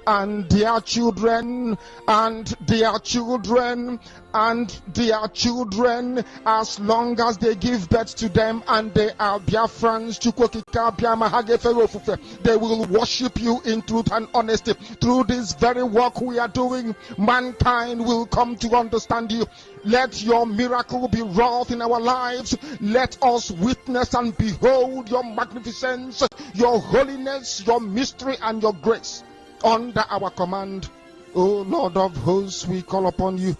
and their children, and their children, and their children, as long as they give birth to them and they are Biafrans, they will worship you in truth and honesty. Through this very work we are doing, mankind will come to understand you. Let your miracle be wrought in our lives. Let us witness and behold your magnificence, your holiness, your mystery, and your grace under our command. O Lord of hosts, we call upon you.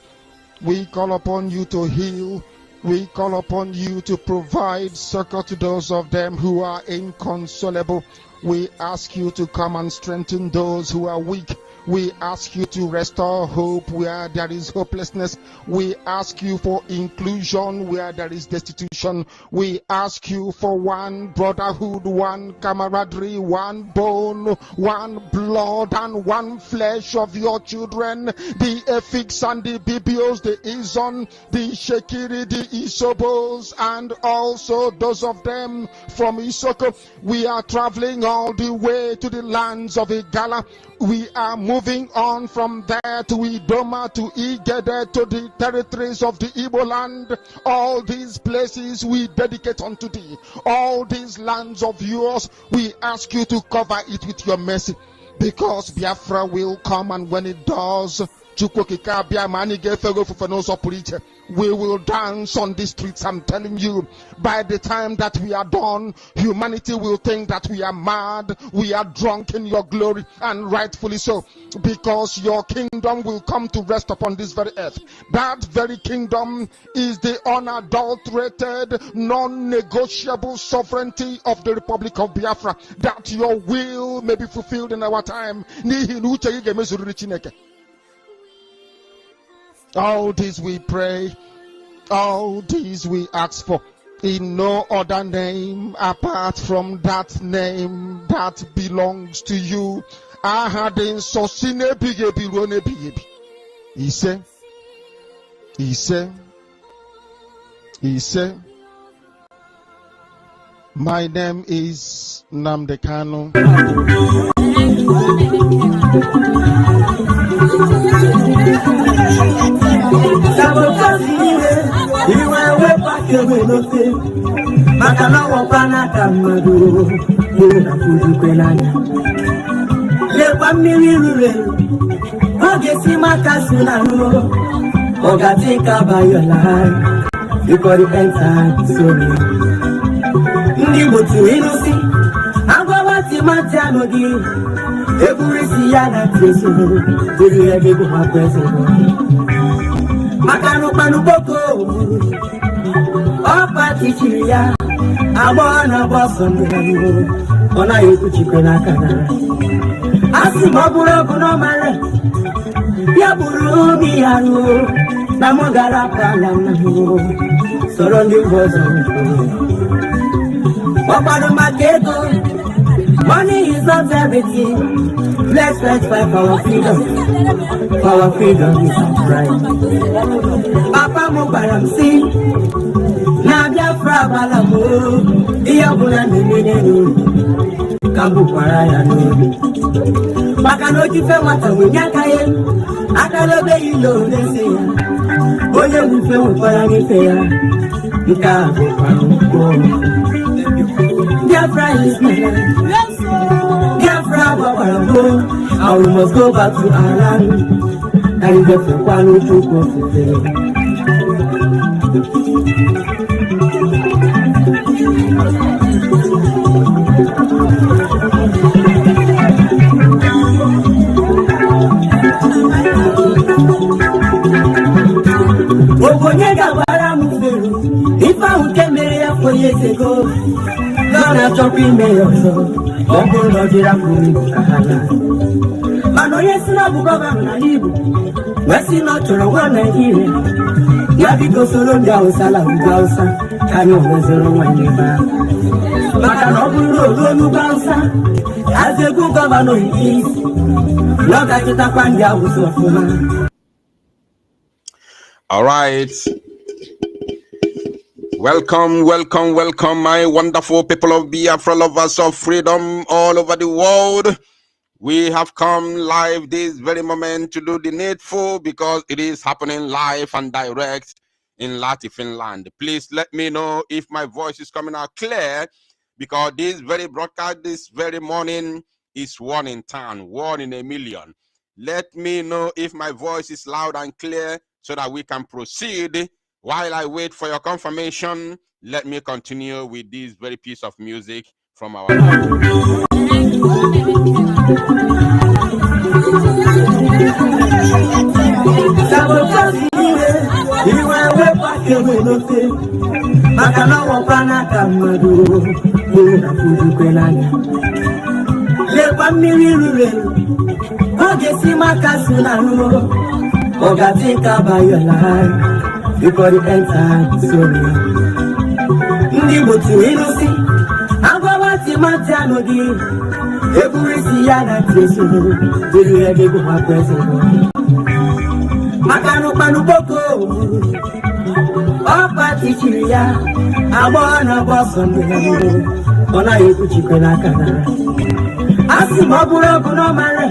We call upon you to heal. We call upon you to provide succor to those of them who are inconsolable. We ask you to come and strengthen those who are weak. We ask you to restore hope where there is hopelessness. We ask you for inclusion where there is destitution. We ask you for one brotherhood, one camaraderie, one bone, one blood, and one flesh of your children. The Efiks and the Bibios, the Izon, the Shekiri, the Isobos, and also those of them from Isoko. We are traveling all the way to the lands of Igala. We are moving on from there to Idoma, to Igede, to the territories of the Igbo land. All these places we dedicate unto thee. All these lands of yours, we ask you to cover it with your mercy. Because Biafra will come, and when it does, we will dance on the streets. I'm telling you, by the time that we are done, humanity will think that we are mad, we are drunk in your glory, and rightfully so, because your kingdom will come to rest upon this very earth. That very kingdom is the unadulterated, non-negotiable sovereignty of the Republic of Biafra, that your will may be fulfilled in our time. All this we pray, all these we ask for, in no other name apart from that name that belongs to you. He said, my name is Namdekano. Before the end time, sorry. Ndibutu inusi, agwawati matianogi. Every siyana teso, tiri ebibu mapweso. Makanu panu boko, opa tichiria. Abona boso ndirayo, ona yuku chikona kana. Asi maburo kuno mare, ya buru miyaru. Namogara pala namu, sorondi bozo. Wapado maketo, money is not everything. Let's fight for our freedom. Our freedom is our right. Papa mo baramsi, na Biafra balamu. Iya buna nenenu, kambu paraya nu. Bakano jife wata winyakaye, akalobe ilo neseya. Oye wife wapara nifeya, nikabu panuko. Biafra is my land. Biafra waparago, and we must go back to our land. And if you want to go to if I would get married 4 years ago, Gonna chop in mayoso, Bongo Lodira Kahana. Mano yes, no government Nalibu, Westy not to one Nigeria. Yabiko Solo Gausala, Gausa, Kano Wezero Waniba. Makanobu Rodu Gausa, as a good governor is. Not at the Tapanga was of woman. All right. Welcome, welcome, welcome, my wonderful people of Biafra, lovers of freedom all over the world. We have come live this very moment to do the needful because it is happening live and direct in Lahti, Finland. Please let me know if my voice is coming out clear, because this very broadcast this very morning is one in town, one in a million. Let me know if my voice is loud and clear so that we can proceed. While I wait for your confirmation, let me continue with this very piece of music from our before the end time, sorry. Agwawati Matianodi, Eburisi Yana Tesu, Dulu Edego President. Makano Panuboko, Opa Tichiria, Abona Bosson, Ona Ekuchikanakana. Asimabura Kunomare,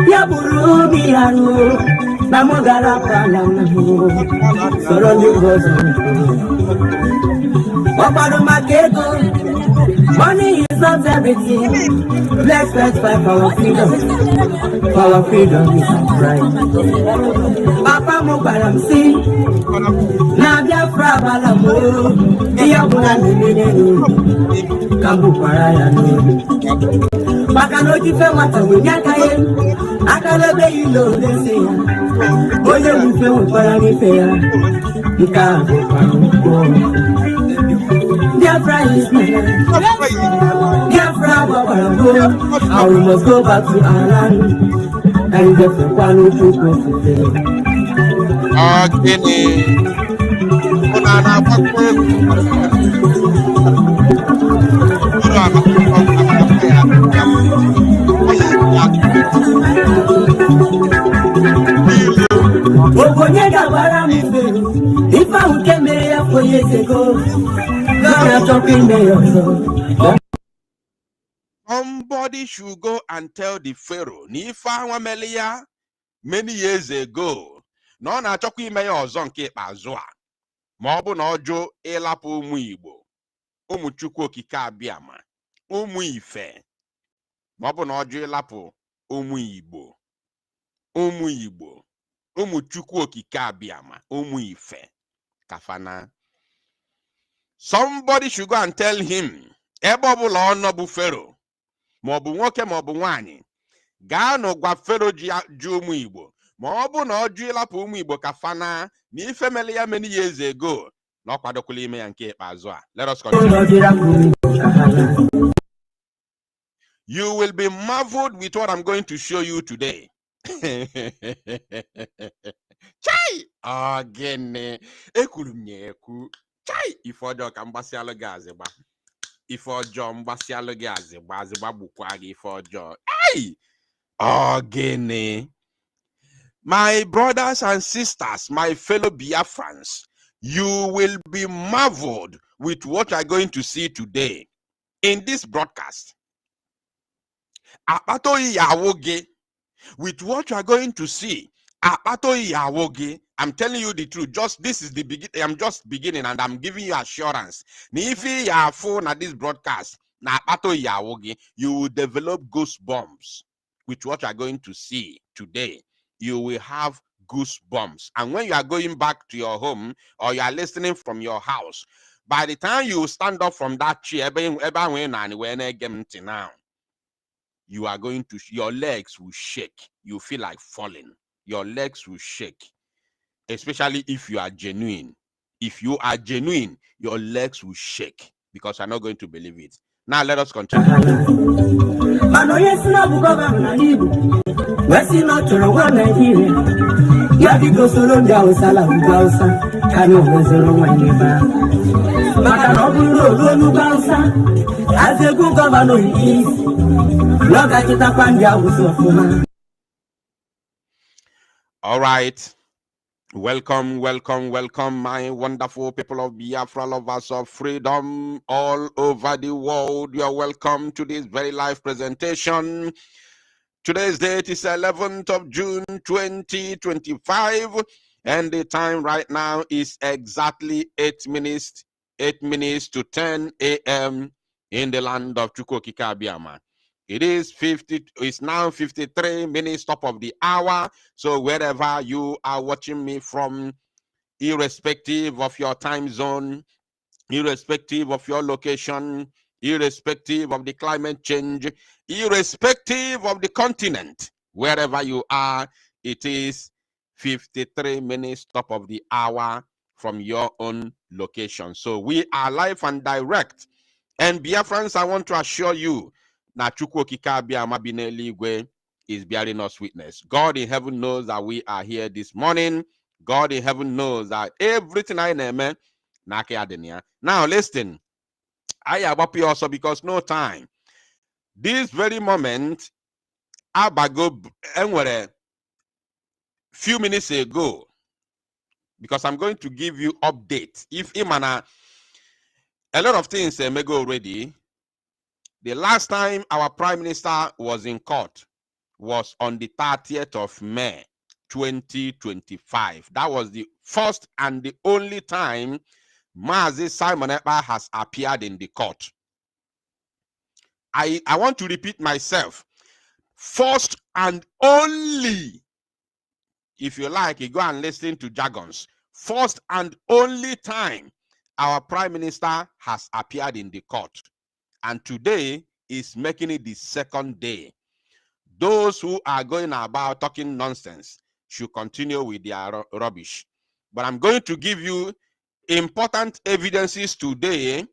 Yaburu Miaru, Namogara Palamu, Soronu Rosa. Money is not everything. Let's fight for our freedom. For our freedom is our right. Papa Mubaram see. Nadia Frabalamo. Iyabuna Nene. Kambu Paraya no. Makano Jife Mata Winyakaye. Akalebe Ilo Lesia. Oye Mufe Muparani Fea. Mukabu Paruko. Biafran is my land. Biafran, and we must go back to our land. And the one who took us to fail. If I came here 4 years ago, somebody should go and tell the Pharaoh, Nifa Wamelia, many years ago, no na chokwu ime ya ọzọ nke ikpeazụ a, ma ọ bụ na ọjụ ịlapụ ụmụ Igbo, ụmụ Chukwu okike abịama, ụmụ Ife, ma ọ bụ na ọjụ ịlapụ ụmụ Igbo, ụmụ Chukwu okike abịama, ụmụ Ife, kafana. Somebody should go and tell him, ebe ọbụla ọ nọ bụ Pharaoh, ma ọ bụ nwoke ma ọ bụ nwaanyị, gaa n'ụgwa Pharaoh ji ụmụ Igbo, ma ọ bụ na ọ jụ ịlapụ ụmụ Igbo kafana na ife mele ya many years ago, na ọ kwadokwala ime ya nke ikpeazụ a. Let us continue. You will be marveled with what I'm going to show you today. Chai! Again, ekulumnyeku. Chai! If ọjọọ ka mgbasialụ gị azịgba. Ife ọjọọ mgbasialụ gị azịgba, azịgba gbukwa gị ife ọjọọ. Hey! Again. My brothers and sisters, my fellow Biafrans, you will be marveled with what you are going to see today in this broadcast. With what you are going to see, I'm telling you the truth. Just this is the beginning. I'm just beginning, and I'm giving you assurance. If you are phone at this broadcast, you will develop goosebumps with what you are going to see today. You will have goosebumps, and when you are going back to your home or you are listening from your house, by the time you stand up from that chair, now you are going to, your legs will shake. You feel like falling. Your legs will shake, especially if you are genuine. If you are genuine, your legs will shake because you're not going to believe it. Now let us continue. All right. Welcome, welcome, welcome, my wonderful people of Biafra, lovers of freedom all over the world. You're welcome to this very live presentation. Today's date is 11th of June 2025, and the time right now is exactly 8 minutes to 10 a.m. in the land of Chukwokika Biama. It's now 53 minutes top of the hour. So wherever you are watching me from, irrespective of your time zone, irrespective of your location, irrespective of the climate change, irrespective of the continent, wherever you are, it is 53 minutes top of the hour from your own location. So we are live and direct. And Biafrans, I want to assure you that Chukwokika Biama Bineligwe is bearing us witness. God in heaven knows that we are here this morning. God in heaven knows that everything I name. Now listen, I am up here also because no time. This very moment, Abago a few minutes ago, because I'm going to give you updates. If Imana, a lot of things may go already. The last time our Prime Minister was in court was on the 30th of May, 2025. That was the first and the only time Mazi Simon Ekpa has appeared in the court. I want to repeat myself. First and only, if you like, you go and listen to jargons. First and only time our Prime Minister has appeared in the court. And today is making it the second day. Those who are going about talking nonsense should continue with their rubbish. But I'm going to give you important evidences today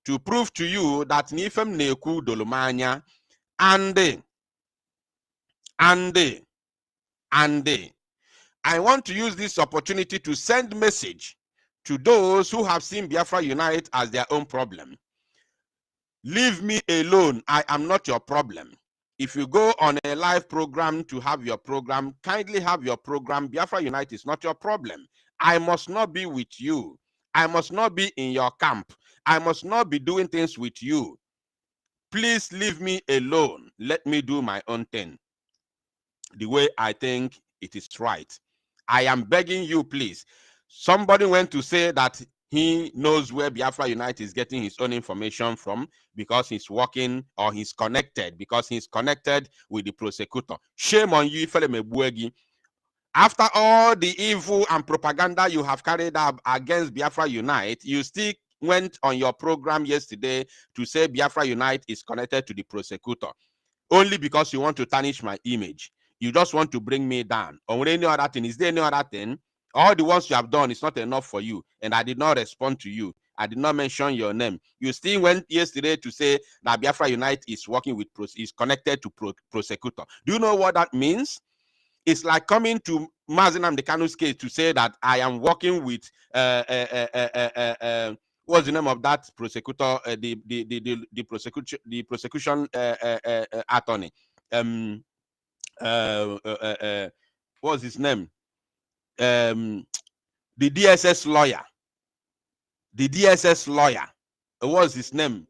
to prove to you that Nifem Neku Dolomanya and I want to use this opportunity to send message to those who have seen Biafra Unite as their own problem. Leave me alone. I am not your problem. If you go on a live program to have your program, kindly have your program. Biafra Unite is not your problem. I must not be with you. I must not be in your camp. I must not be doing things with you. Please leave me alone. Let me do my own thing the way I think it is right. I am begging you, please. Somebody went to say that he knows where Biafra Unite is getting his own information from because he's working or he's connected, because he's connected with the prosecutor. Shame on you, Ifele. After all the evil and propaganda you have carried out against Biafra Unite, you still went on your program yesterday to say Biafra Unite is connected to the prosecutor, only because you want to tarnish my image. You just want to bring me down. Or any other thing? Is there any other thing? All the ones you have done is not enough for you, and I did not respond to you. I did not mention your name. You still went yesterday to say that Biafra Unite is working with is connected to prosecutor. Do you know what that means? It's like coming to Mazi Nnamdi Kanu's case to say that I am working with what's the name of that prosecutor? The prosecution attorney. What's his name? The DSS lawyer. The DSS lawyer. What's his name?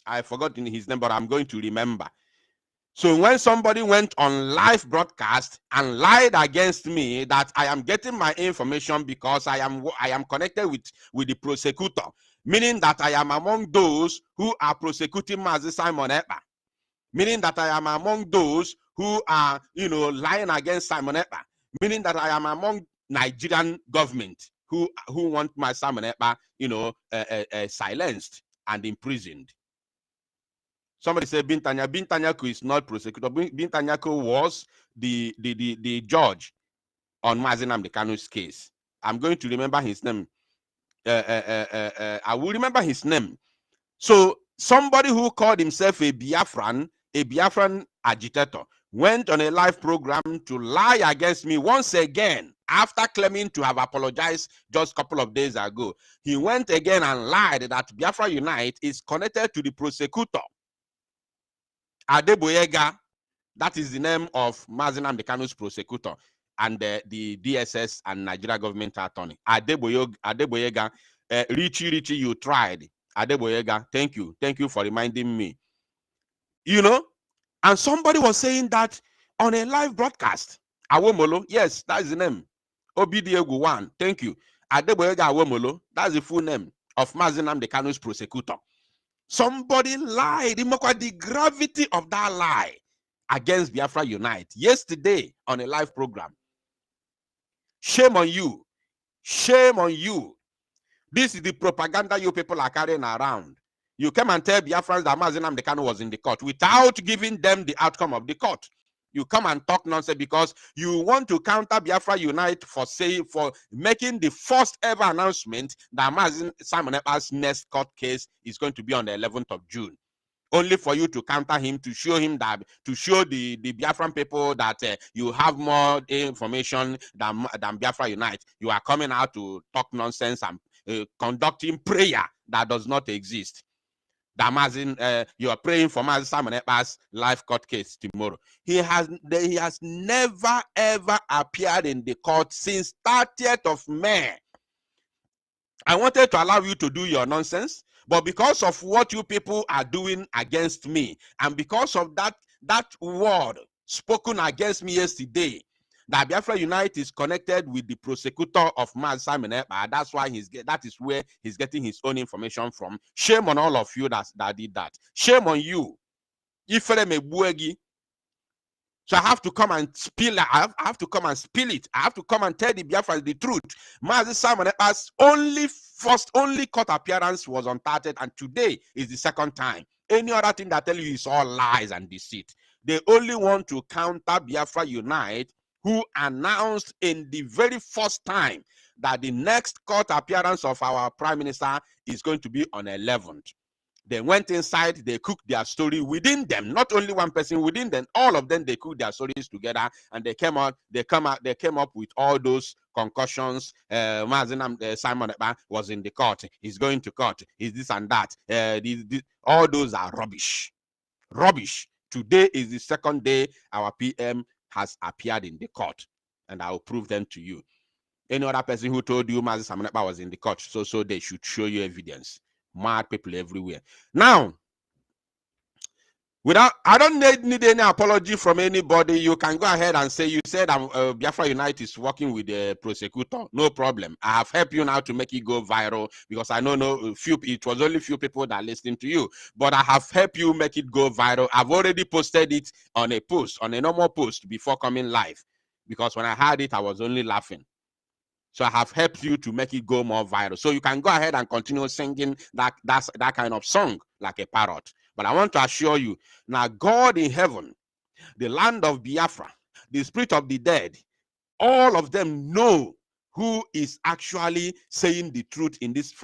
I forgot his name, but I'm going to remember. So when somebody went on live broadcast and lied against me that I am getting my information because I am connected with the prosecutor, meaning that I am among those who are prosecuting Mazi Simon Ekpa, meaning that I am among those who are, lying against Simon Ekpa, meaning that I am among Nigerian government who want my Simon Ekpa, silenced and imprisoned. Somebody said Bintanyaku is not prosecutor. Bintanyaku was the judge on Mazi Nnamdi Kanu's case. I'm going to remember his name. I will remember his name. So somebody who called himself a Biafran agitator, went on a live program to lie against me once again after claiming to have apologized just a couple of days ago. He went again and lied that Biafra Unite is connected to the prosecutor. Adeboyega, that is the name of Mazi Nnamdi Kanu's prosecutor and the DSS and Nigeria government attorney. Adeboyega, Richie, you tried. Adeboyega, thank you for reminding me. And somebody was saying that on a live broadcast. Awomolo, yes, that's the name. Obidiegu 1, thank you. Adeboyega Awomolo, that's the full name of Mazi Nnamdi Kanu's prosecutor. Somebody lied. The gravity of that lie against Biafra Unite yesterday on a live program. Shame on you. Shame on you. This is the propaganda you people are carrying around. You come and tell Biafrans that Mazi Nnamdi Kanu was in the court without giving them the outcome of the court. You come and talk nonsense because you want to counter Biafra Unite for making the first ever announcement that Mazi Simon Ekpa's next court case is going to be on the 11th of June. Only for you to counter him, to show him that, to show the Biafran people that you have more information than Biafra Unite. You are coming out to talk nonsense and conducting prayer that does not exist. That you are praying for Mazi Simon Ekpa's live court case tomorrow. He has never ever appeared in the court since 30th of May. I wanted to allow you to do your nonsense, but because of what you people are doing against me, and because of that word spoken against me yesterday, that Biafra Unite is connected with the prosecutor of Mazi Simon Ekpa. That's why that is where he's getting his own information from. Shame on all of you that did that. Shame on you. So I have to come and spill it. I have to come and spill it. I have to come and tell the Biafrans the truth. Mazi Simon Ekpa's only court appearance was on 30th, and today is the second time. Any other thing that I tell you is all lies and deceit. They only want to counter Biafra Unite, who announced in the very first time that the next court appearance of our Prime Minister is going to be on 11th. They went inside, they cooked their story within them, not only one person within them, all of them, they cooked their stories together, and they came up with all those concussions. Mazi Simon Ekpa was in the court, he's going to court, is this and that. All those are rubbish. Rubbish. Today is the second day our PM has appeared in the court, and I will prove them to you. Any other person who told you Mazi Simon Ekpa was in the court, so they should show you evidence. Mad people everywhere. Now, I don't need any apology from anybody. You can go ahead and say, you said Biafra Unite is working with the prosecutor. No problem. I have helped you now to make it go viral, because I know it was only few people that listened to you, but I have helped you make it go viral. I've already posted it on a normal post before coming live, because when I had it, I was only laughing. So I have helped you to make it go more viral. So you can go ahead and continue singing that kind of song like a parrot. But I want to assure you, now God in heaven, the land of Biafra, the spirit of the dead, all of them know who is actually saying the truth in this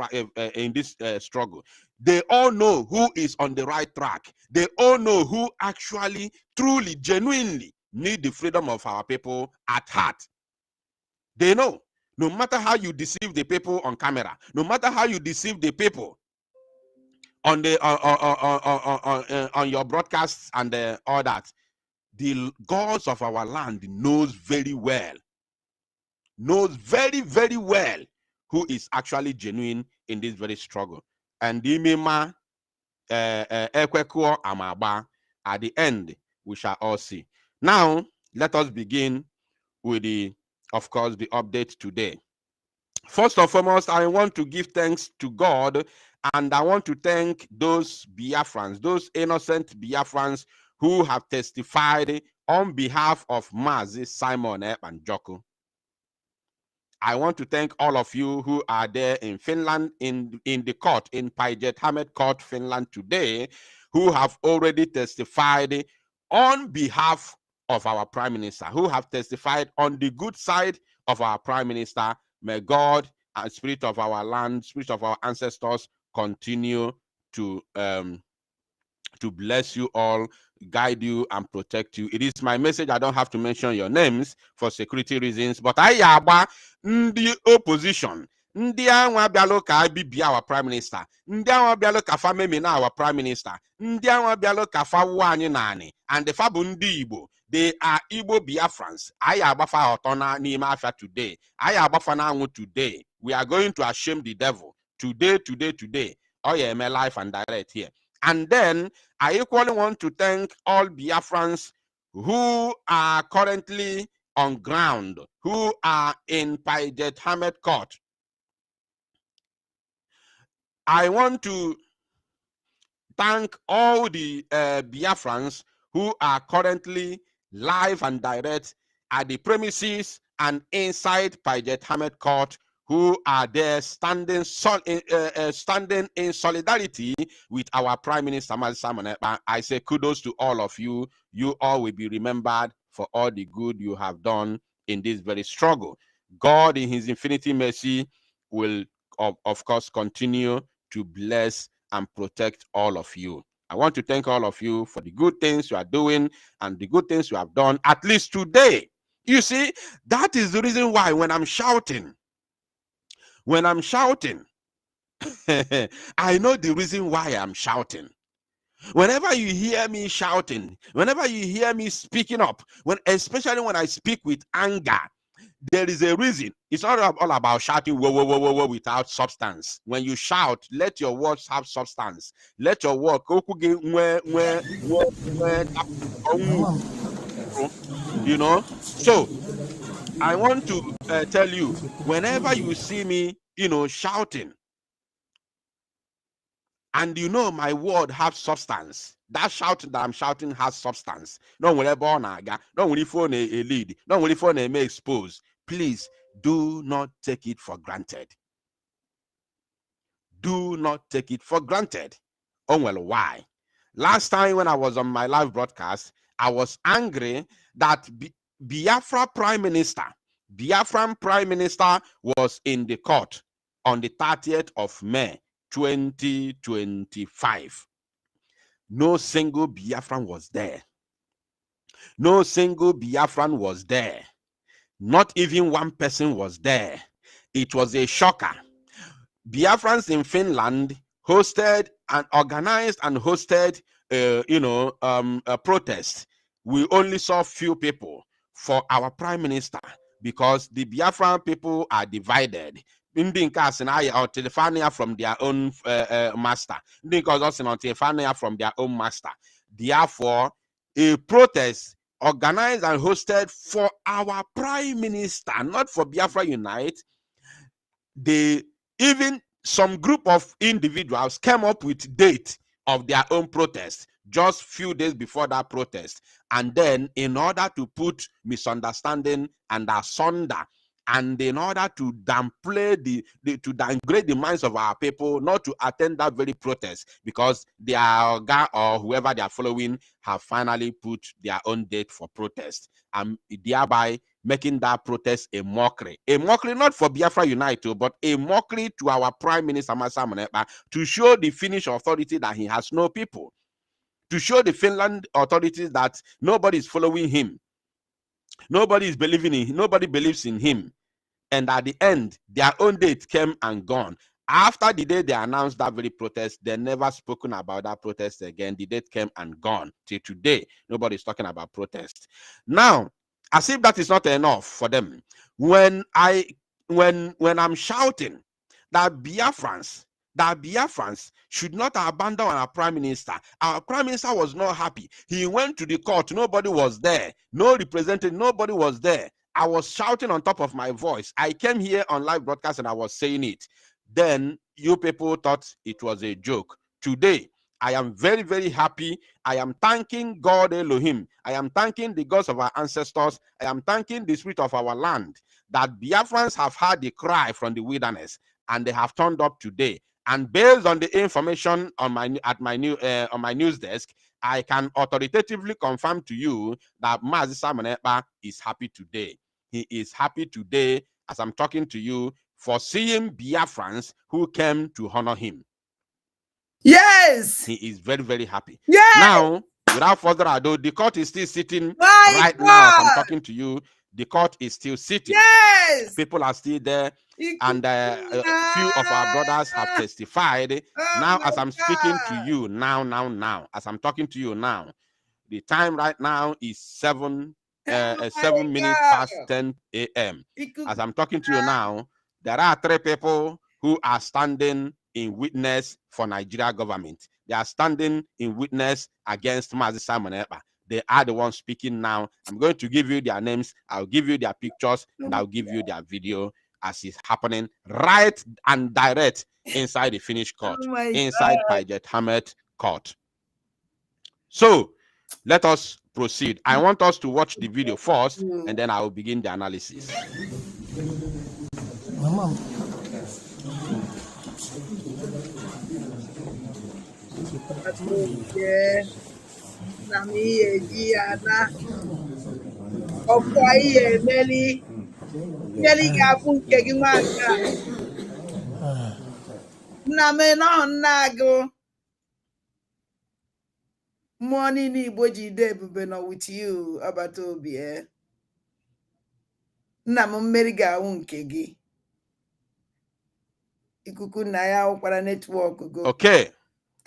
struggle. They all know who is on the right track. They all know who actually, truly, genuinely need the freedom of our people at heart. They know. No matter how you deceive the people on camera, no matter how you deceive the people on the on your broadcasts and all that, the gods of our land knows very well, very well who is actually genuine in this very struggle. And the mema ekwekuo amaba, at the end we shall all see. Now let us begin with of course, the update today. First and foremost, I want to give thanks to God, and I want to thank those Biafrans, those innocent Biafrans who have testified on behalf of Mazi Simon Ekpa and Joku. I want to thank all of you who are there in Finland, in the court, in Pajet Hamed Court, Finland today, who have already testified on behalf of our Prime Minister, who have testified on the good side of our Prime Minister. May God and spirit of our land, spirit of our ancestors continue to bless you all, guide you and protect you. It is my message. I don't have to mention your names for security reasons, but I yaba the opposition. Ndị anwa bịalụ ka bibia our Prime Minister. Ndị anwa bịalụ ka fa memina our Prime Minister. Ndị anwa bịalụ ka fa wuo anyị naanị. And the fa bụ ndị Igbo. They are Igbo Biafrans. I agbafa otona n'ime afia today. I agbafa na anwụ today. We are going to ashame the devil. Today. Oh yeah, my life and direct here. And then I equally want to thank all Biafrans who are currently on ground, who are in Paidet Hamed Court. I want to thank all the Biafrans who are currently live and direct at the premises and inside Paidet Hamed Court, who are there standing in solidarity with our Prime Minister Mazi. I say kudos to all of you. You all will be remembered for all the good you have done in this very struggle. God, in His infinity mercy, will of course continue to bless and protect all of you. I want to thank all of you for the good things you are doing and the good things you have done, at least today. You see, that is the reason why when I'm shouting, I know the reason why I'm shouting. Whenever you hear me shouting, whenever you hear me speaking up, especially when I speak with anger, there is a reason. It's not all about shouting whoa, whoa, whoa, whoa, whoa, without substance. When you shout, let your words have substance. Let your word, you know. So I want to tell you, whenever you see me, shouting, and my word have substance. That shout that I'm shouting has substance. Don't worry about naga. Don't worry for a lead. Don't worry for a may expose. Please do not take it for granted. Do not take it for granted. Oh well, why? Last time when I was on my live broadcast, I was angry that Biafran Prime Minister was in the court on the 30th of May 2025. No single Biafran was there. No single Biafran was there. Not even one person was there. It was a shocker. Biafrans in Finland hosted and organized and hosted a protest. We only saw few people for our Prime Minister because the Biafran people are divided. From their own master. From their own master. Therefore, a protest organized and hosted for our Prime Minister, not for Biafra Unite. Even some group of individuals came up with date of their own protest just few days before that protest. And then in order to put misunderstanding and asunder, and in order to downgrade the minds of our people not to attend that very protest, because their guy or whoever they are following have finally put their own date for protest, and thereby making that protest a mockery not for Biafra Unite, but a mockery to our Prime Minister Mazi, to show the Finnish authority that he has no people, to show the Finland authorities that nobody is following him, nobody is believing in him, nobody believes in him. And at the end, their own date came and gone. After the day they announced that very protest, they never spoken about that protest again. The date came and gone. Till today, nobody is talking about protest. Now, as if that is not enough for them, when I'm shouting that Biafrans should not abandon our Prime Minister. Our Prime Minister was not happy. He went to the court. Nobody was there. No representative. Nobody was there. I was shouting on top of my voice. I came here on live broadcast and I was saying it. Then you people thought it was a joke. Today, I am very, very happy. I am thanking God Elohim. I am thanking the gods of our ancestors. I am thanking the spirit of our land that Biafrans have heard the cry from the wilderness and they have turned up today. And based on the information on my news desk, I can authoritatively confirm to you that Mazi is happy today. He is happy today as I'm talking to you for seeing Biafrans who came to honor him. Yes. He is very, very happy. Yes. Now, without further ado, the court is still sitting right now as I'm talking to you. The court is still sitting. Yes. People are still there. And a few of our brothers have testified. Now, as I'm speaking to you, as I'm talking to you now, the time right now is 7 minutes past 10 a.m. As I'm talking to you now, there are 3 people who are standing in witness for Nigeria government. They are standing in witness against Mazi Simon Ekpa. They are the ones speaking now. I'm going to give you their names. I'll give you their pictures, and I'll give you their video as it's happening right and direct inside the finished court, inside Paget Hamed court. So let us proceed. I want us to watch the video first, and then I will begin the analysis. Mama. Morning Igbo jide ebube nọ with you agbata obi nna m mmeri ga-awụ nke gị ikuku na ya ụkwara network go. Okay.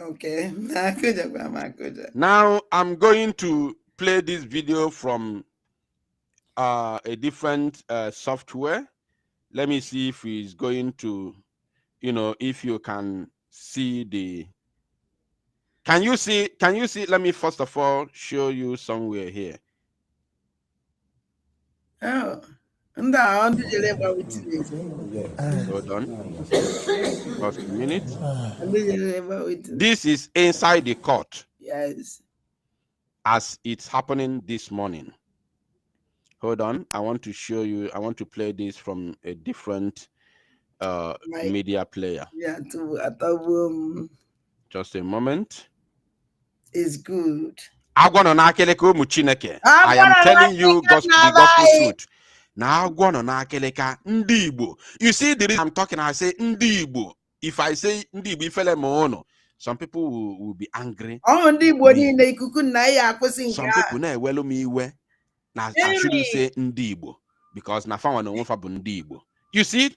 Okay. Now I'm going to play this video from a different software. Let me see if he's going to, if you can see the. Can you see? Let me first of all show you somewhere here. Oh, hold on. Just a minute. This is inside the court. Yes. As it's happening this morning. Hold on. I want to show you. I want to play this from a different media player. Yeah, just a moment. It's good. I am telling you the gospel truth. Now, you see the reason I'm talking, I say Ndibo. If I say Ndibo, some people will be angry. Some people well me we. Now I shouldn't say Ndibo because na fa no Ndibo. You see?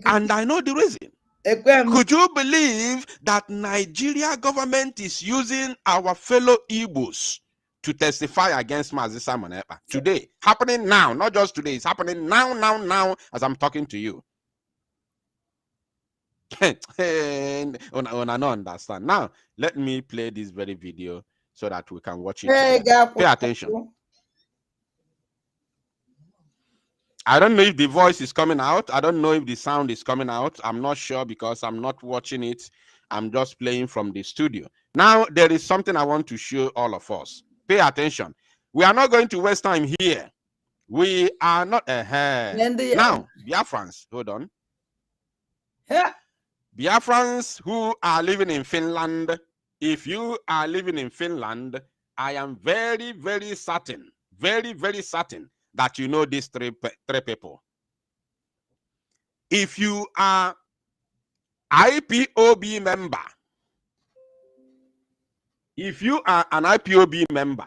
And I know the reason. Could you believe that Nigeria government is using our fellow Igbos to testify against Mazi Simon Ekpa today? Happening now, not just today. It's happening now, as I'm talking to you. I don't understand. Now, let me play this very video so that we can watch it. Pay attention. I don't know if the voice is coming out. I don't know if the sound is coming out. I'm not sure because I'm not watching it. I'm just playing from the studio. Now, there is something I want to show all of us. Pay attention. We are not going to waste time here. We are not ahead. Now, Biafrans, hold on. Biafrans who are living in Finland, if you are living in Finland, I am very, very certain, very, very certain that you know these three people. If you are IPOB member, if you are an IPOB member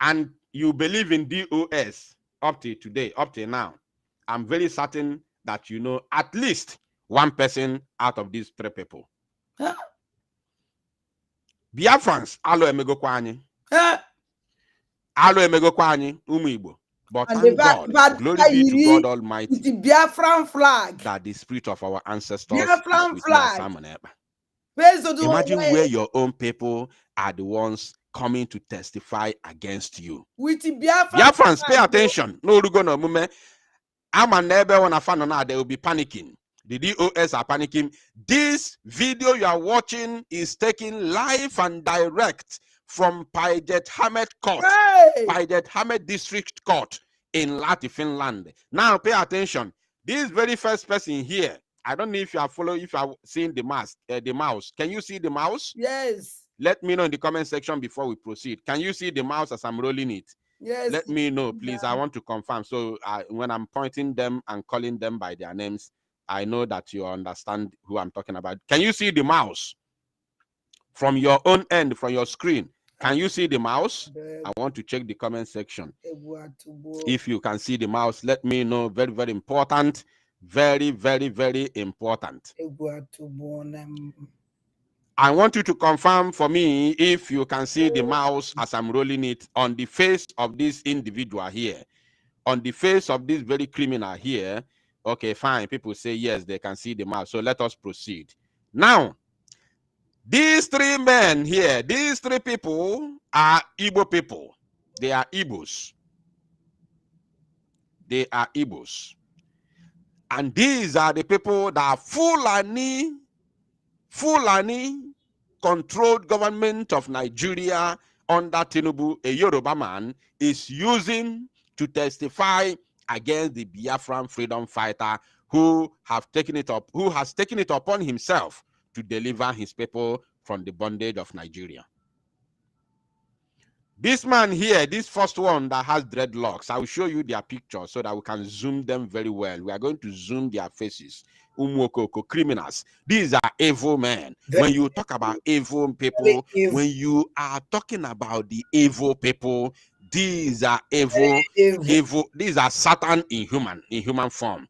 and you believe in DOS up to today, up to now, I'm very certain that you know at least one person out of these three people. Biafrans, alo emego kwani. Alo emego kwani, Igbo. But thank God, glory be to God Almighty, the Biafran flag, that the spirit of our ancestors Biafran is with flag. Simon Ekpa. Imagine where your own people are the ones coming to testify against you. With the Biafran Biafrans, flag, pay attention. No, I'm a neighbor when I find out they will be panicking. The DOS are panicking. This video you are watching is taken live and direct from Paget Hamed Court, Paget Hamed District Court in Lati, Finland. Now pay attention. This very first person here, I don't know if you are following, if you are seeing the mouse. Can you see the mouse? Yes. Let me know in the comment section before we proceed. Can you see the mouse as I'm rolling it? Yes. Let me know, please. I want to confirm. So when I'm pointing them and calling them by their names, I know that you understand who I'm talking about. Can you see the mouse from your own end, from your screen? Can you see the mouse? I want to check the comment section. If you can see the mouse, let me know. Very, very important. Very, very, very important. I want you to confirm for me if you can see the mouse as I'm rolling it on the face of this individual here. On the face of this very criminal here. Okay, fine. People say yes, they can see the mouse. So let us proceed. Now, these three men here, these three people are Igbo people. They are Igbos. They are Igbos. And these are the people that Fulani controlled government of Nigeria under Tinubu, a Yoruba man, is using to testify against the Biafran freedom fighter who has taken it upon himself to deliver his people from the bondage of Nigeria. This man here, this first one that has dreadlocks, I will show you their picture so that we can zoom them very well. We are going to zoom their faces. Umwokoko, criminals. These are evil men. When you talk about evil people, when you are talking about the evil people, these are evil. These are Satan in human form.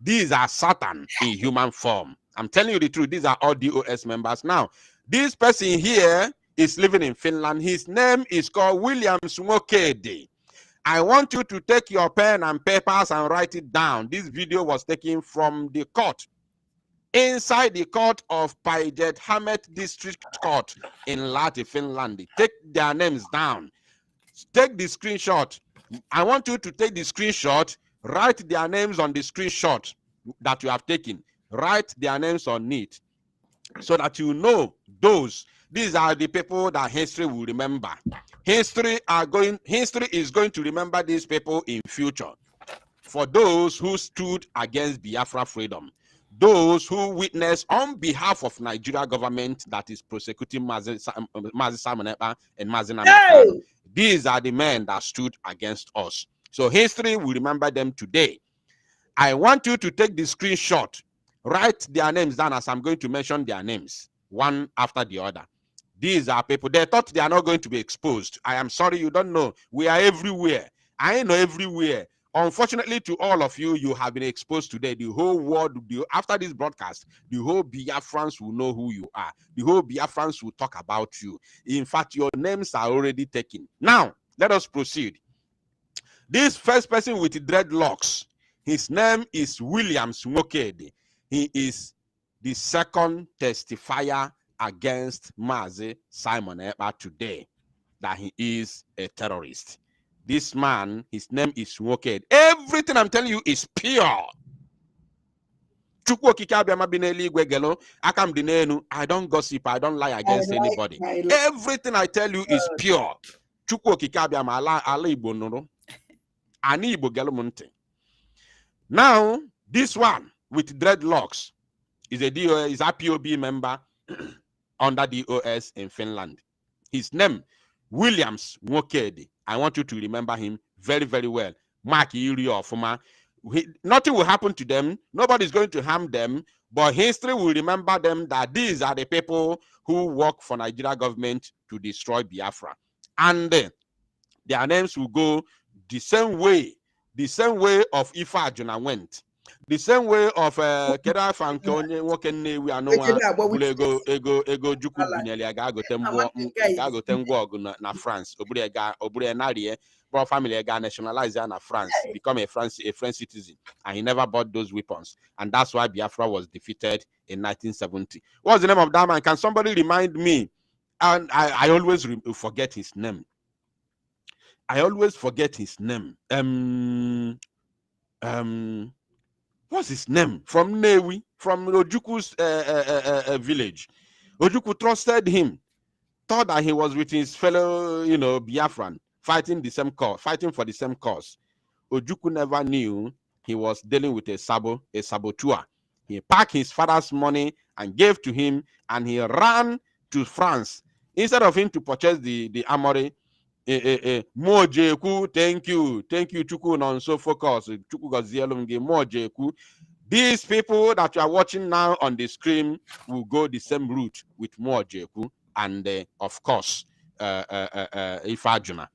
These are Satan in human form. I'm telling you the truth. These are all DOS members. Now, this person here is living in Finland. His name is called William Smokedi. I want you to take your pen and papers and write it down. This video was taken from the court, inside the court of Paijet Hamet District Court in Lahti, Finland. Take their names down. Take the screenshot. I want you to take the screenshot, write their names on the screenshot that you have taken. Write their names on it so that you know these are the people that history will remember. History is going to remember these people in future. For those who stood against Biafra freedom, those who witnessed on behalf of Nigeria government that is prosecuting Mazi Simon Ekpa and Mazi Nnamdi Kanu. These are the men that stood against us. So history will remember them today. I want you to take the screenshot, write their names down as I'm going to mention their names, one after the other. These are people, they thought they are not going to be exposed. I am sorry, you don't know. We are everywhere. I know everywhere. Unfortunately, to all of you, you have been exposed today. The whole world, after this broadcast, the whole Biafrans will know who you are. The whole Biafrans will talk about you. In fact, your names are already taken. Now, let us proceed. This first person with dreadlocks, his name is William Smokedi. He is the second testifier against Mazi Simon Ekpa today, that he is a terrorist. This man, his name is Smokedi. Everything I'm telling you is pure. I don't gossip, I don't lie against anybody. Everything I tell you is pure. Now, this one with dreadlocks is a IPOB member under DOS in Finland. His name, Williams Smokedi. I want you to remember him very, very well. Mark Iriofuma. Nothing will happen to them. Nobody's going to harm them. But history will remember them that these are the people who work for Nigeria government to destroy Biafra. And their names will go the same way of Ifa Ajuna went. The same way of Keda Fankonye Wokenne we are no ego Juku Binelia Gago Tembo na France. Obrega Narie, brought family nationalized na France, become a French citizen, and he never bought those weapons. And that's why Biafra was defeated in 1970. What's the name of that man? Can somebody remind me? And I always forget his name. I always forget his name. What's his name? From Newi, from Ojuku's village. Ojuku trusted him, thought that he was with his fellow, Biafran, fighting for the same cause. Ojuku never knew he was dealing with a saboteur. He packed his father's money and gave to him, and he ran to France. Instead of him to purchase the armory, Mojeku, thank you, Chuku, non so focus. Chuku Gazielungi, Mojeku. These people that you are watching now on the screen will go the same route with Mojeku and of course Ifajuna.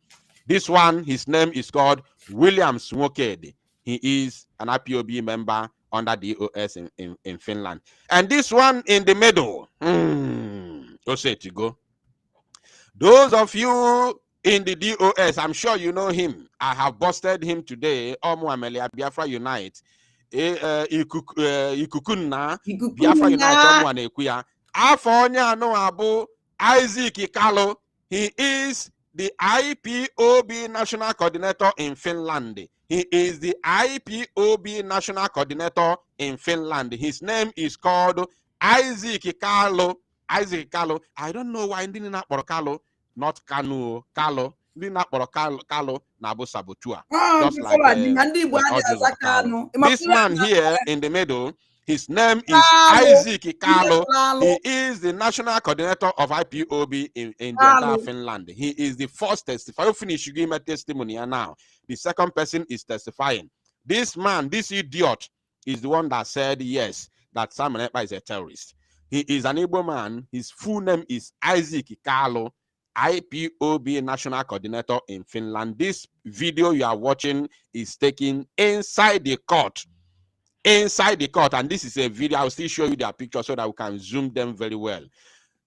This one, his name is called William Smokedi. He is an IPOB member under the DOS in Finland. And this one in the middle, to go. Those of you in the DOS, I'm sure you know him. I have busted him today. Omu Amelia Biafra Unite. Ikukunna Biafra United Mwana Ekuya. Afonya no abu Isaac Ikalo. He is the IPOB National Coordinator in Finland. He is the IPOB National Coordinator in Finland. His name is called Isaac Ikalo. Isaac Ikalo. I don't know why didn't not Kalo, not Kanu Kalo. Didn't not Kalo Nabu Sabutua. Just like this man here in the middle, his name is Isaac Ikalo. He is the national coordinator of IPOB in the entire Finland. He is the first testifier. You finish, you give me a testimony now. The second person is testifying. This man, this idiot, is the one that said yes, that Simon Ekpa is a terrorist. He is an Igbo man. His full name is Isaac Ikalo, IPOB National Coordinator in Finland. This video you are watching is taken inside the court. Inside the court, and this is a video. I'll still show you their picture so that we can zoom them very well.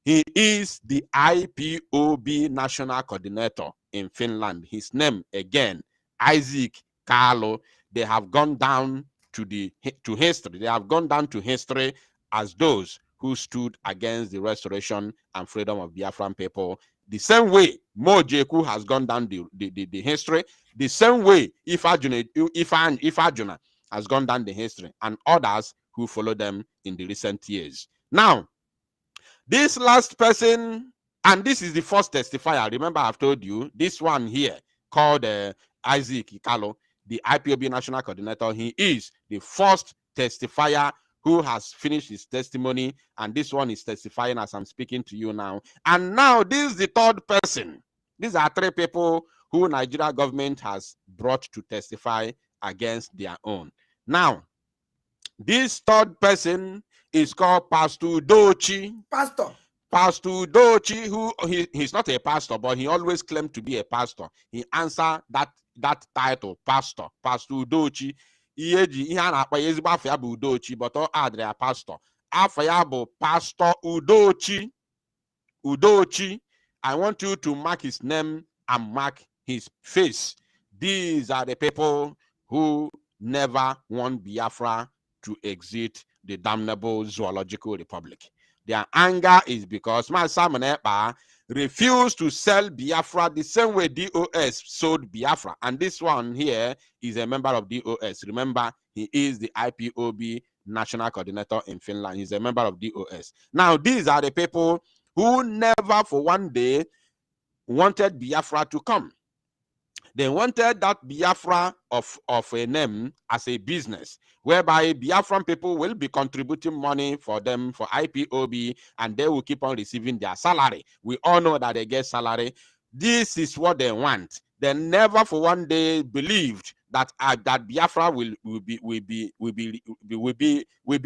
He is the IPOB National Coordinator in Finland. His name again, Isaac Carlo. They have gone down to history. They have gone down to history as those who stood against the restoration and freedom of Biafran people. The same way Mo Jeku has gone down the history. The same way Ifajuna has gone down the history, and others who follow them in the recent years. Now, this last person, and this is the first testifier. Remember, I've told you this one here called Isaac Ikalo, the IPOB National Coordinator. He is the first testifier who has finished his testimony, and this one is testifying as I'm speaking to you now. And now this is the third person. These are three people who Nigeria government has brought to testify against their own. Now, this third person is called Pastor Udochi. Pastor Udochi, who he's not a pastor, but he always claimed to be a pastor. He answered that title, Pastor Udochi. Udochi, but all other pastor. Afayabo Pastor Udochi. Udochi. I want you to mark his name and mark his face. These are the people who never want Biafra to exit the damnable zoological republic. Their anger is because Simon Ekpa refused to sell Biafra the same way DOS sold Biafra. And this one here is a member of DOS. Remember, he is the IPOB National Coordinator in Finland. He's a member of DOS. Now, these are the people who never for one day wanted Biafra to come. They wanted that Biafra of a name as a business, whereby Biafran people will be contributing money for them for IPOB, and they will keep on receiving their salary. We all know that they get salary. This is what they want. They never for one day believed that that Biafra will be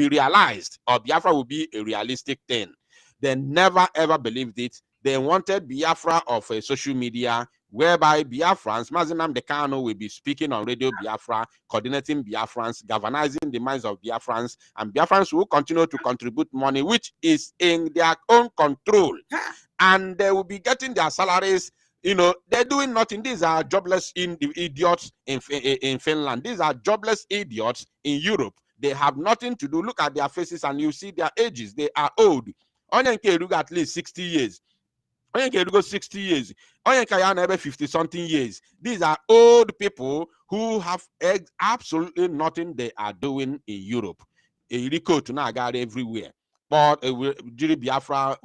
realized, or Biafra will be a realistic thing. They never ever believed it. They wanted Biafra of a social media, whereby Biafrans, Mazinam Dekano, will be speaking on Radio Biafra, coordinating Biafrans, galvanizing the minds of Biafrans, and Biafrans will continue to contribute money, which is in their own control. And they will be getting their salaries. You know, they're doing nothing. These are jobless idiots in Finland. These are jobless idiots in Europe. They have nothing to do. Look at their faces and you see their ages. They are old. Onyenke look at least 60 years. Onyenke go 60 years. Onyenke 50 something years. These are old people who have absolutely nothing they are doing in Europe. Eriko to Nagar everywhere. But Jiri Biafra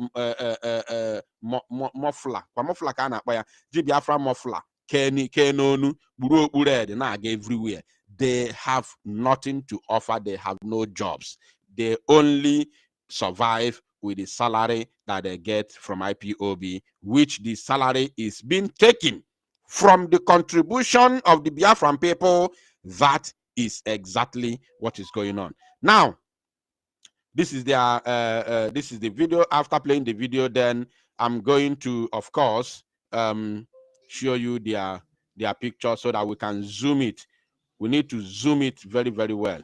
Mofla. Mofla kana by Jiri Biafra Mofla. Kenonu Buru Ured Naga everywhere. They have nothing to offer. They have no jobs. They only survive with the salary that they get from IPOB, which the salary is being taken from the contribution of the Biafran people. That is exactly what is going on. Now, this is their this is the video. After playing the video, then I'm going to, of course, show you their picture so that we can zoom it. We need to zoom it very, very well.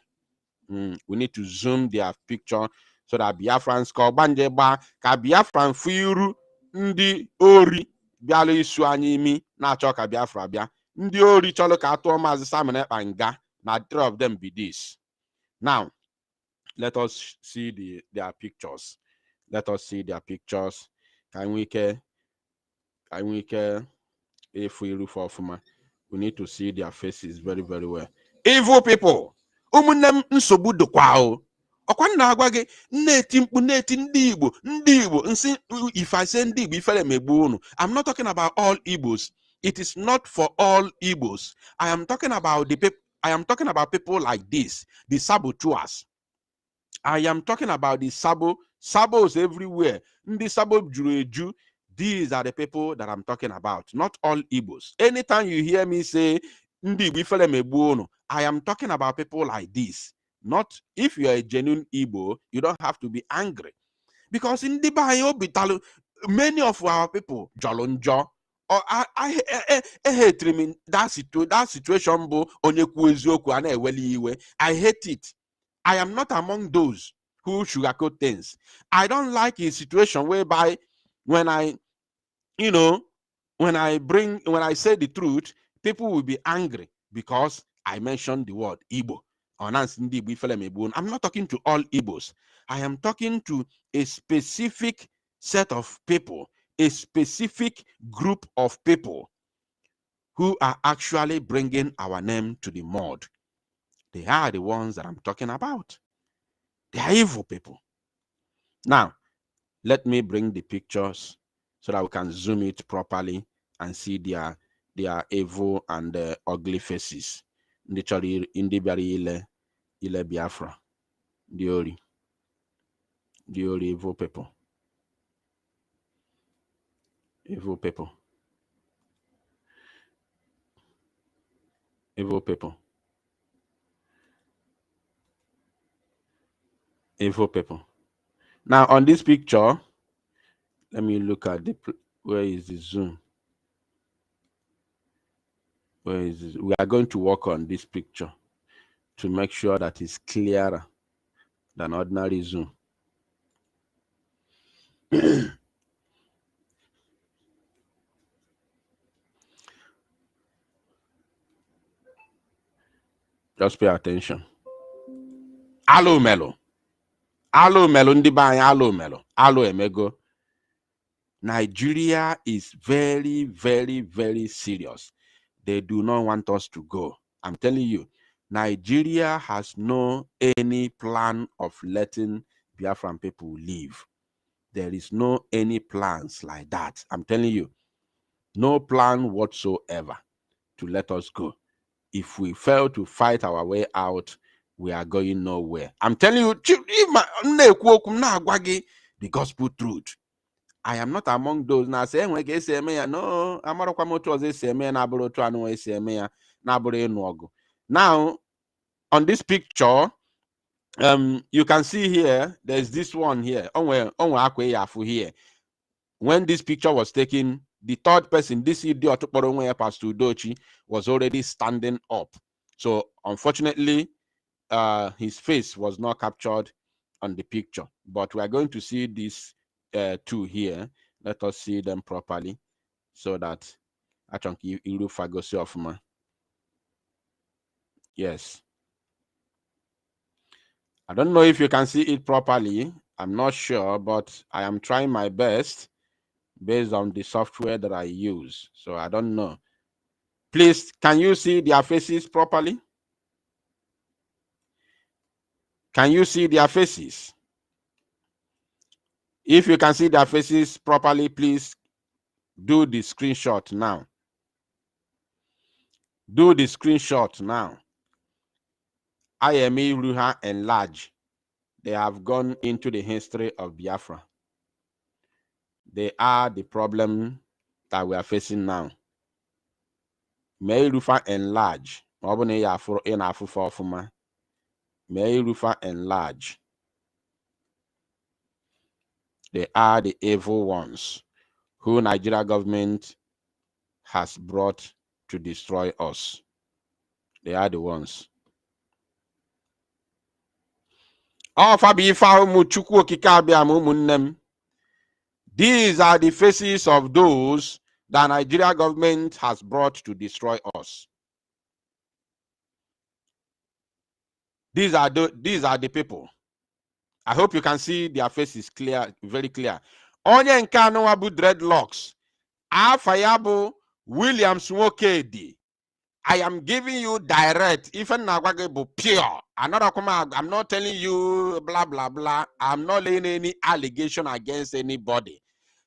We need to zoom their picture so that Biafrans call Banjeba ka Biafran firu ndi ori biala isu anyimi na choka Biafra bia ndi ori cholo ka atụọ Maazị Simon Ekpa nga na three of them be this. Now, let us see their pictures. Let us see their pictures. Can we care? If we look for we need to see their faces very, very well. Evil people. Nsogbu dịkwa o. Ọkwa na-agwa gị na-eti mkpu na-eti ndị Igbo nsị if I say ndị Igbo ifere megbu unu. I'm not talking about all Igbos. It is not for all Igbos. I am talking about people like this, the saboteurs. I am talking about the sabos everywhere. Ndị sabo juru eju. These are the people that I'm talking about, not all Igbos. Anytime you hear me say ndị Igbo ifere megbu unu, I am talking about people like this. Not if you are a genuine Igbo, you don't have to be angry. Because in the Bible, many of our people, Jolonjo, or I hate that situation. I hate it. I am not among those who sugarcoat things. I don't like a situation whereby when I say the truth, people will be angry because I mentioned the word Igbo. I'm not talking to all Igbos. I am talking to a specific set of people, a specific group of people who are actually bringing our name to the mud. They are the ones that I'm talking about. They are evil people. Now, let me bring the pictures so that we can zoom it properly and see their evil and ugly faces. Literally, in the very ile Biafra, the only evil people. Evil people. Evil people. Evil people. Now, on this picture, let me look at where is the zoom? Where is this? We are going to work on this picture to make sure that it's clearer than ordinary zoom. Just pay attention. Alo melo. Alo melo ndi bany alo melo. Alo emego. Nigeria is very, very, very serious. They do not want us to go. I'm telling you, Nigeria has no any plan of letting Biafran people leave. There is no any plans like that. I'm telling you, no plan whatsoever to let us go. If we fail to fight our way out, we are going nowhere. I'm telling you, the gospel truth. I am not among those now saying no, now on this picture, you can see here, there's this one here. When this picture was taken, the third person, this idiot Pastor Udochi, was already standing up. So unfortunately, his face was not captured on the picture. But we are going to see these two here. Let us see them properly so that I think you fagosi of ma. Yes. I don't know if you can see it properly. I'm not sure, but I am trying my best based on the software that I use. So I don't know. Please, can you see their faces properly? Can you see their faces? If you can see their faces properly, please do the screenshot now. Do the screenshot now. IME Ruha enlarge. They have gone into the history of Biafra. They are the problem that we are facing now. May Rufa enlarge. May Rufa enlarge. They are the evil ones who Nigeria government has brought to destroy us. They are the ones. These are the faces of those that Nigeria government has brought to destroy us. These are the people. I hope you can see their faces clear, very clear. Onye nke anọ bụ dreadlocks. Afayabu Williams Nwokedi. I am giving you direct. Even Nagwagebo pure. I'm not telling you blah blah blah. I'm not laying any allegation against anybody.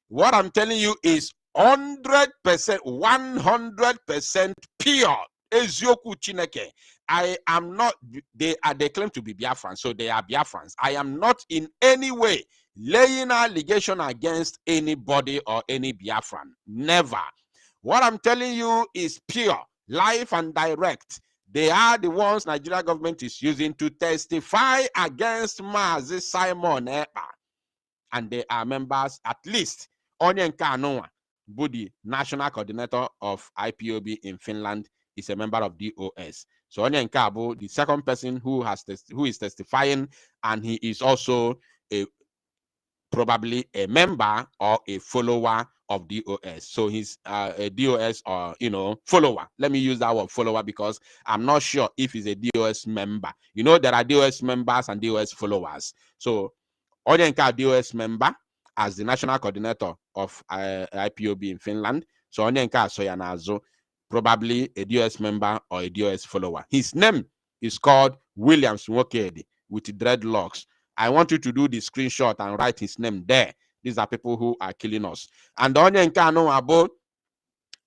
What I'm telling you is 100%, 100% pure. Ezioku Chineke. I am not, they claim to be Biafran, so they are Biafrans. I am not in any way laying allegation against anybody or any Biafran. Never. What I'm telling you is pure, live and direct. They are the ones Nigeria government is using to testify against Mazi Simon Ekpa. And they are members, at least, Onyenka Anoa, Budi, national coordinator of IPOB in Finland, is a member of DOS. So Onyenka Abu, the second person who is testifying, and he is also probably a member or a follower of DOS. So he's a DOS or, follower. Let me use that word follower because I'm not sure if he's a DOS member. There are DOS members and DOS followers. So Onyenka DOS member as the national coordinator of IPOB in Finland. So Onyenka Soyanazo, probably a DOS member or a DOS follower. His name is called Williams Nwokedi with dreadlocks. I want you to do the screenshot and write his name there. These are people who are killing us. And Onyenka no about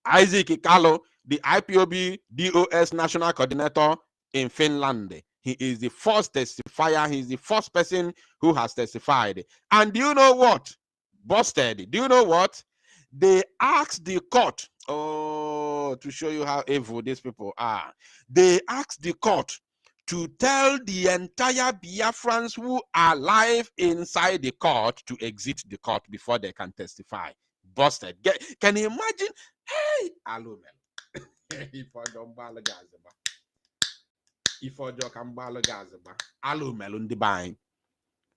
Isaac Ikalo, the IPOB DOS national coordinator in Finland. He is the first testifier. He's the first person who has testified. And do you know what? Busted. Do you know what? They asked the court, to show you how evil these people are. They asked the court to tell the entire Biafrans who are live inside the court to exit the court before they can testify. Busted. Can you imagine? Hey, Alumen.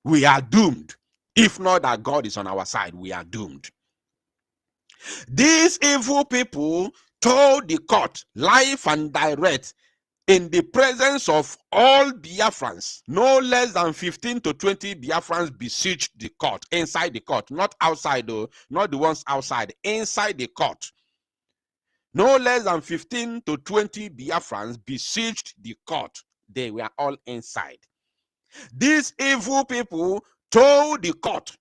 We are doomed. If not that God is on our side, we are doomed. These evil people told the court, live and direct, in the presence of all Biafrans, no less than 15 to 20 Biafrans besieged the court, inside the court, not outside though, not the ones outside, inside the court. No less than 15 to 20 Biafrans besieged the court. They were all inside. These evil people told the court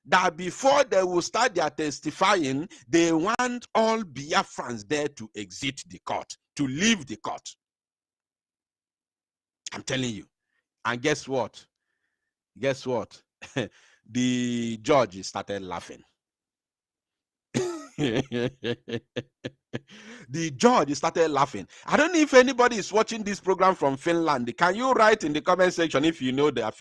that before they will start their testifying, they want all Biafrans there to exit the court, to leave the court. I'm telling you. And guess what? Guess what? The judge started laughing. The judge started laughing. I don't know if anybody is watching this program from Finland. Can you write in the comment section if you know their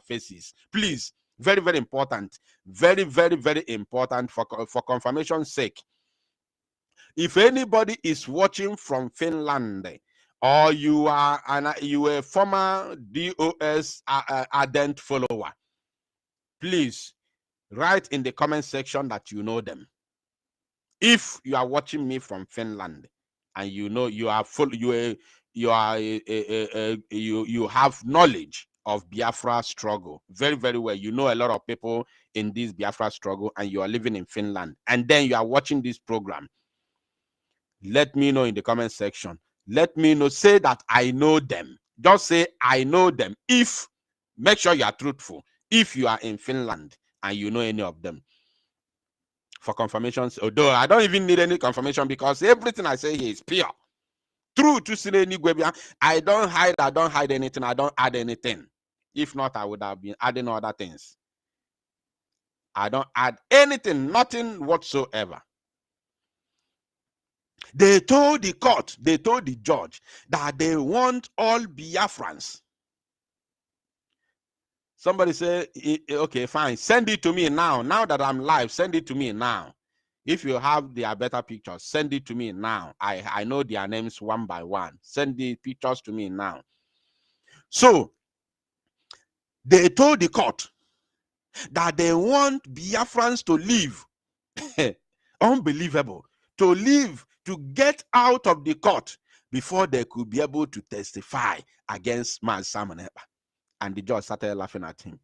faces? Please. Very, very important. Very, very, very important for confirmation's sake. If anybody is watching from Finland, or you are a former DOS ardent follower, please write in the comment section that you know them. If you are watching me from Finland and you know you have knowledge of Biafra struggle very, very well, you know a lot of people in this Biafra struggle, and you are living in Finland, and then you are watching this program, let me know in the comment section. Let me know. Say that I know them. Just say I know them. Make sure you are truthful. If you are in Finland and you know any of them. For confirmations, although I don't even need any confirmation because everything I say here is pure. True to say, I don't hide anything. I don't add anything. If not, I would have been adding other things. I don't add anything, nothing whatsoever. They told the court, they told the judge that they want all Biafrans. Somebody say, okay, fine, send it to me now. Now that I'm live, send it to me now. If you have their better pictures, send it to me now. I know their names one by one. Send the pictures to me now. So, they told the court that they want Biafrans to leave. Unbelievable. To leave, to get out of the court before they could be able to testify against Mazi Simon Ekpa. And the judge started laughing at him.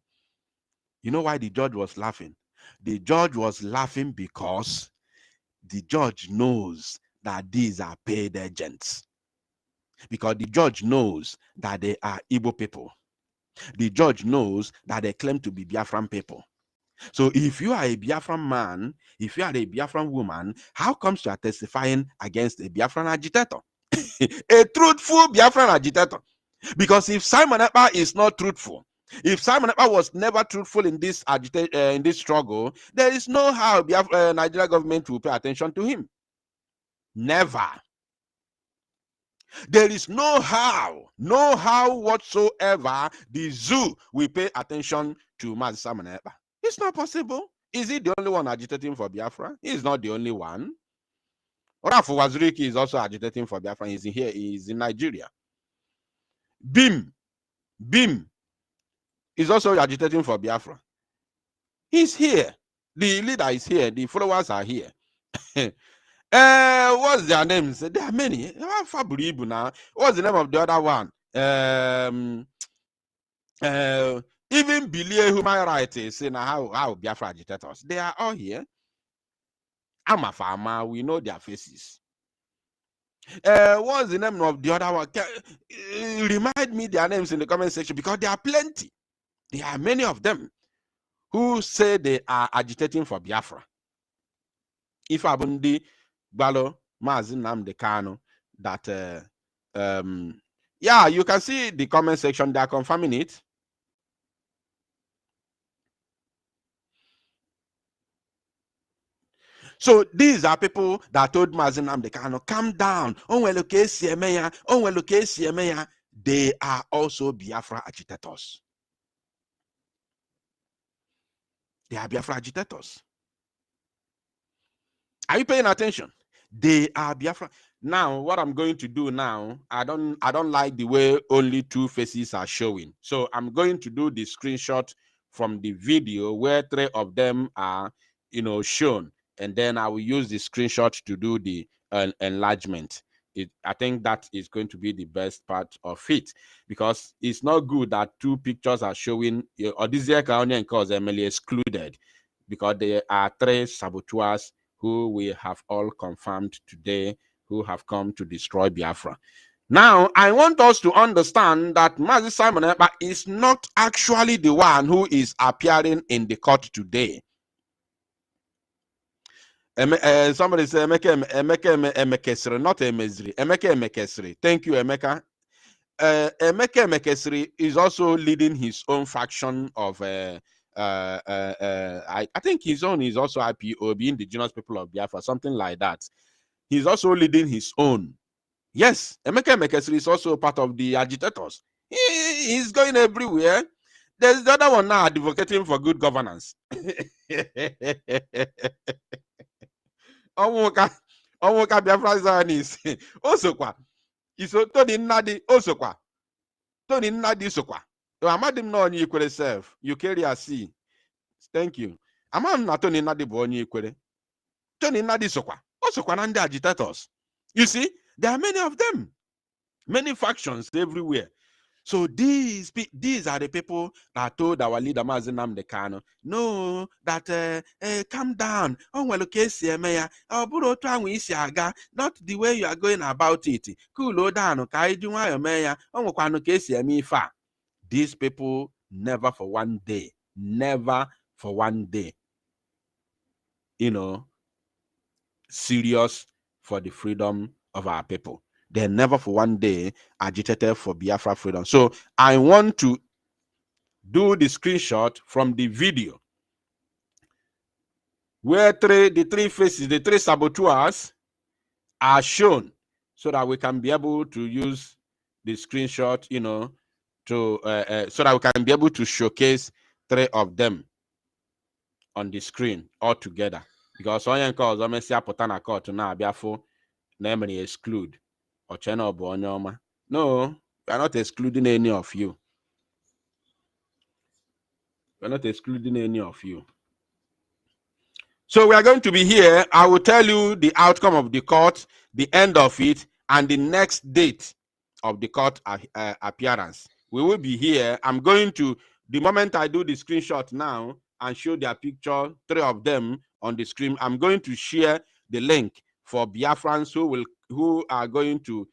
You know why the judge was laughing? The judge was laughing because the judge knows that these are paid agents. Because the judge knows that they are Igbo people. The judge knows that they claim to be Biafran people. So if you are a Biafran man, if you are a Biafran woman, how comes you are testifying against a Biafran agitator? A truthful Biafran agitator. Because if Simon Ekpa is not truthful, if Simon Ekpa was never truthful in this in this struggle, there is no how Nigeria government will pay attention to him. Never. There is no how whatsoever the zoo will pay attention to Mazi Simon Ekpa. It's not possible. Is he the only one agitating for Biafra? He is not the only one. Rafu Waziriki is also agitating for Biafra. He's in here. He's in Nigeria. Bim is also agitating for Biafra. He's here. The leader is here. The followers are here. What's their names? There are many. What's the name of the other one? Even Billy Human Rights is saying how Biafra agitators. They are all here. I'm a farmer. We know their faces. What's the name of the other one? Remind me their names in the comment section, because there are plenty. There are many of them who say they are agitating for Biafra. If Abundi Balo Mazi Nnamdi Kanu, that yeah, you can see the comment section, they are confirming it. So these are people that told Mazi Nnamdi Kanu, calm down. They are also Biafra agitators. They are Biafra agitators. Are you paying attention? They are Biafra. Now, what I'm going to do now, I don't like the way only two faces are showing. So I'm going to do the screenshot from the video where three of them are, shown, and then I will use the screenshot to do the enlargement. I think that is going to be the best part of it, because it's not good that two pictures are showing, or this year can cause Emily excluded, because there are three saboteurs who we have all confirmed today, who have come to destroy Biafra. Now, I want us to understand that Mazi Simon Ekpa is not actually the one who is appearing in the court today. Somebody say Emeka Emekesri, not Emezri. Emeka Emekesri. Thank you, Emeka. Emeka Emekesri is also leading his own faction of I think his own is also IPOB, Indigenous People of Biafra, something like that. He's also leading his own. Yes, Emeka Emekesri is also part of the agitators. He's going everywhere. There's the other one now advocating for good governance. Omoka Biafra Zionis. Osokwa. Iso Tony Nnadi Osokwa. Tony Nnadi Sokwa. Amadim no onye ikwere self. You carry a C. Thank you. Amam na Tony Nnadi bụ onye ikwere. Tony Nnadi Sokwa. Osokwa na ndị agitators. You see, there are many of them. Many factions everywhere. So these are the people that told our leader Mazi Nnamdi Kanu, no, that calm down. Oh well, okay, not the way you are going about it. Cool down, these people never for one day, serious for the freedom of our people. They never for one day agitated for Biafra freedom. So I want to do the screenshot from the video where the three faces, the three saboteurs are shown, so that we can be able to use the screenshot, so that we can be able to showcase three of them on the screen all together. Because on calls, I'm going to put on a call to now, Biafra, name exclude. No, we are not excluding any of you. We're not excluding any of you. So we are going to be here. I will tell you the outcome of the court, the end of it, and the next date of the court appearance. We will be here. I'm going to, the moment I do the screenshot now and show their picture, 3 of them on the screen, I'm going to share the link for Biafrans who are going to,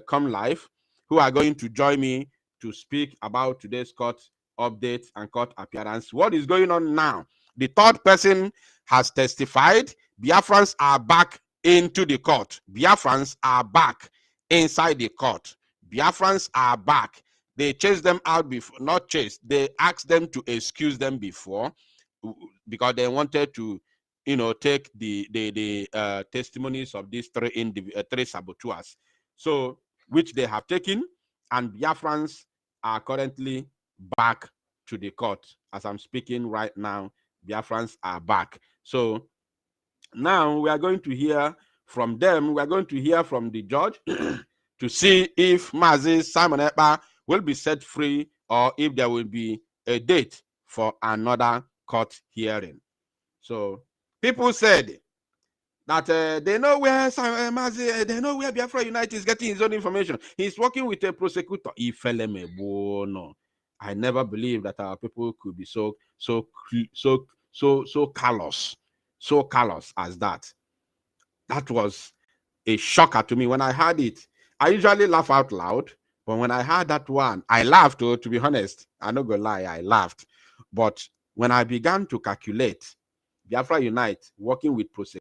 come live, who are going to join me to speak about today's court update and court appearance. What is going on now? The third person has testified. Biafrans are back into the court. Biafrans are back inside the court. Biafrans are back. They chased them out before, not chased. They asked them to excuse them before because they wanted to, take the testimonies of these 3 saboteurs. So, which they have taken, and Biafrans are currently back to the court. As I'm speaking right now, Biafrans are back. So now we are going to hear from them. We are going to hear from the judge to see if Mazi Simon Ekpa will be set free or if there will be a date for another court hearing. So people said that they know where Mazi, they know where Biafra United is getting his own information. He's working with a prosecutor. I never believed that our people could be so callous, so callous as that. That was a shocker to me when I heard it. I usually laugh out loud, but when I heard that one, I laughed. To be honest, I'm not gonna lie, I laughed. But when I began to calculate, Biafra Unite working with prosecutors,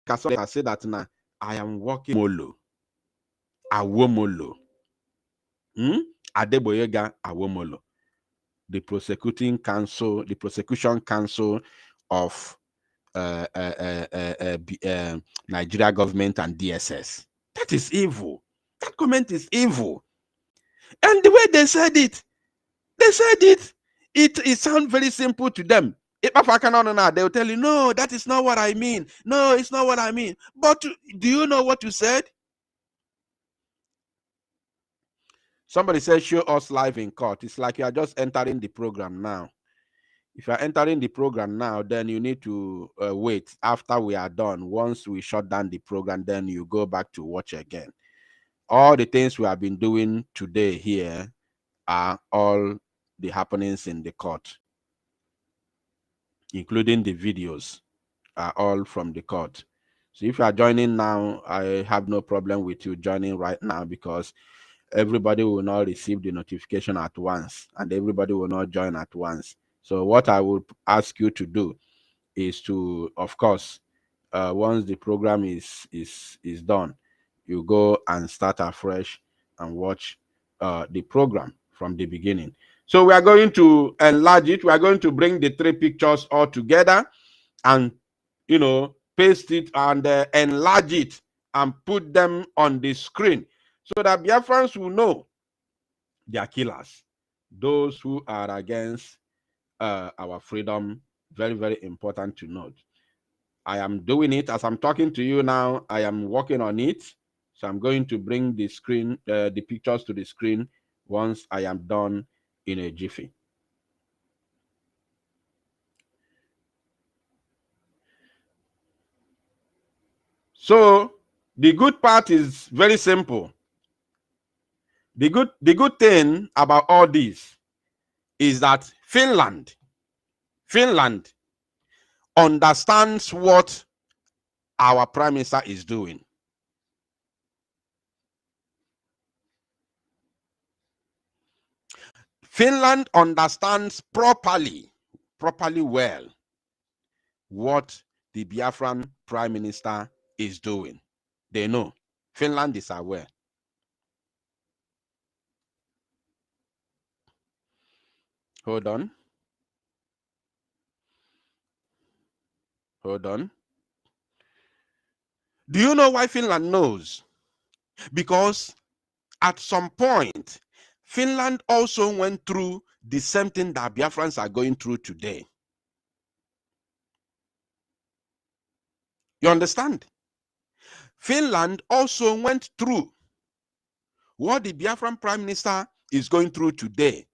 I say that now I am working Molo, Awomolo, Adeboyega Awomolo, the prosecuting council, the prosecution council of Nigeria government and DSS. That is evil. That comment is evil. And the way they said it, it sounds very simple to them. They'll tell you, no, that is not what I mean. No, it's not what I mean. But do you know what you said? Somebody said, show us live in court. It's like you are just entering the program now. If you are entering the program now, then you need to wait after we are done. Once we shut down the program, then you go back to watch again. All the things we have been doing today here are all the happenings in the court, including the videos, are all from the court. So if you are joining now, I have no problem with you joining right now because everybody will not receive the notification at once and everybody will not join at once. So what I would ask you to do is to, of course, once the program is done, you go and start afresh and watch the program from the beginning. So we are going to enlarge it. We are going to bring the 3 pictures all together and, paste it and enlarge it and put them on the screen so that Biafrans will know they are killers. Those who are against our freedom, very, very important to note. I am doing it as I'm talking to you now. I am working on it. So I'm going to bring the screen, the pictures to the screen once I am done in a jiffy. So the good part is very simple. The good thing about all this is that Finland understands what our prime minister is doing. Finland understands properly well what the Biafran prime minister is doing. They know. Finland is aware. Hold on. Do you know why Finland knows? Because at some point, Finland also went through the same thing that Biafrans are going through today. You understand? Finland also went through what the Biafran prime minister is going through today.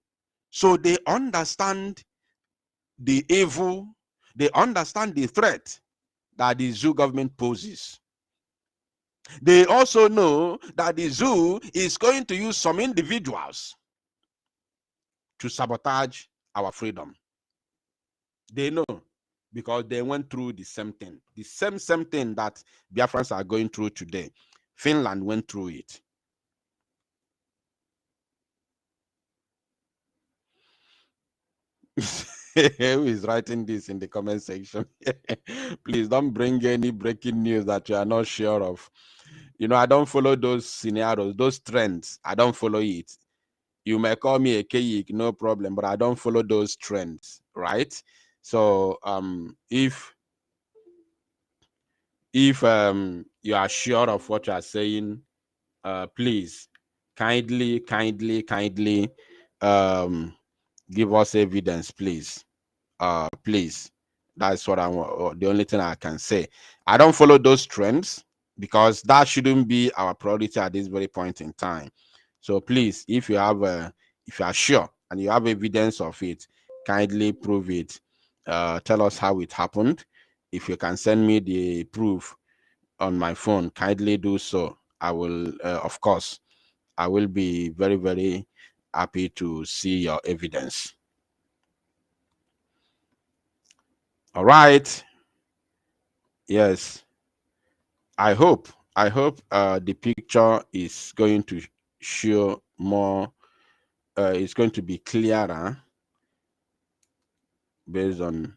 So they understand the evil, They understand the threat that the zoo government poses. They also know that the zoo is going to use some individuals to sabotage our freedom. They know, because they went through the same thing. The same thing that Biafrans are going through today. Finland went through it. Who is writing this in the comment section? Please don't bring any breaking news that you are not sure of. You know, I don't follow those scenarios, those trends. I don't follow it. You may call me a Keyik, no problem, but I don't follow those trends, right? So if you are sure of what you are saying, please kindly give us evidence, please. Please. That's what I want. The only thing I can say. I don't follow those trends because that shouldn't be our priority at this very point in time. So please, if you have if you are sure and you have evidence of it, kindly prove it. Tell us how it happened. If you can send me the proof on my phone, kindly do so. I will, of course, I will be very, very happy to see your evidence. All right. Yes. I hope the picture is going to show more. It's going to be clearer based on.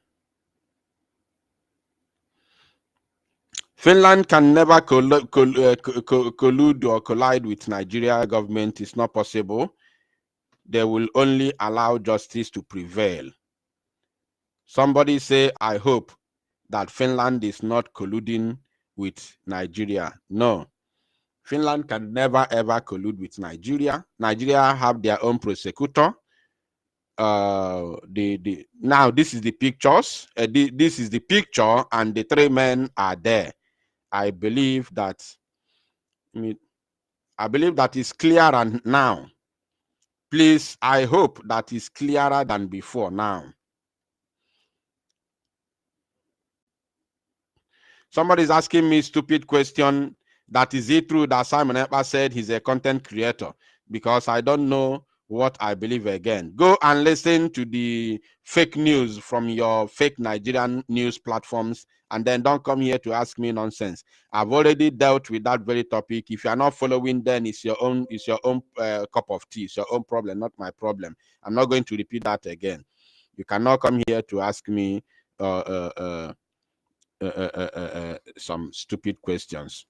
Finland can never collude or collide with Nigeria government. It's not possible. They will only allow justice to prevail. Somebody say, I hope that Finland is not colluding with Nigeria. No. Finland can never ever collude with Nigeria. Nigeria have their own prosecutor. Now this is the pictures. This is the picture, and the three men are there. I believe that is clearer now. Please, I hope that is clearer than before now. Somebody is asking me stupid question. That is it true that Simon Ekpa said he's a content creator? Because I don't know what I believe again. Go and listen to the fake news from your fake Nigerian news platforms, and then don't come here to ask me nonsense. I've already dealt with that very topic. If you are not following, then it's your own cup of tea. It's your own problem, not my problem. I'm not going to repeat that again. You cannot come here to ask me some stupid questions.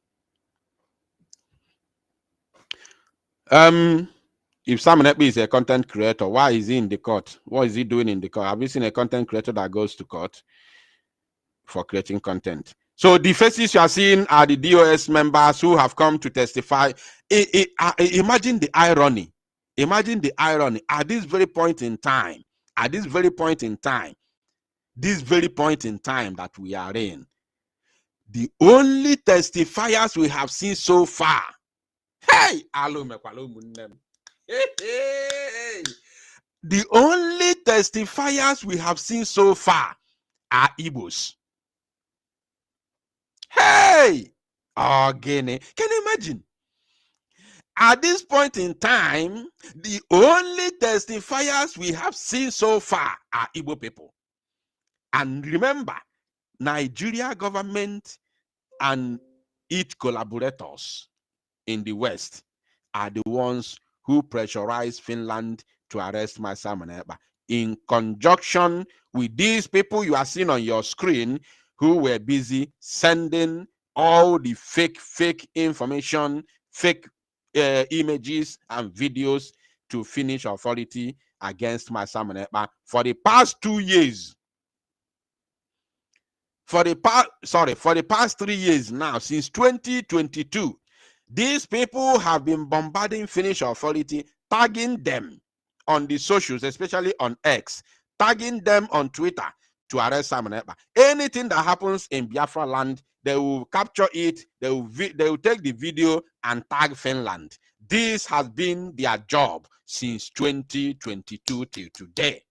If Simon Ekpa is a content creator, why is he in the court? What is he doing in the court? Have you seen a content creator that goes to court for creating content? So the faces you are seeing are the DOS members who have come to testify. Imagine the irony. Imagine the irony at this very point in time. At this very point in time. This very point in time that we are in. The only testifiers we have seen so far. Hey, the only testifiers we have seen so far are Igbos. Hey, again, can you imagine? At this point in time, the only testifiers we have seen so far are Igbo people. And remember, Nigeria government and its collaborators in the West are the ones who pressurized Finland to arrest my Simon Ekpa, in conjunction with these people you are seeing on your screen who were busy sending all the fake information, fake images and videos to Finnish authority against my Simon Ekpa for the past 2 years. For the past 3 years now, since 2022, these people have been bombarding Finnish authority, tagging them on the socials, especially on X, tagging them on Twitter to arrest Simon Ekpa. Anything that happens in Biafra land, they will capture it, they will take the video and tag Finland. This has been their job since 2022 till today.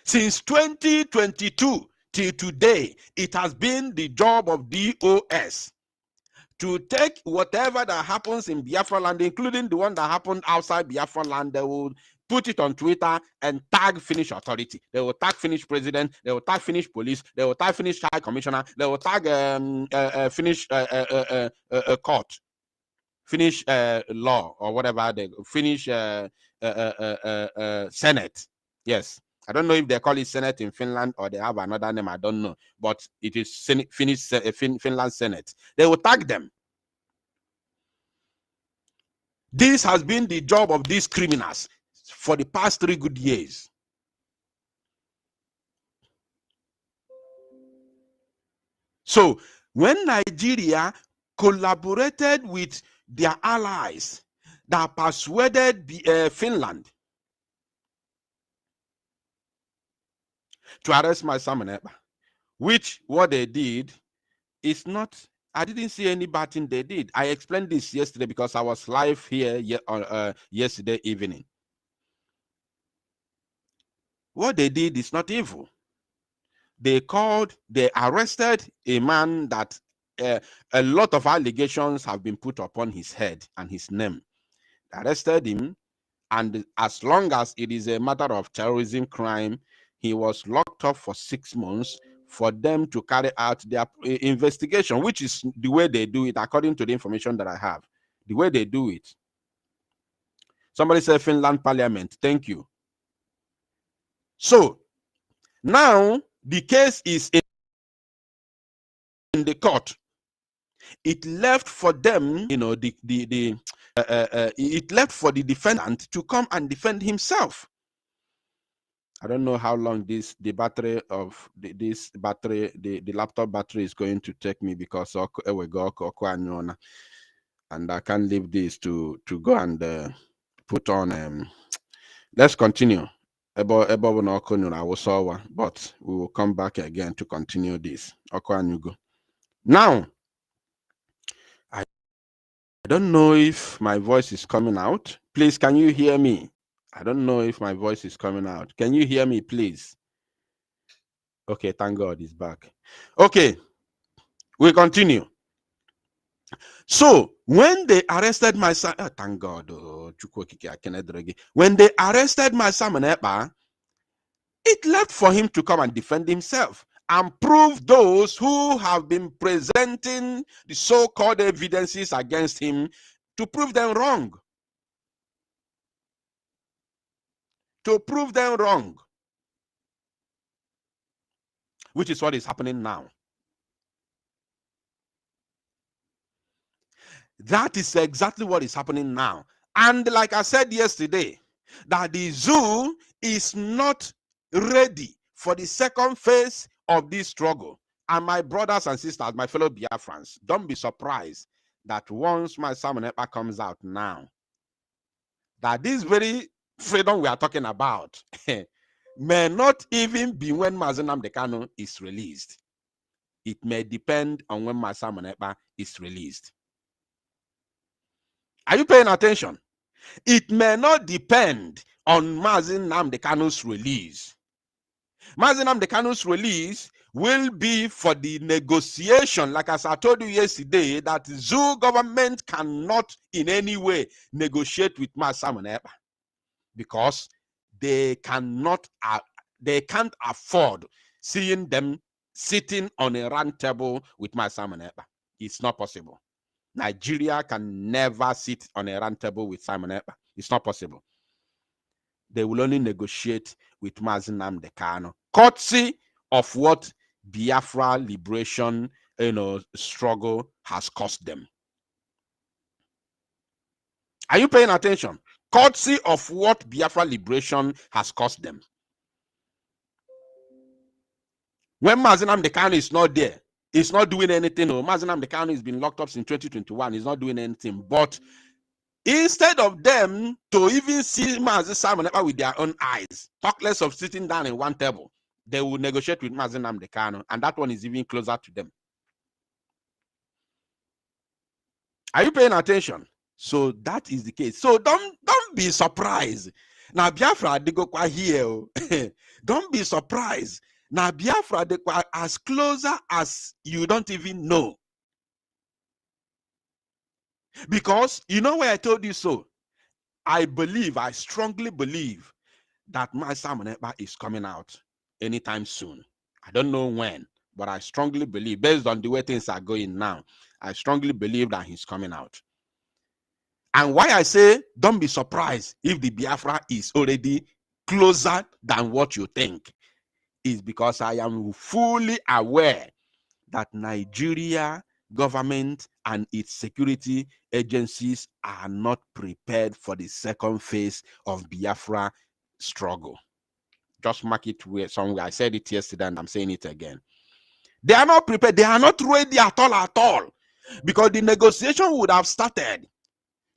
Since 2022 till today, it has been the job of DOS to take whatever that happens in Biafra land, including the one that happened outside Biafra land. They will put it on Twitter and tag Finnish authority. They will tag Finnish president. They will tag Finnish police. They will tag Finnish high commissioner. They will tag Finnish court, Finnish law, or whatever. They Finnish Senate. Yes. I don't know if they call it Senate in Finland or they have another name. I don't know. But it is Finland Senate. They will tag them. This has been the job of these criminals for the past 3 good years. So when Nigeria collaborated with their allies that persuaded Finland to arrest my Simon, which what they did is not, I didn't see any bad thing they did. I explained this yesterday because I was live here yesterday evening. What they did is not evil. They arrested a man that a lot of allegations have been put upon his head and his name. They arrested him, and as long as it is a matter of terrorism crime, he was locked up for 6 months for them to carry out their investigation, which is the way they do it, according to the information that I have. The way they do it. Somebody said Finland Parliament. Thank you. So now the case is in the court. It left for them, you know, it left for the defendant to come and defend himself. I don't know how long the laptop battery is going to take me, because and I can't leave this to go and put on. Let's continue. But we will come back again to continue this. Now, I don't know if my voice is coming out. Please, can you hear me? I don't know if my voice is coming out. Can you hear me, please? Okay, thank God it's back. Okay, we continue. So when they arrested my son, thank God, when they arrested my Simon Ekpa, it left for him to come and defend himself and prove those who have been presenting the so-called evidences against him, to prove them wrong. To prove them wrong. Which is what is happening now. That is exactly what is happening now. And like I said yesterday, that the zoo is not ready for the second phase of this struggle. And my brothers and sisters, my fellow Biafrans, don't be surprised that once my Simon Ekpa comes out now, that this very freedom we are talking about may not even be when Mazi Nnamdi Kanu is released. It may depend on when my Simon Ekpa is released. Are you paying attention? It may not depend on Mazi Nnamdi Kanu's release. Mazi Nnamdi Kanu's release will be for the negotiation, like as I told you yesterday, that zoo government cannot in any way negotiate with Mazi Simon Ekpa, because they can't afford seeing them sitting on a round table with Mazi Simon Ekpa. It's not possible. Nigeria can never sit on a round table with Simon Ekpa. It's not possible. They will only negotiate with Mazi Nnamdi Kanu, courtesy of what Biafra liberation, struggle has cost them. Are you paying attention? Courtesy of what Biafra liberation has cost them. When Mazi Nnamdi Kanu is not there, it's not doing anything. Mazi Nnamdi Kanu has been locked up since 2021. He's not doing anything. But instead of them to even see Mazi Simon Ekpa with their own eyes, talk less of sitting down in one table, they will negotiate with Mazi Nnamdi Kanu, and that one is even closer to them. Are you paying attention? So that is the case. So don't be surprised Now Biafra they go qua here. Don't be surprised. Now Biafra they qua as closer as you don't even know. Because you know why I told you so. I strongly believe that my Simon Ekpa is coming out anytime soon. I don't know when, but I strongly believe, based on the way things are going now, I strongly believe that he's coming out. And why I say don't be surprised if the Biafra is already closer than what you think is because I am fully aware that Nigeria government and its security agencies are not prepared for the second phase of Biafra struggle. Just mark it somewhere. I said it yesterday and I'm saying it again. They are not prepared. They are not ready at all. Because the negotiation would have started.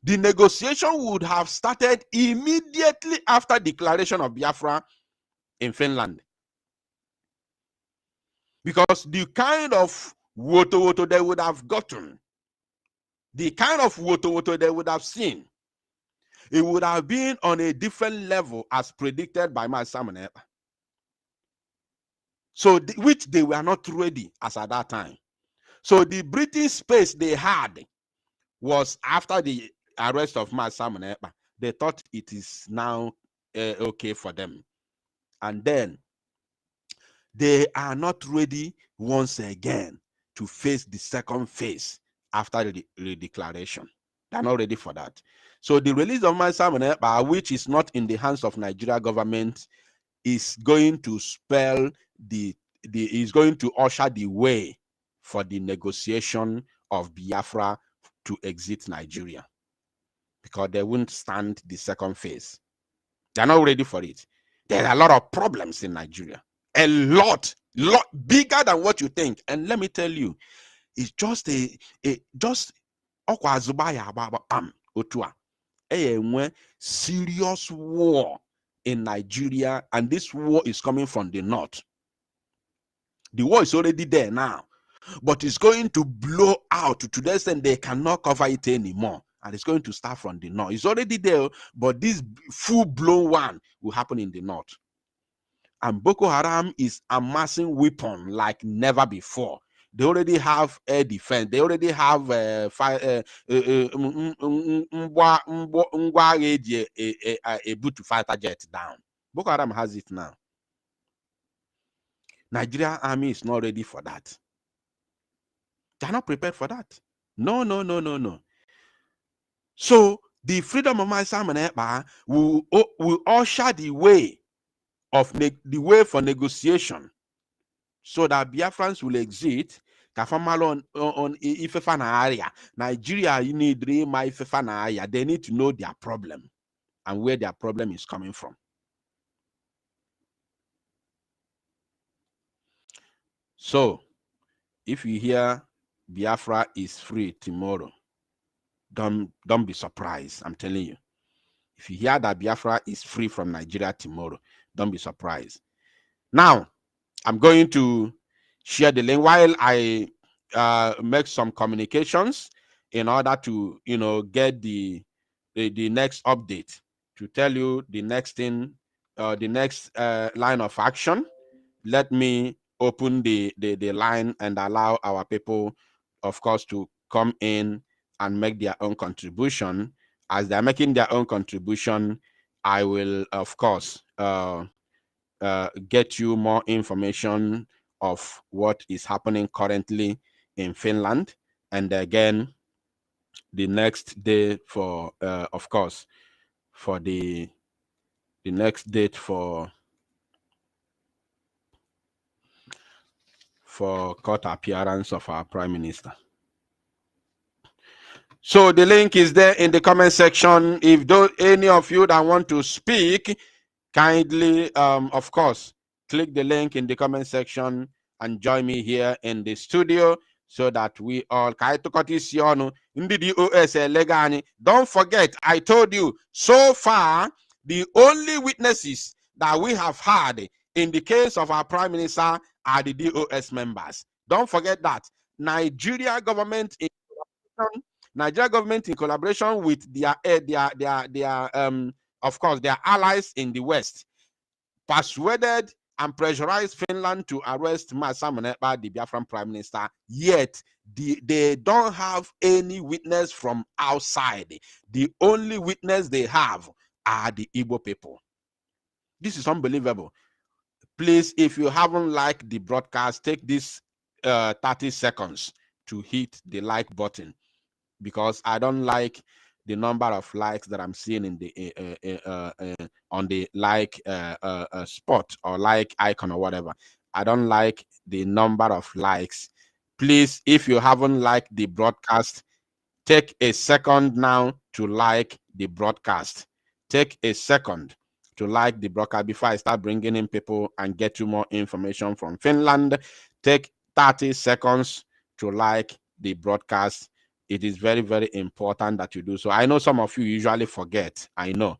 The negotiation would have started immediately after declaration of Biafra in Finland. Because the kind of woto they would have gotten, the kind of woto they would have seen, it would have been on a different level as predicted by my Simon Ekpa. So, which they were not ready as at that time. So the breathing space they had was after the arrest of my Simon Ekpa. They thought it is now okay for them. And then they are not ready once again to face the second phase after the declaration. They're not ready for that. So the release of my Simon Ekpa, which is not in the hands of Nigeria government, is going to spell is going to usher the way for the negotiation of Biafra to exit Nigeria, because they won't stand the second phase. They're not ready for it. There are a lot of problems in Nigeria. A lot bigger than what you think. And let me tell you, it's just a serious war in Nigeria, and this war is coming from the north. The war is already there now, but it's going to blow out to the extent they cannot cover it anymore, and it's going to start from the north. It's already there, but this full-blown one will happen in the north. And Boko Haram is amassing weapons like never before. They already have air defense. They already have able to fighter jet down. Boko Haram has it now. Nigerian army is not ready for that. They're not prepared for that. No. So the freedom of my Simon Ekpa will usher the way of the way for negotiation, so that Biafrans will exit. On Ifefana area, Nigeria, you need my Ifefana area. They need to know their problem and where their problem is coming from. So, if you hear Biafra is free tomorrow, don't be surprised. I'm telling you. If you hear that Biafra is free from Nigeria tomorrow, don't be surprised. Now, I'm going to share the link while I make some communications in order to, get the next update, to tell you the next thing, the next line of action. Let me open the line and allow our people, of course, to come in and make their own contribution. As they're making their own contribution, I will, of course, get you more information of what is happening currently in Finland. And again, the next day for, of course, for the next date for court appearance of our Prime Minister. So the link is there in the comment section. If any of you that want to speak, kindly, of course, click the link in the comment section and join me here in the studio so that we all don't forget, I told you, so far, the only witnesses that we have had in the case of our Prime Minister are the DOS members. Don't forget that. Nigeria government in collaboration with their of course, their allies in the West, persuaded and pressurized Finland to arrest Simon Ekpa, the Biafran prime minister, yet they don't have any witness from outside. The only witness they have are the Igbo people. This is unbelievable. Please, if you haven't liked the broadcast, take this 30 seconds to hit the like button, because I don't like the number of likes that I'm seeing in the on the like spot or like icon or whatever. I don't like the number of likes. Please, if you haven't liked the broadcast, take a second now to like the broadcast. Take a second to like the broadcast before I start bringing in people and get you more information from Finland. Take 30 seconds to like the broadcast. It is very, very important that you do so. I know some of you usually forget, I know,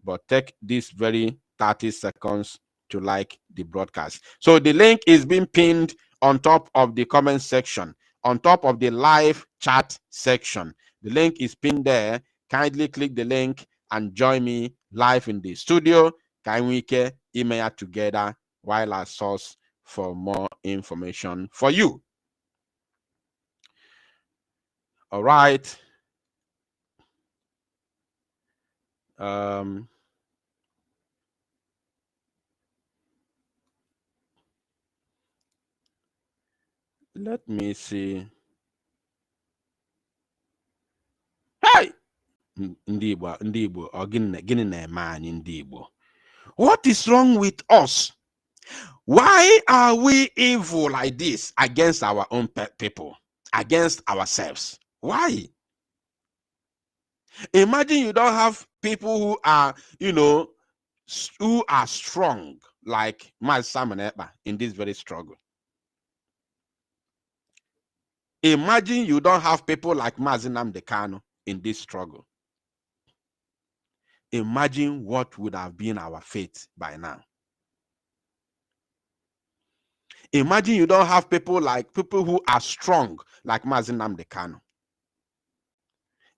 but take this very 30 seconds to like the broadcast. So the link is being pinned on top of the comment section, on top of the live chat section. The link is pinned there. Kindly click the link and join me live in the studio. Can we get email together while I source for more information for you? All right. Let me see. Hey! Ndị Igbo, gịnị na-eme anyị ndị Igbo? What is wrong with us? Why are we evil like this against our own people, against ourselves? Why? Imagine you don't have people who are, who are strong like Simon Ekpa in this very struggle. Imagine you don't have people like Nnamdi Kanu in this struggle. Imagine what would have been our fate by now. Imagine you don't have people who are strong like Nnamdi Kanu.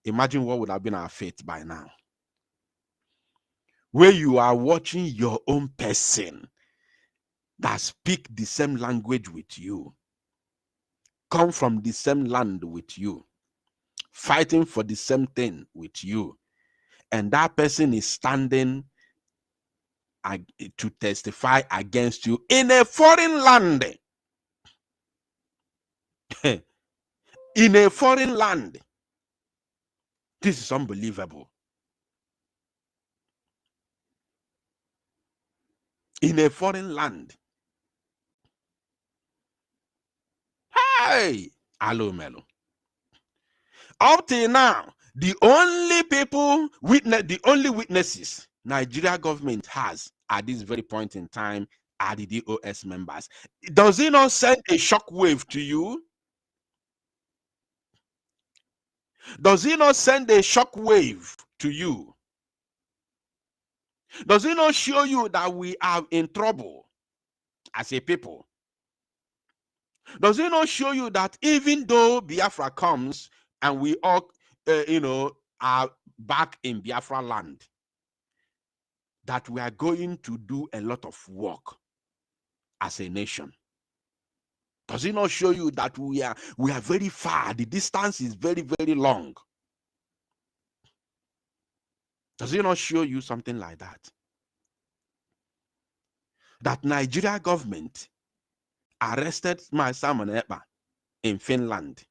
Imagine what would have been our fate by now. Where you are watching your own person that speak the same language with you, come from the same land with you, fighting for the same thing with you, and that person is standing to testify against you in a foreign land. In a foreign land. This is unbelievable. In a foreign land. Hey, hello, Melo. Up till now, the only witnesses Nigeria government has at this very point in time are the DOS members. Does it not send a shockwave to you? Does it not send a shockwave to you? Does it not show you that we are in trouble as a people? Does it not show you that even though Biafra comes and we all, are back in Biafra land, that we are going to do a lot of work as a nation? Does it not show you that we are very far? The distance is very, very long. Does it not show you something like that? That Nigeria government arrested Simon Ekpa in Finland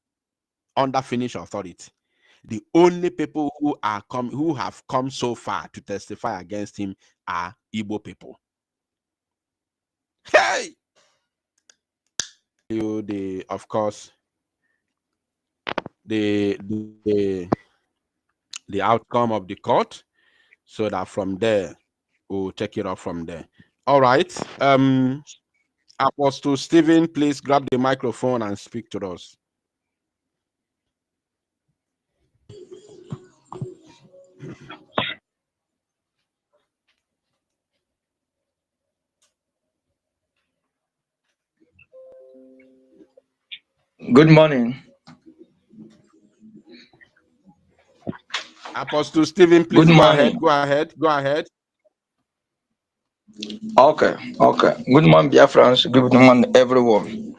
under Finnish authority. The only people who have come so far to testify against him are Igbo people. Hey! Of course, the outcome of the court, so that from there we'll take it up from there. All right. Apostle Stephen, please grab the microphone and speak to us. Good morning. Apostle Stephen, please Good go morning. ahead. Go ahead. Go ahead. Okay. Good morning, Biafrans. Good morning, everyone.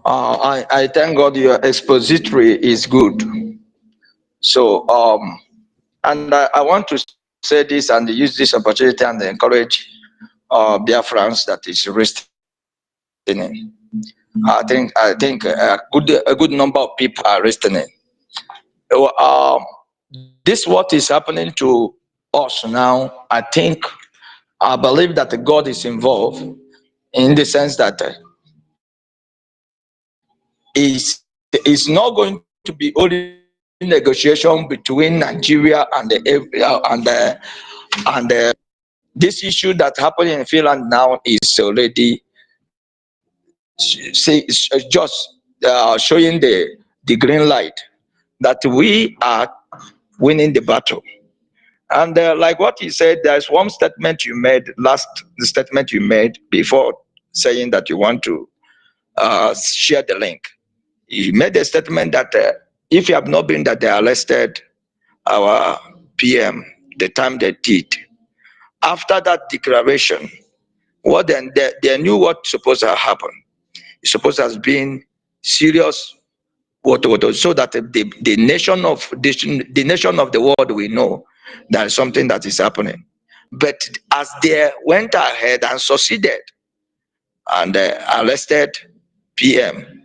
I thank God your expository is good. So, and I want to say this and use this opportunity and encourage Biafrans that is listening. I think a good number of people are listening. This what is happening to us now. I believe that God is involved in the sense that it's not going to be only negotiation between Nigeria and this issue that happened in Finland now is already just showing the green light that we are winning the battle. And like what he said, there's one statement you made the statement you made before saying that you want to share the link. You made a statement that if you have not been that they arrested our PM the time they did, after that declaration, what then they knew what supposed to happen. It's supposed to have been serious, so that the nation of the world will know that is something that is happening. But as they went ahead and succeeded and arrested PM,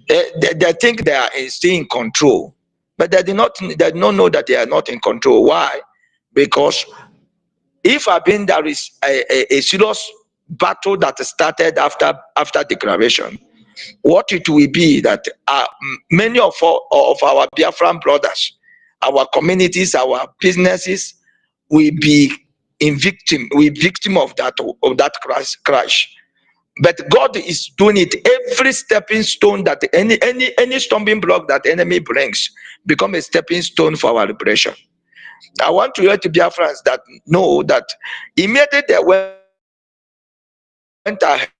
they think they are still in control, but they do not know that they are not in control. Why? Because if there is a serious battle that started after declaration, what it will be that many of our Biafran brothers, our communities, our businesses will be victim of that crash. But God is doing it. Every stepping stone that any stumbling block that enemy brings become a stepping stone for our liberation. I want to let Biafrans that know that immediately they went ahead,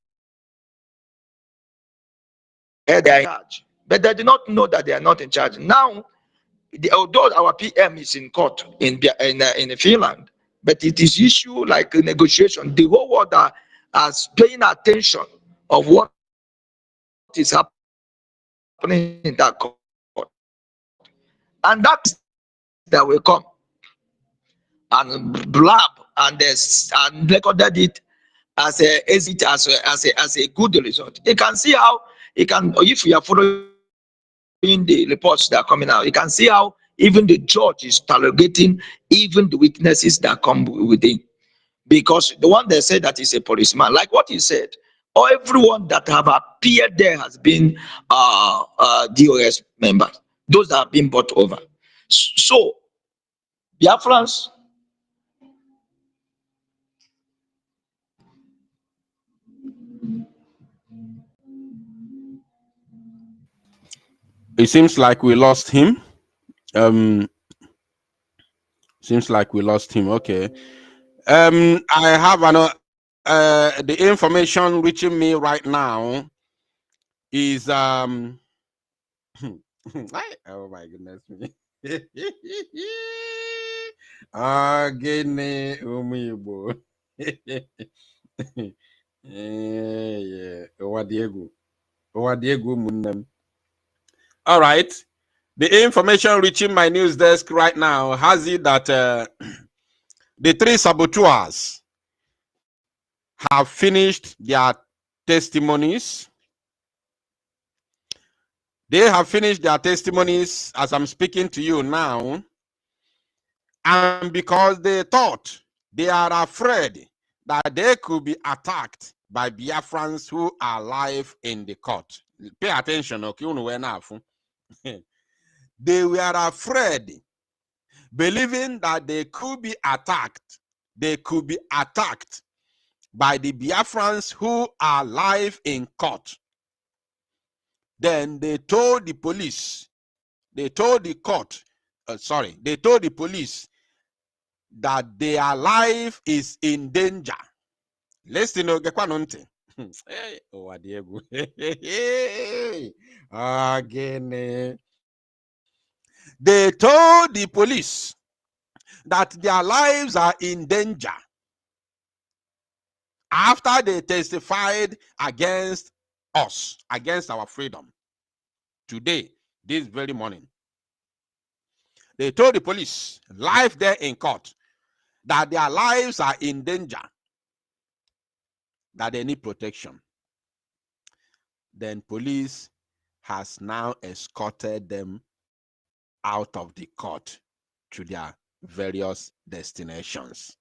they are in charge, but they do not know that they are not in charge. Now, although our PM is in court in Finland, but it is issue like a negotiation. The whole world are paying attention of what is happening in that court, and that will come and blab and recorded it as a good result. You can see how if you are following the reports that are coming out, you can see how even the judge is interrogating even the witnesses that come within, because the one they said that is a policeman, like what he said, or everyone that have appeared there has been DOS members, those that have been brought over. So Biafrans, It seems like we lost him. Seems like we lost him. Okay. I have the information reaching me right now is oh my goodness me. Gene umibo. Yeah. Owadiegu munnem. All right. The information reaching my news desk right now has it that the three saboteurs have finished their testimonies. They have finished their testimonies as I'm speaking to you now. And because they thought, they are afraid that they could be attacked by Biafrans who are live in the court. Pay attention, okay? They were afraid, believing that they could be attacked. They could be attacked by the Biafrans who are live in court. Then they told the police, they told the court, they told the police that their life is in danger. Listen, again. They told the police that their lives are in danger after they testified against us, against our freedom. Today, this very morning, they told the police live there in court that their lives are in danger, that they need protection. Then police has now escorted them out of the court to their various destinations.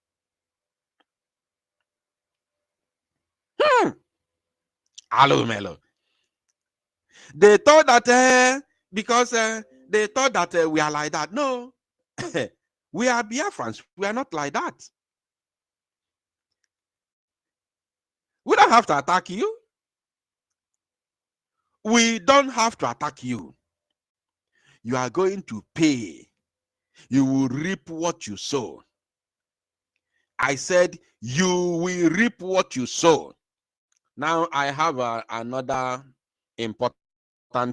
Hello, Melo. They thought that because they thought that we are like that. No, we are Biafrans. We are not like that. We don't have to attack you. We don't have to attack you. You are going to pay. You will reap what you sow. I said you will reap what you sow. Now I have another important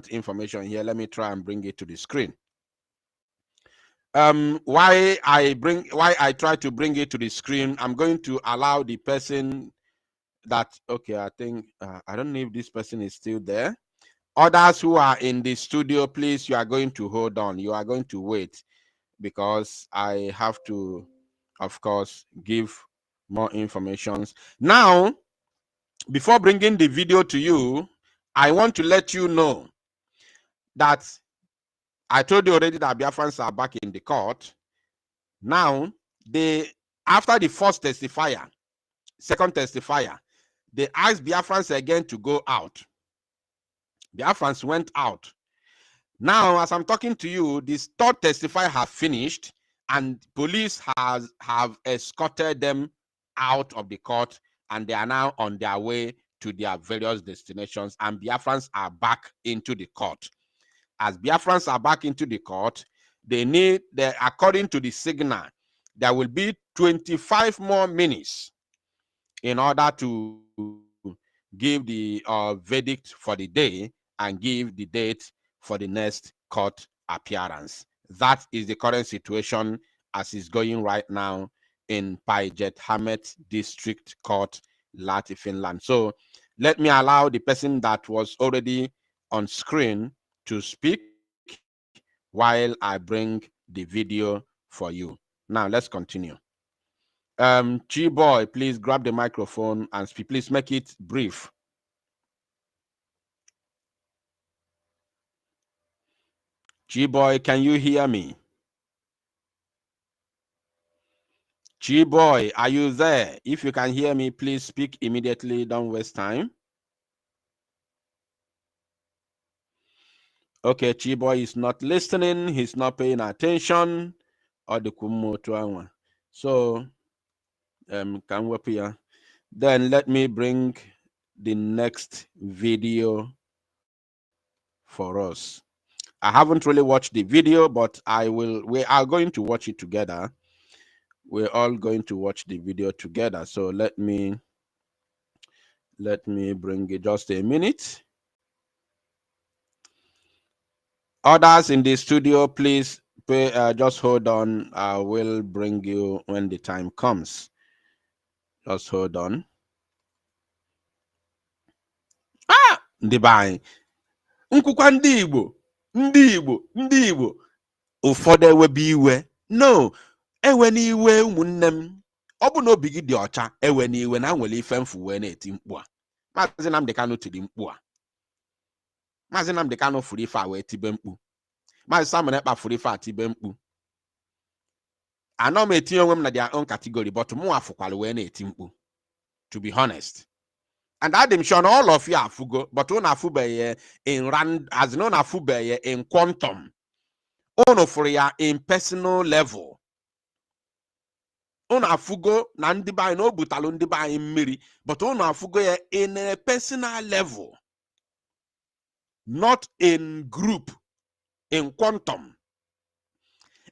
information here. Let me try and bring it to the screen. Why I try to bring it to the screen, I'm going to allow the person that, okay, I think I don't know if this person is still there. Others who are in the studio, please, you are going to hold on. You are going to wait because I have to, of course, give more information. Now, before bringing the video to you, I want to let you know that I told you already that Biafrans are back in the court. Now, after the first testifier, second testifier, they asked Biafrans again to go out. Biafrans went out. Now, as I'm talking to you, this third testifier has finished, and police have escorted them out of the court, and they are now on their way to their various destinations, and Biafrans are back into the court. As Biafrans are back into the court, according to the signal, there will be 25 more minutes in order to give the verdict for the day and give the date for the next court appearance. That is the current situation as is going right now in Paijet Hamet District Court, Lahti, Finland. So let me allow the person that was already on screen to speak while I bring the video for you. Now let's continue. G-Boy, please grab the microphone and speak. Please make it brief. G-Boy, can you hear me? G-Boy, are you there? If you can hear me, please speak immediately. Don't waste time. Okay, G-Boy is not listening. He's not paying attention. So, then let me bring the next video for us. I haven't really watched the video, but we are going to watch it together. We're all going to watch the video together. So let me bring it, just a minute. Others in the studio, please just hold on. I will bring you when the time comes. Just hold on. Ndibai. Nkukwa ndị Igbo. Ụfọdụ ewebe iwe. No. Ewe n'iwe ụmụnne m. Ọ bụ na obi gị dị ọcha, ewe n'iwe na nwere ife mfu wee na-eti mkpu a. Maazị Nnamdi Kanu tiri mkpu a. Maazị Nnamdi Kanu furu ife a wee tibe mkpu. Maazị Samuel Ekpa furu ife a tibe mkpu. Anọ m etinye onwe m na their own category, but mụ afụkwala wee na-eti mkpu. To be honest. And I'm sure all of you are fugo, but one afube in rand as no afube in quantum. Ono for ya in personal level. Ono afugo na ndiba no butalo ndiba in miri, but ono afugo ya in a personal level, not in group, in quantum.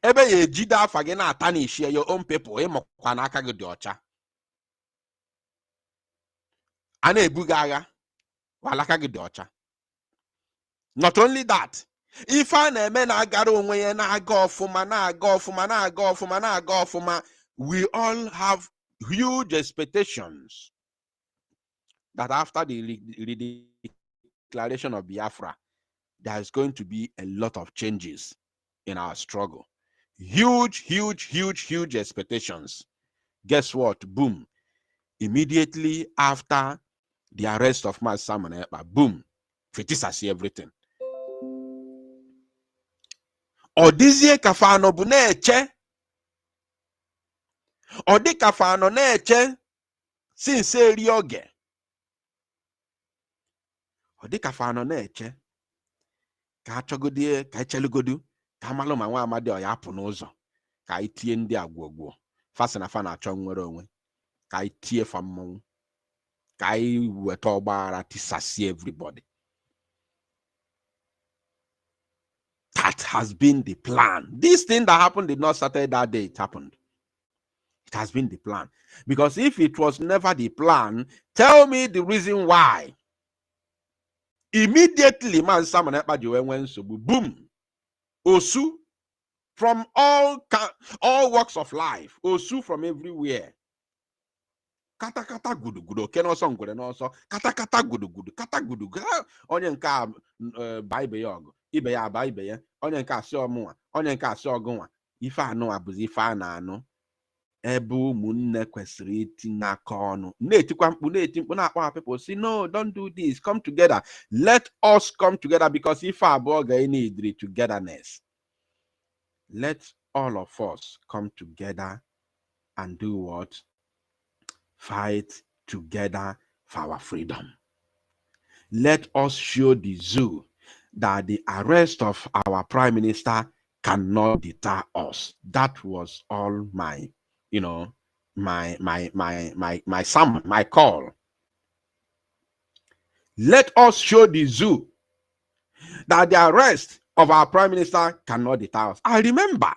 Ebe ye jida fagena atani share your own people, mokwana aka gị dị ọcha. Ana ebuga agha walaka gị dị ọcha. Not only that, If I na aga onwe ya na aga ọfụma na aga ọfụma na aga ọfụma na aga ọfụma, we all have huge expectations that after the declaration of Biafra, there is going to be a lot of changes in our struggle. Huge expectations. Guess what? Boom. Immediately after the arrest of my Simon Ekpa, boom, criticise everything. Odizie kafano bu na-eche. Odi kafano na-eche since eri oge. Odi kafano na-eche ka achọgodie ka echelugodu ka amalụ ma nwa amadi ọya apụ n'ụzọ ka itie ndị agwụgwọ fasi na fa na-achọ nwere onwe ka itie fa mmọnwụ ka weta ọgbaghara tisasi everybody. That has been the plan. This thing that happened did not start that day it happened. It has been the plan. Because if it was never the plan, tell me the reason why. Immediately, man, someone went so boom. Osu from all walks of life. Osu from everywhere. Kata kata gudu gudu. Keno song gudu no so. Kata kata gudu gudu. Kata gudu gudu. Onye nka baibe yogo. Ibe ya baibe ya. Onye nka si omuwa. Onye nka si ogunwa. Ife anu abuzi ife anu. Ebu munne kwesịrị itinye aka ọnụ. Na-etikwa mkpu na-eti mkpu na-akpọ people say no, don't do this, come together. Let us come together because if abụọ ga-need togetherness. Let all of us come together and do what? Fight together for our freedom. Let us show the zoo that the arrest of our prime minister cannot deter us. That was all my sermon, my call. Let us show the zoo that the arrest of our prime minister cannot deter us. I remember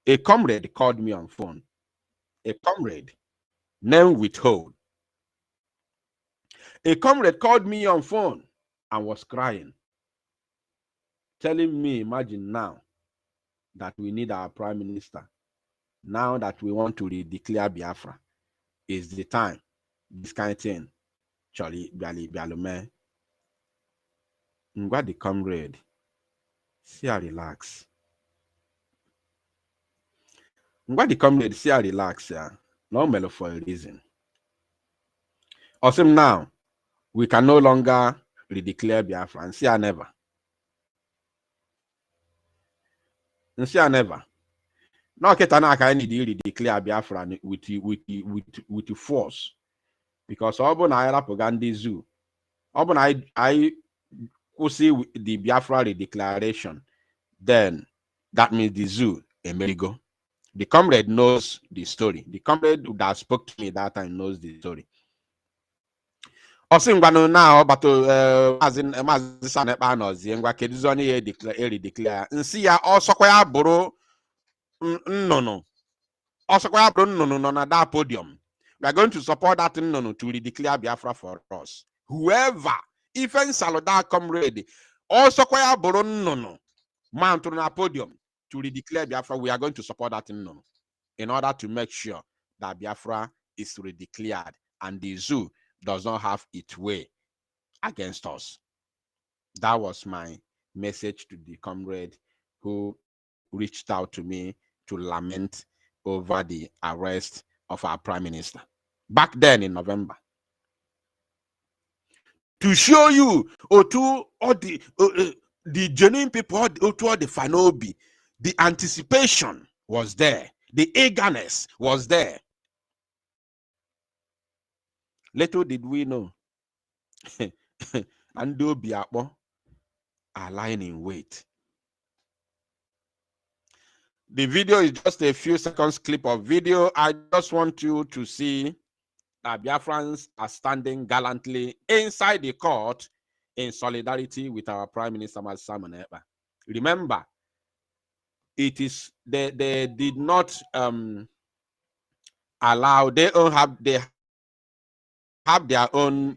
a comrade called me on phone. A comrade, name withhold. A comrade called me on phone and was crying, telling me, imagine now that we need our prime minister. Now that we want to declare Biafra, is the time. This kind of thing. Charlie Bialume. Ngwa the comrade. See her relax. Ngwa the comrade, see her relax. No mellow for a reason. Awesome now. We can no longer redeclare Biafra. And see her never. And see her never. Now, I need to declare Biafra with force because Obon I propaganda zoo. Obon I could see the Biafra declaration. Then that means the zoo Amerigo. The comrade knows the story. The comrade that spoke to me that time knows the story. Also, now, but as in Mazin Epanozi and Wakedzoni declare and see also quite boro. No. Also, no, at that podium. We are going to support that no to declare Biafra for us. Whoever, even Saloda comrade, also quite no, man to the podium to declare Biafra. We are going to support that no in order to make sure that Biafra is redeclared and the zoo does not have its way against us. That was my message to the comrade who reached out to me to lament over the arrest of our prime minister back then in November. To show you, or to all the genuine people, or to all the Fanobi, the anticipation was there, the eagerness was there. Little did we know, and do Biakbo are lying in wait. The video is just a few seconds clip of video. I just want you to see that Biafrans are standing gallantly inside the court in solidarity with our Prime Minister Simon Ekpa. Remember, it is they did not allow, they have their own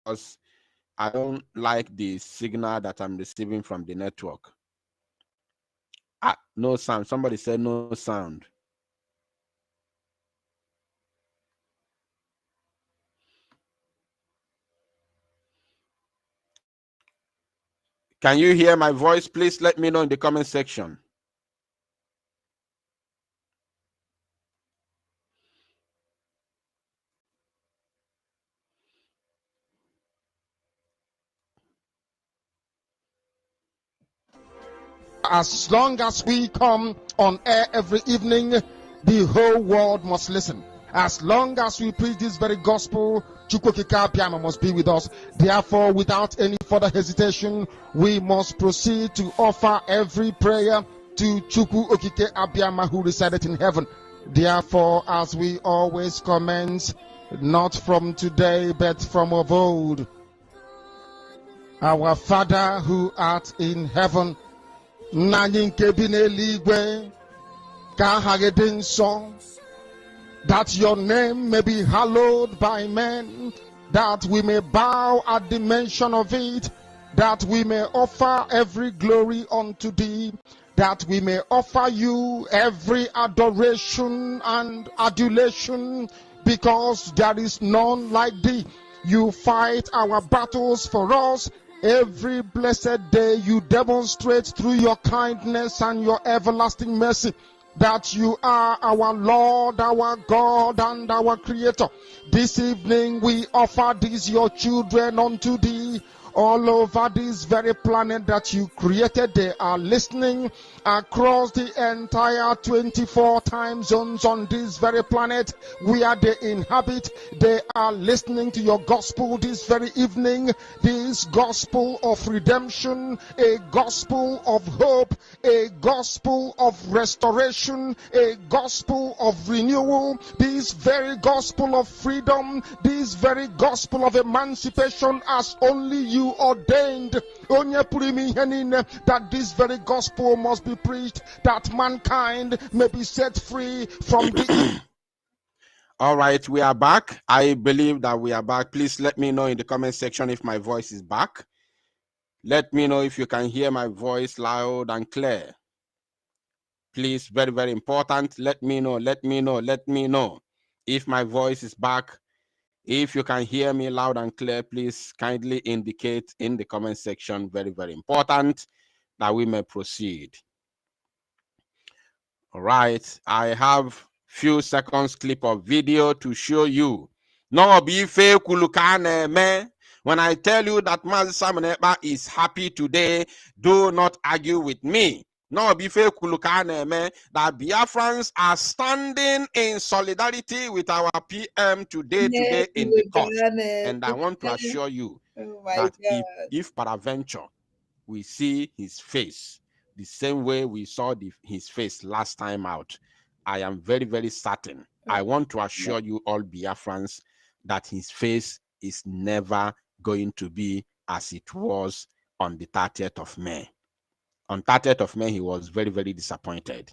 I don't like the signal that I'm receiving from the network. No sound. Somebody said no sound. Can you hear my voice? Please let me know in the comment section. As long as we come on air every evening, the whole world must listen. As long as we preach this very gospel, Chukwu Okike Abiama must be with us. Therefore, without any further hesitation, we must proceed to offer every prayer to Chukwu Okike Abiama who resided in heaven. Therefore, as we always commence, not from today, but from of old, our Father who art in heaven, that your name may be hallowed by men, that we may bow at the mention of it, that we may offer every glory unto thee, that we may offer you every adoration and adulation, because there is none like thee. You fight our battles for us. Every blessed day you demonstrate through your kindness and your everlasting mercy that you are our Lord, our God, and our Creator. This evening we offer these your children unto thee. All over this very planet that you created, they are listening across the entire 24 time zones on this very planet where they inhabit. They are listening to your gospel this very evening, this gospel of redemption, a gospel of hope, a gospel of restoration, a gospel of renewal, this very gospel of freedom, this very gospel of emancipation, as only you ordained, that this very gospel must be preached, that mankind may be set free from the All right, we are back. I believe that we are back. Please let me know in the comment section if my voice is back. Let me know if you can hear my voice loud and clear. Please, very, very important. Let me know if my voice is back. If you can hear me loud and clear, please kindly indicate in the comment section. Very, very important that we may proceed. All right, I have few seconds clip of video to show you. No be fake man. When I tell you that Mazi Simon Ekpa is happy today, do not argue with me. No be fake man. That Biafrans are standing in solidarity with our PM today in the court. And I want to assure you that if peradventure we see his face the same way we saw his face last time out, I am very, very certain. I want to assure you all Biafrans that his face is never going to be as it was on the 30th of May. On 30th of May, he was very, very disappointed.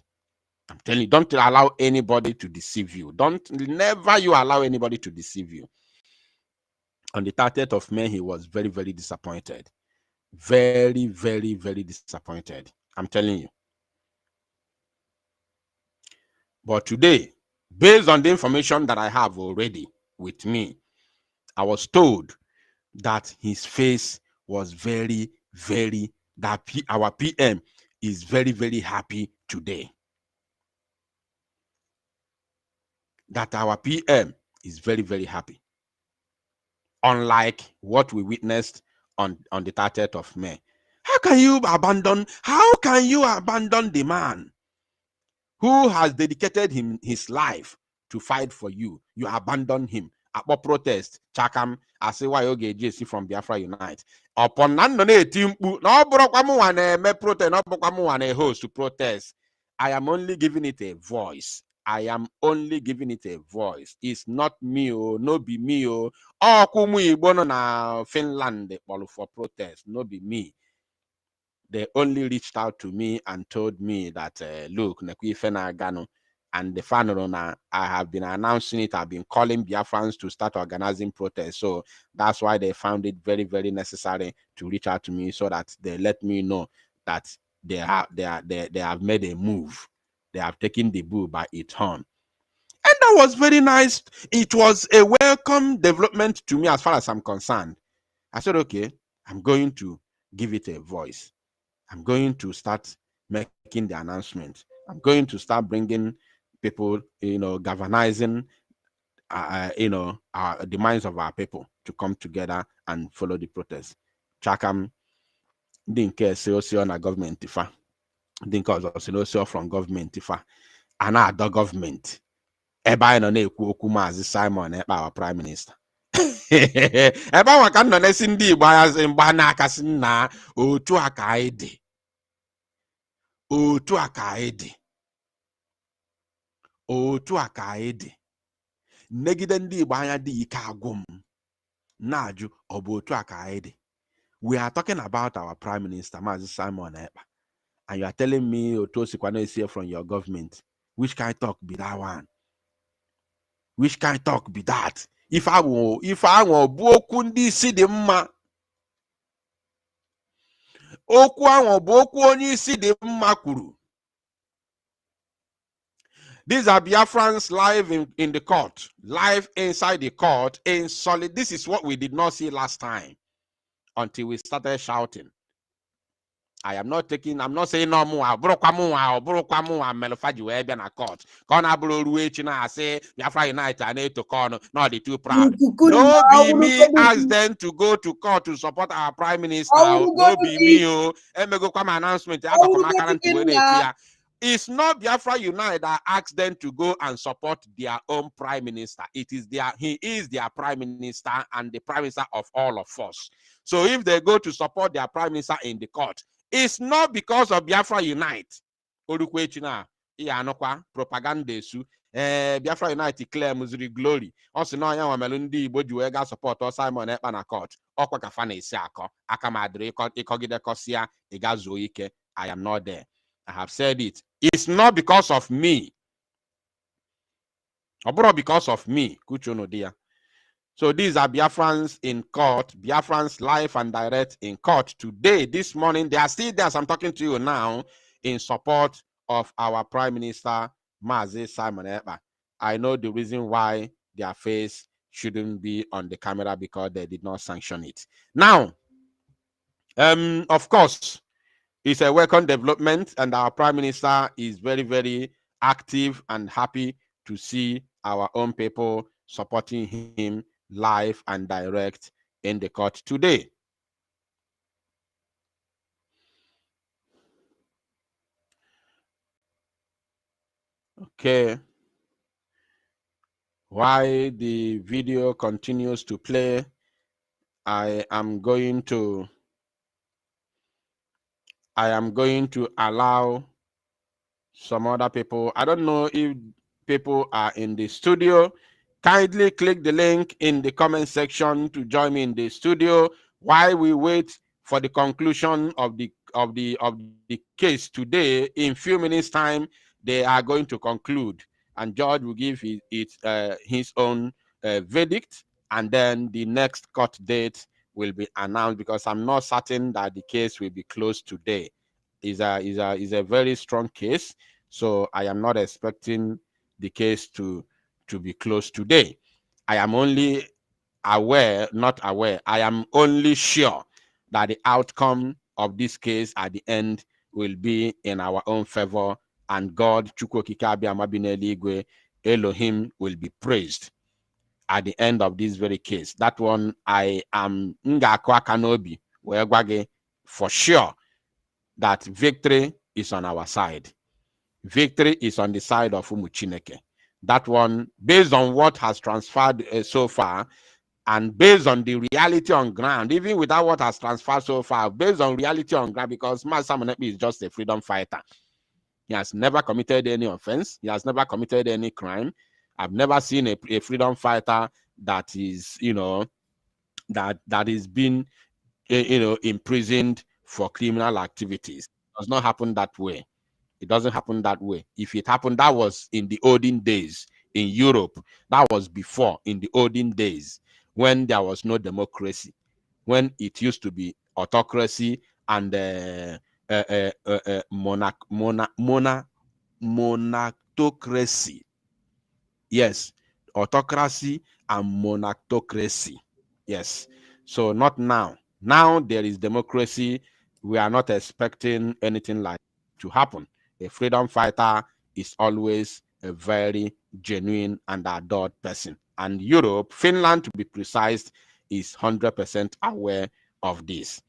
I'm telling you, don't allow anybody to deceive you. Never you allow anybody to deceive you. On the 30th of May, he was very, very disappointed. Very, very, very disappointed. I'm telling you. But today, based on the information that I have already with me, I was told that his face was very, very, that our PM is very, very happy today. That our PM is very, very happy. Unlike what we witnessed on the 30th of May. How can you abandon the man who has dedicated his life to fight for you? You abandon him. At protest, Chakam, I say why okay JC from Biafra Unite. Upon none team no protest, no host to protest. I am only giving it a voice. I am only giving it a voice. It's not me, no be me. Oh, kumu ibono na Finland for protest, no be me. They only reached out to me and told me that look, And the final, I have been announcing it. I've been calling Biafrans to start organizing protests. So that's why they found it very, very necessary to reach out to me so that they let me know that they have made a move. They have taken the bull by its horn. And that was very nice. It was a welcome development to me as far as I'm concerned. I said, okay, I'm going to give it a voice. I'm going to start making the announcement. I'm going to start bringing people, galvanizing, the minds of our people to come together and follow the protest. Chakam, didn't care, say, na government, ifa. Didn't cause us, from government, ifa. And other government. Ebe anyị nọ na-ekwu okwu Maazị Simon Ekpa, our prime minister. Ebe ahụ ka nọ na-esi ndị Igbo aghazi mgba na-akasị na otu a ka anyị dị. Otu a ka anyị dị. Otu a ka anyị dị. Negide ndị Igbo anya dị ike agwụ m. Na-ajụ ọ bụ otu a ka anyị dị. We are talking about our prime minister, Maazị Simon Ekpa. And you are telling me otu o sikwa na-esi from your government. Which kind of talk be that one? Which kind of talk be that? If I will bụ okwu ndị isi dị mma. Okwu ahụ bụ okwu onye isi dị mma kwuru. These are Biafrans live in the court, live inside the court, in solid. This is what we did not see last time until we started shouting. I'm not saying no more. Melofaji we be na court. Kona bro ruechina say Biafra United and to corner. Not the too proud. No be me ask them to go to court to support our prime minister. No be me. Emego come announcement. It's not Biafra United that asked them to go and support their own prime minister. He is their prime minister and the prime minister of all of us. So if they go to support their prime minister in the court, it's not because of Biafra Unite. Propaganda su. Biafra Unite claim Missouri glory. Also, no, I am Melundi Bojuega support or Simon Ekpa court. Okwa kafana isiako. Akamadre ikogide kosia igazuike. I am not there. I have said it. It's not because of me. Or because of me. Kuchono dia. So these are Biafrans in court, Biafrans live and direct in court today, this morning. They are still there as I'm talking to you now in support of our Prime Minister, Maazị Simon Ekpa. I know the reason why their face shouldn't be on the camera because they did not sanction it. Now, of course, it's a welcome development and our Prime Minister is very, very active and happy to see our own people supporting him live and direct in the court today. Okay. While the video continues to play, I am going to allow some other people. I don't know if people are in the studio. Kindly click the link in the comment section to join me in the studio while we wait for the conclusion of the case today. In few minutes time, they are going to conclude, and judge will give his own verdict, and then the next court date will be announced, because I'm not certain that the case will be closed today. Is a very strong case, so I am not expecting the case to be closed today. I am only aware, not aware, I am only sure that the outcome of this case at the end will be in our own favor, and God, Elohim, will be praised at the end of this very case. That one, I am for sure that victory is on our side. Victory is on the side of Umuchineke. That one, based on what has transferred so far, and based on the reality on ground, even without what has transferred so far, based on reality on ground, because Master Monepi is just a freedom fighter. He has never committed any offense. He has never committed any crime. I've never seen a freedom fighter that is, that is being, imprisoned for criminal activities. It does not happen that way. It doesn't happen that way. If it happened, that was in the olden days in Europe. That was before, in the olden days, when there was no democracy, when it used to be autocracy and monarchocracy. Yes, autocracy and monarchocracy. Yes. So not now. Now there is democracy. We are not expecting anything like to happen. A freedom fighter is always a very genuine and adored person. And Europe, Finland to be precise, is 100% aware of this.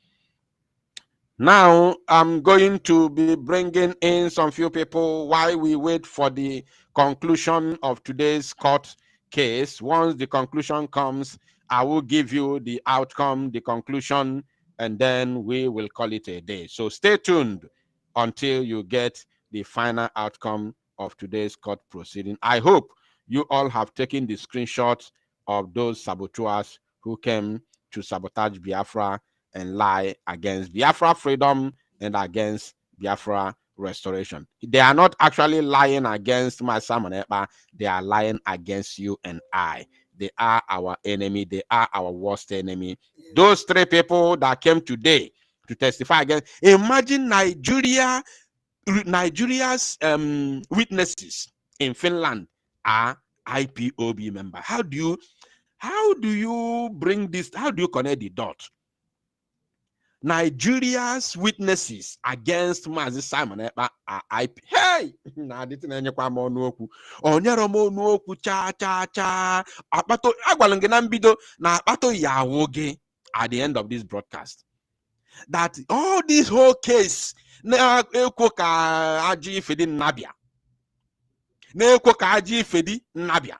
Now, I'm going to be bringing in some few people while we wait for the conclusion of today's court case. Once the conclusion comes, I will give you the outcome, the conclusion, and then we will call it a day. So stay tuned until you get the final outcome of today's court proceeding. I hope you all have taken the screenshots of those saboteurs who came to sabotage Biafra and lie against Biafra freedom and against Biafra restoration. They are not actually lying against my Manepa. They are lying against you and I. They are our enemy. They are our worst enemy. Those three people that came today to testify against. Imagine Nigeria's witnesses in Finland are IPOB members. How do you bring this? How do you connect the dots? Nigeria's witnesses against Mazi Simon Ekpa are IP. Hey! Na dịtị na-enyekwa m ọnụ okwu. Onyere m ọnụ okwu cha. Akpato agwala gị na mbido na akpato ya awụ gị at the end of this broadcast. That all this whole case na-ekwo ka ajị ifedi nnabịa. Na-ekwo ka ajị ifedi nnabịa.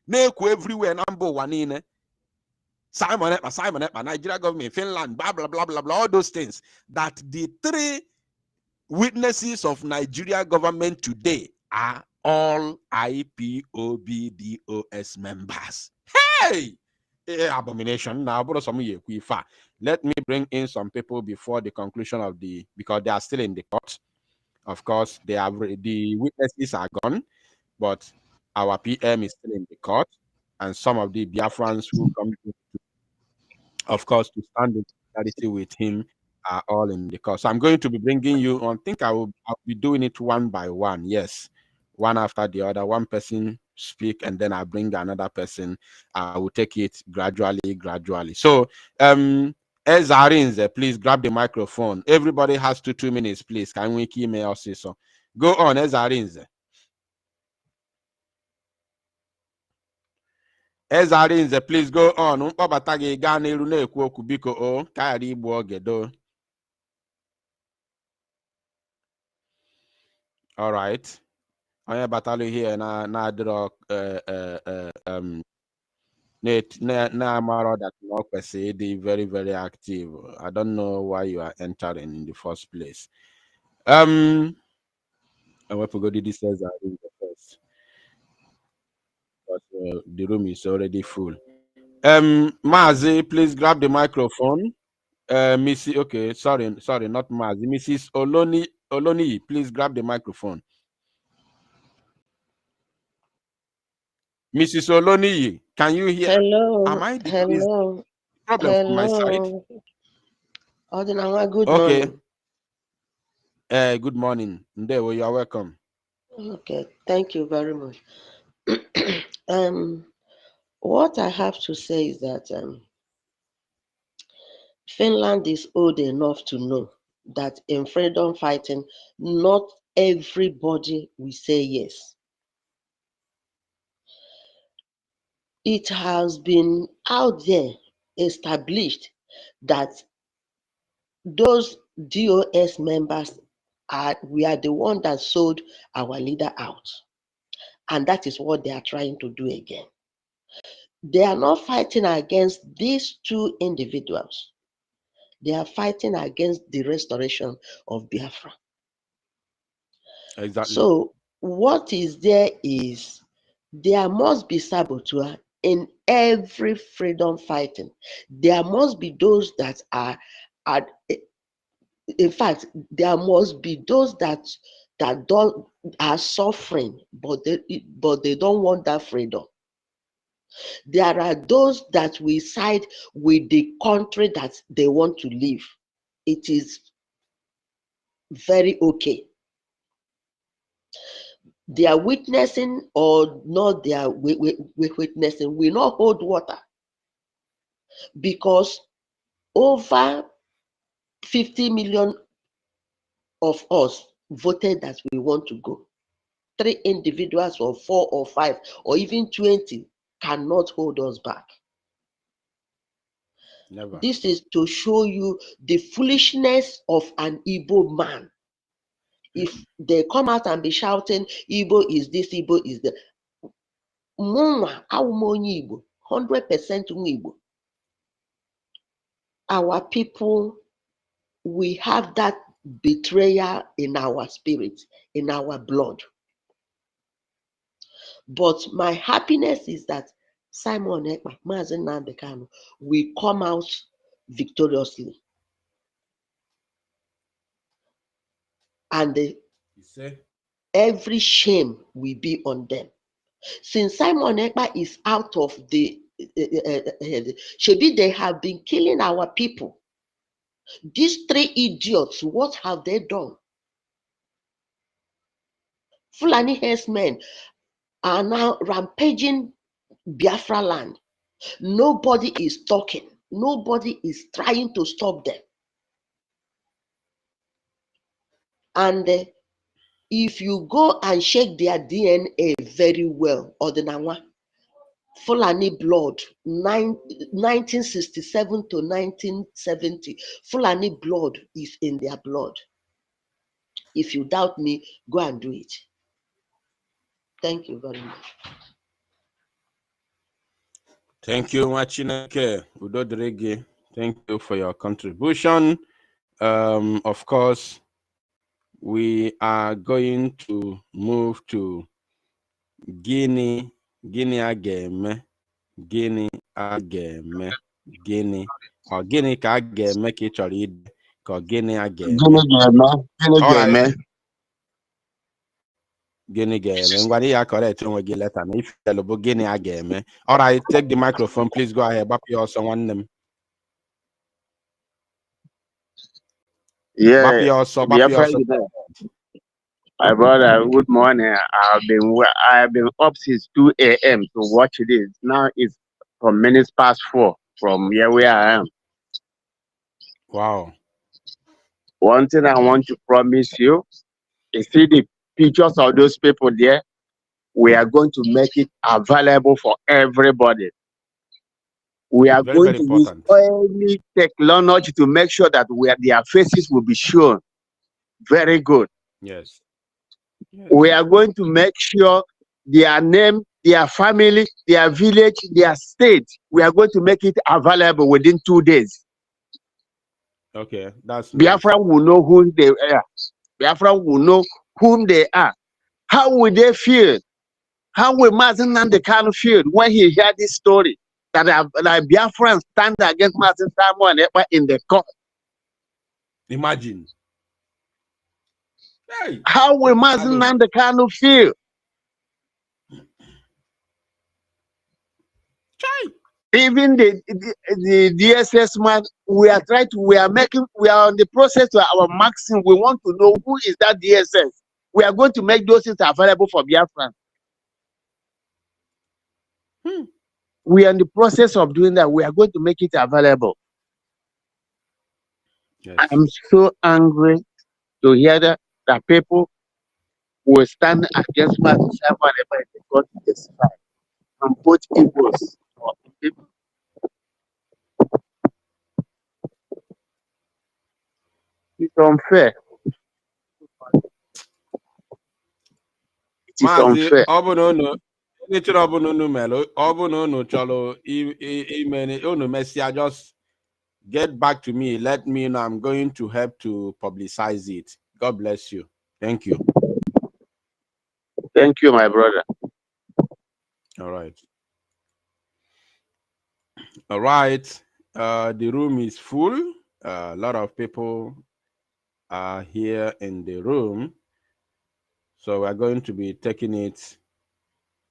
Na-ekwo everywhere na mba ụwa niile. Simon Ekpa, Nigeria government, Finland, blah, blah, blah, blah, blah, all those things. That the three witnesses of Nigeria government today are all IPOB DOS members. Hey! Abomination. Now, let me bring in some people before the conclusion of because they are still in the court. Of course, the witnesses are gone, but our PM is still in the court. And some of the Biafrans who come to, of course, to stand in solidarity with him are all in the court. So I'm going to be bringing you on. I think I'll be doing it one by one. Yes, one after the other. One person speak, and then I bring another person. I will take it gradually. So, Ezarinze, please grab the microphone. Everybody has 2 minutes, please. Can we keep me also? So, go on, Ezarinze. Ezarinze, please go on. All right. I am battle here na draw that very, very active. I don't know why you are entering in the first place. I want to go to this Ezarinze first. But the room is already full. Mazi, please grab the microphone. Missy, okay, sorry, not Mazi. Mrs. Oloni, please grab the microphone. Mrs. Oloni, can you hear? Hello. Am I Hello. Problem from my side? Odinawa, good Okay. morning. Good morning. Ndewo, you are welcome. Okay, thank you very much. What I have to say is that Finland is old enough to know that in freedom fighting, not everybody will say yes. It has been out there established that those DOS members we are the one that sold our leader out. And that is what they are trying to do again. They are not fighting against these two individuals. They are fighting against the restoration of Biafra. Exactly. So what is there must be saboteur in every freedom fighting. There must be those that are in fact, there must be those that that are suffering, but they don't want that freedom. There are those that will side with the country that they want to live. It is very okay. They are witnessing or not, they are witnessing will not hold water, because over 50 million of us voted that we want to go. 3 individuals or 4 or 5 or even 20 cannot hold us back. Never. This is to show you the foolishness of an Igbo man. If they come out and be shouting, Igbo is this, Igbo is that. Munwa, 100% Igbo. Our people, we have that betrayal in our spirit, in our blood. But my happiness is that Simon Ekpa, Mazi Nnamdi Kanu, will come out victoriously. And every shame will be on them. Since Simon Ekpa is out of the Shebi, they have been killing our people. These 3 idiots, what have they done? Fulani herdsmen are now rampaging Biafra land. Nobody is talking. Nobody is trying to stop them. And if you go and check their DNA very well, Ordinawa, Fulani blood, 1967 to 1970, Fulani blood is in their blood. If you doubt me, go and do it. Thank you very much. Thank you, Machineke Udodrege. Thank you for your contribution. Of course, we are going to move to Guinea Agame, Guinea Agame, Guinea, or Guinea Agame Kichoride, or Guinea Agame. Guinea Game. And what you correct when we get letter. If you Guinea Agame. All right, take the microphone, please go ahead. Bapi or someone them. Yeah, Bapi also. my brother, good morning. I have been up since 2 a.m. to watch this. Now it's from minutes past 4 from here where I am. Wow. One thing I want to promise you is see the pictures of those people there. We are going to make it available for everybody. We are going to use any technology to make sure that their faces will be shown. Very good. Yes. We are going to make sure their name, their family, their village, their state, we are going to make it available within 2 days. Okay, that's Biafran nice. will know who they are. Biafran will know whom they are. How will they feel? How will Mazi Nnamdi Kanu feel when he heard this story? That Biafran stand against Mazi Simon Ekpa in the court. Imagine. Hey. How will Mazi Nnamdi Kanu feel? Even the DSS man, we are on the process to our maximum. We want to know who is that DSS. We are going to make those things available for Biafran. We are in the process of doing that. We are going to make it available. Yes. I'm so angry to hear that people will stand against Mazi Simon Ekpa in the court to testify. And both Igbos or people. It's unfair. It is unfair. Just get back to me. Let me know. I'm going to help to publicize it. God bless you. Thank you. Thank you, my brother. All right. All right. The room is full. A lot of people are here in the room. So we're going to be taking it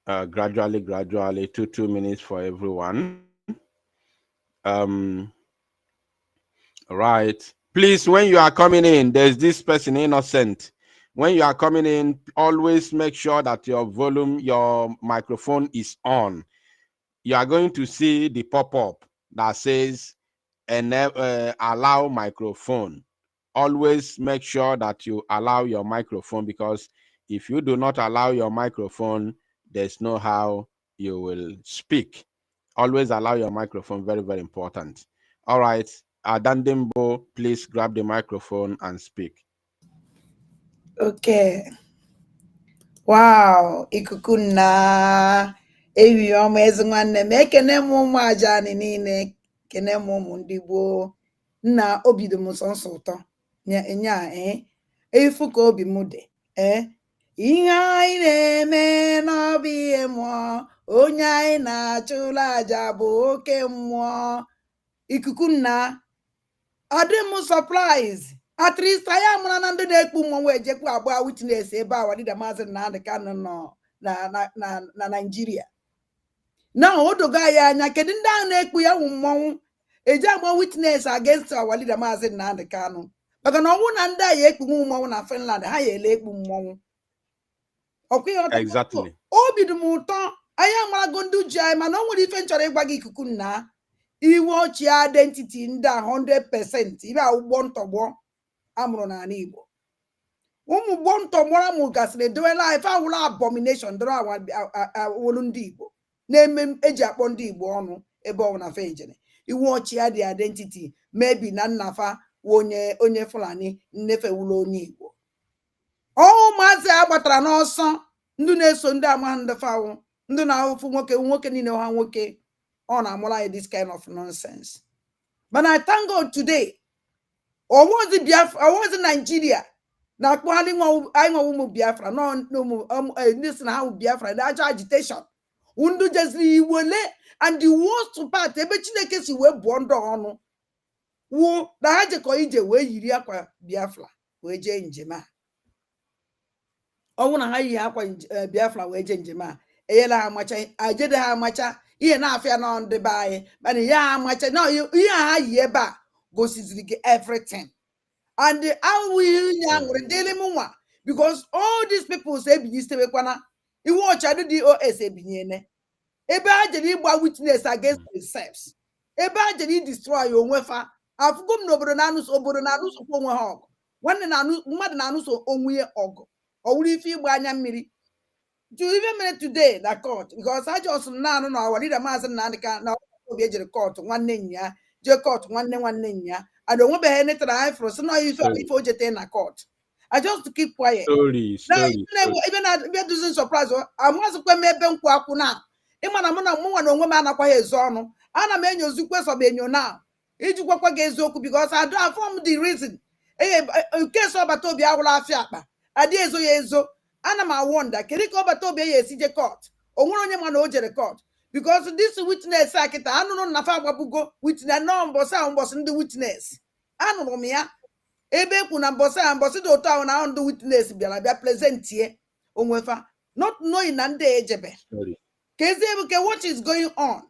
gradually, 2 minutes for everyone. Right. Please, when you are coming in, there's this person innocent. When you are coming in, always make sure that your volume, your microphone is on. You are going to see the pop-up that says allow microphone. Always make sure that you allow your microphone, because if you do not allow your microphone, there's no how you will speak. Always allow your microphone. Very, very important. All right. Adandimbo, please grab the microphone and speak. Okay. Wow, ikuku na ewi ọma ezi nwanne m ekene m ụmụ aja anyị niile, kene m ụmụ ndị gboo. Nna obi dị m sọnsọ ụtọ nya efu ka obi m dị ihe anyị na-eme n'ọbụ ihe mmụọ, onye anyị na-achụla aja bụ oke mmụọ. Ikuku nna adị m surprise. At least I am na ndị na-ekpu mmọnwụ ejekwu agba witness ebe a wadida Maazị Nnamdi Kanu nọ na Nigeria. Na odogo anyị anya kedu ndị ahụ na-ekpu ya wụ mmọnwụ eji agba witness against our leader Maazị Nnamdi Kanu. Maka na ọnwụ na ndị anyị ekpu mmọnwụ na Finland, ha ya ele ekpu mmọnwụ. Exactly. Obi dị m ụtọ, anyị amarago ndị uji anyị, mana o nwere ife nchọrọ ịgwa gị ikuku nna. Iwe ọchị identity ndị a 100%, ibe ụgbọ ntọgbọ amụrụ n'ala Igbo. Ụmụ gbọ ntọgbọrọ amụ gasịrị edowela ife awụla abomination dọrọ awolu ndị Igbo na-eme eji akpọ ndị Igbo ọnụ ebe ọ na fe ejere. Iwe ọchị ya dị identity maybe na nnafa onye Fulani nnefe wụlọ onye Igbo. Ụmụazị a gbatara n'ọsọ ndị na-eso ndị ama ndị fawụ ndị na-ahụfụ nwoke niile ha nwoke. Ọ na-amụrụ anyị this kind of nonsense. But I thank God today. Or was it Biafra? Or was it Nigeria? Now, I know Biafra. No, listen how Biafra. The actual agitation. Undu just wole and the worst part. Ebe Chineke si we bondo ono. Wo na haje ko ije we yiri akwa Biafra we je njema. Owu na ha yi akwa Biafra we je njema. Eyela ha macha ajede ha macha. Ihe na afia na ndị be anyị. Mana ya macha no ihe ha yi ebe a gosiziri gị everything. And how will you daily mwa? Because all these people say be stay kwana. You watch I do DOS ebinyene. Ebe ajeri gba witness against themselves. Ebe ajeri destroy your wefa. Afugum no obodo na anus okwo nwe ha ogo. Nwanne na anu mmadu na anus onwe ogo. Owuri ife igba anya mmiri. To even minute today that court, because I just now no our leader Maazị Nnamdi Kanu na obi ejere court nwanne nya je court nwanne nya. I don't want to be anything I for so now if ojete na court. I just to keep quiet. Now even I doesn't surprise I must go ebe nkwu akwu na. Ịma na mụ na onwe m anakwa ya ezo ọnụ. Ana m enyo zukwe so benyo now. Iji gwakwa ga eziokwu because I don't form the reason. Case ọbata obi awụla afịa akpa. Adi ezo ya ezo. Ana m wonder kedu ka ọbata obi ya esije court. O nwere onye ma na o jere court. Because this witness akita anụrụ na fa agbabugo witness no mbosa ndị witness. Anụrụ m ya ebe ekwu na mbosa dị otu ahụ na ndị witness bịa present ye onwefa not knowing na ndị ejebe. Kezi ebuke what is going on?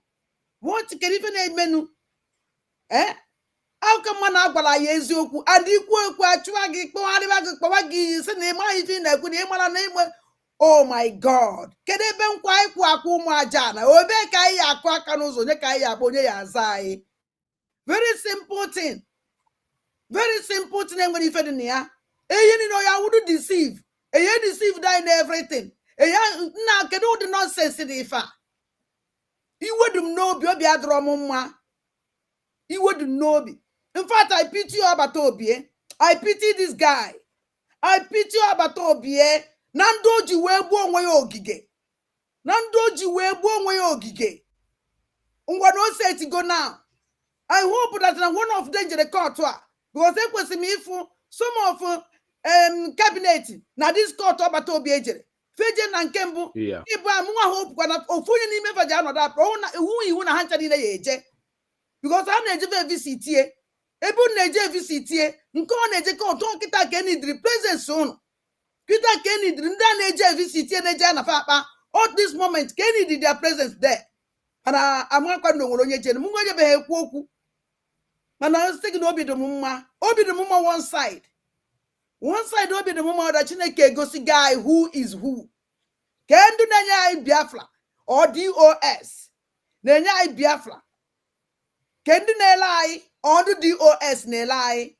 What can even na-emenu? How come man agwala ya eziokwu adịkwu ekwu achụwa gị kpọgharịwa gị kpọwa gị si na ịma ife na-ekwu na ịmara na ịgbe. Oh my God. Kedu ebe nkwa ikwu akwa ụmụ aja na obe ka anyị akụ aka n'ụzọ onye ka anyị akpọ onye ya aza anyị. Very simple thing. Very simple thing enwere ife dị na ya. Eye ni no ya would deceive. Eye deceive die in everything. Eye na kedu ụdị nonsense dị ife a. Iwedum n'obi obi adọrọ m mma. Iwedum n'obi. In fact, I pity ọbata obi. I pity this guy. I pity ọbata obi. Na ndị oji wee gbuo onwe ya ogige. Na ndị oji wee gbuo onwe ya ogige. Ngwa no set go now. I hope that one of them jere court because they kwesị m ifu some of cabinet na this court ọbata obi ejere. Feje na nke mbụ. Ibu amụnwa hope kwa na ofu onye n'ime feje anọdụ apụ iwu na ha ncha niile ya eje. Because a na-eje visit tie. Ebe na-eje visit tie nke ọ na-eje court nkịta ka enidri presence unu. Peter Kenny didn't visit at this moment. Kenny did their presence there. And I'm not going to know Munga. And I was thinking Obi the Mumma one side. One side Obi the Mumma that Chineke go see guy who is who. Can do Nanya Biafra or DOS. Nanya Biafra. Can do Nelai or do DOS Nelai.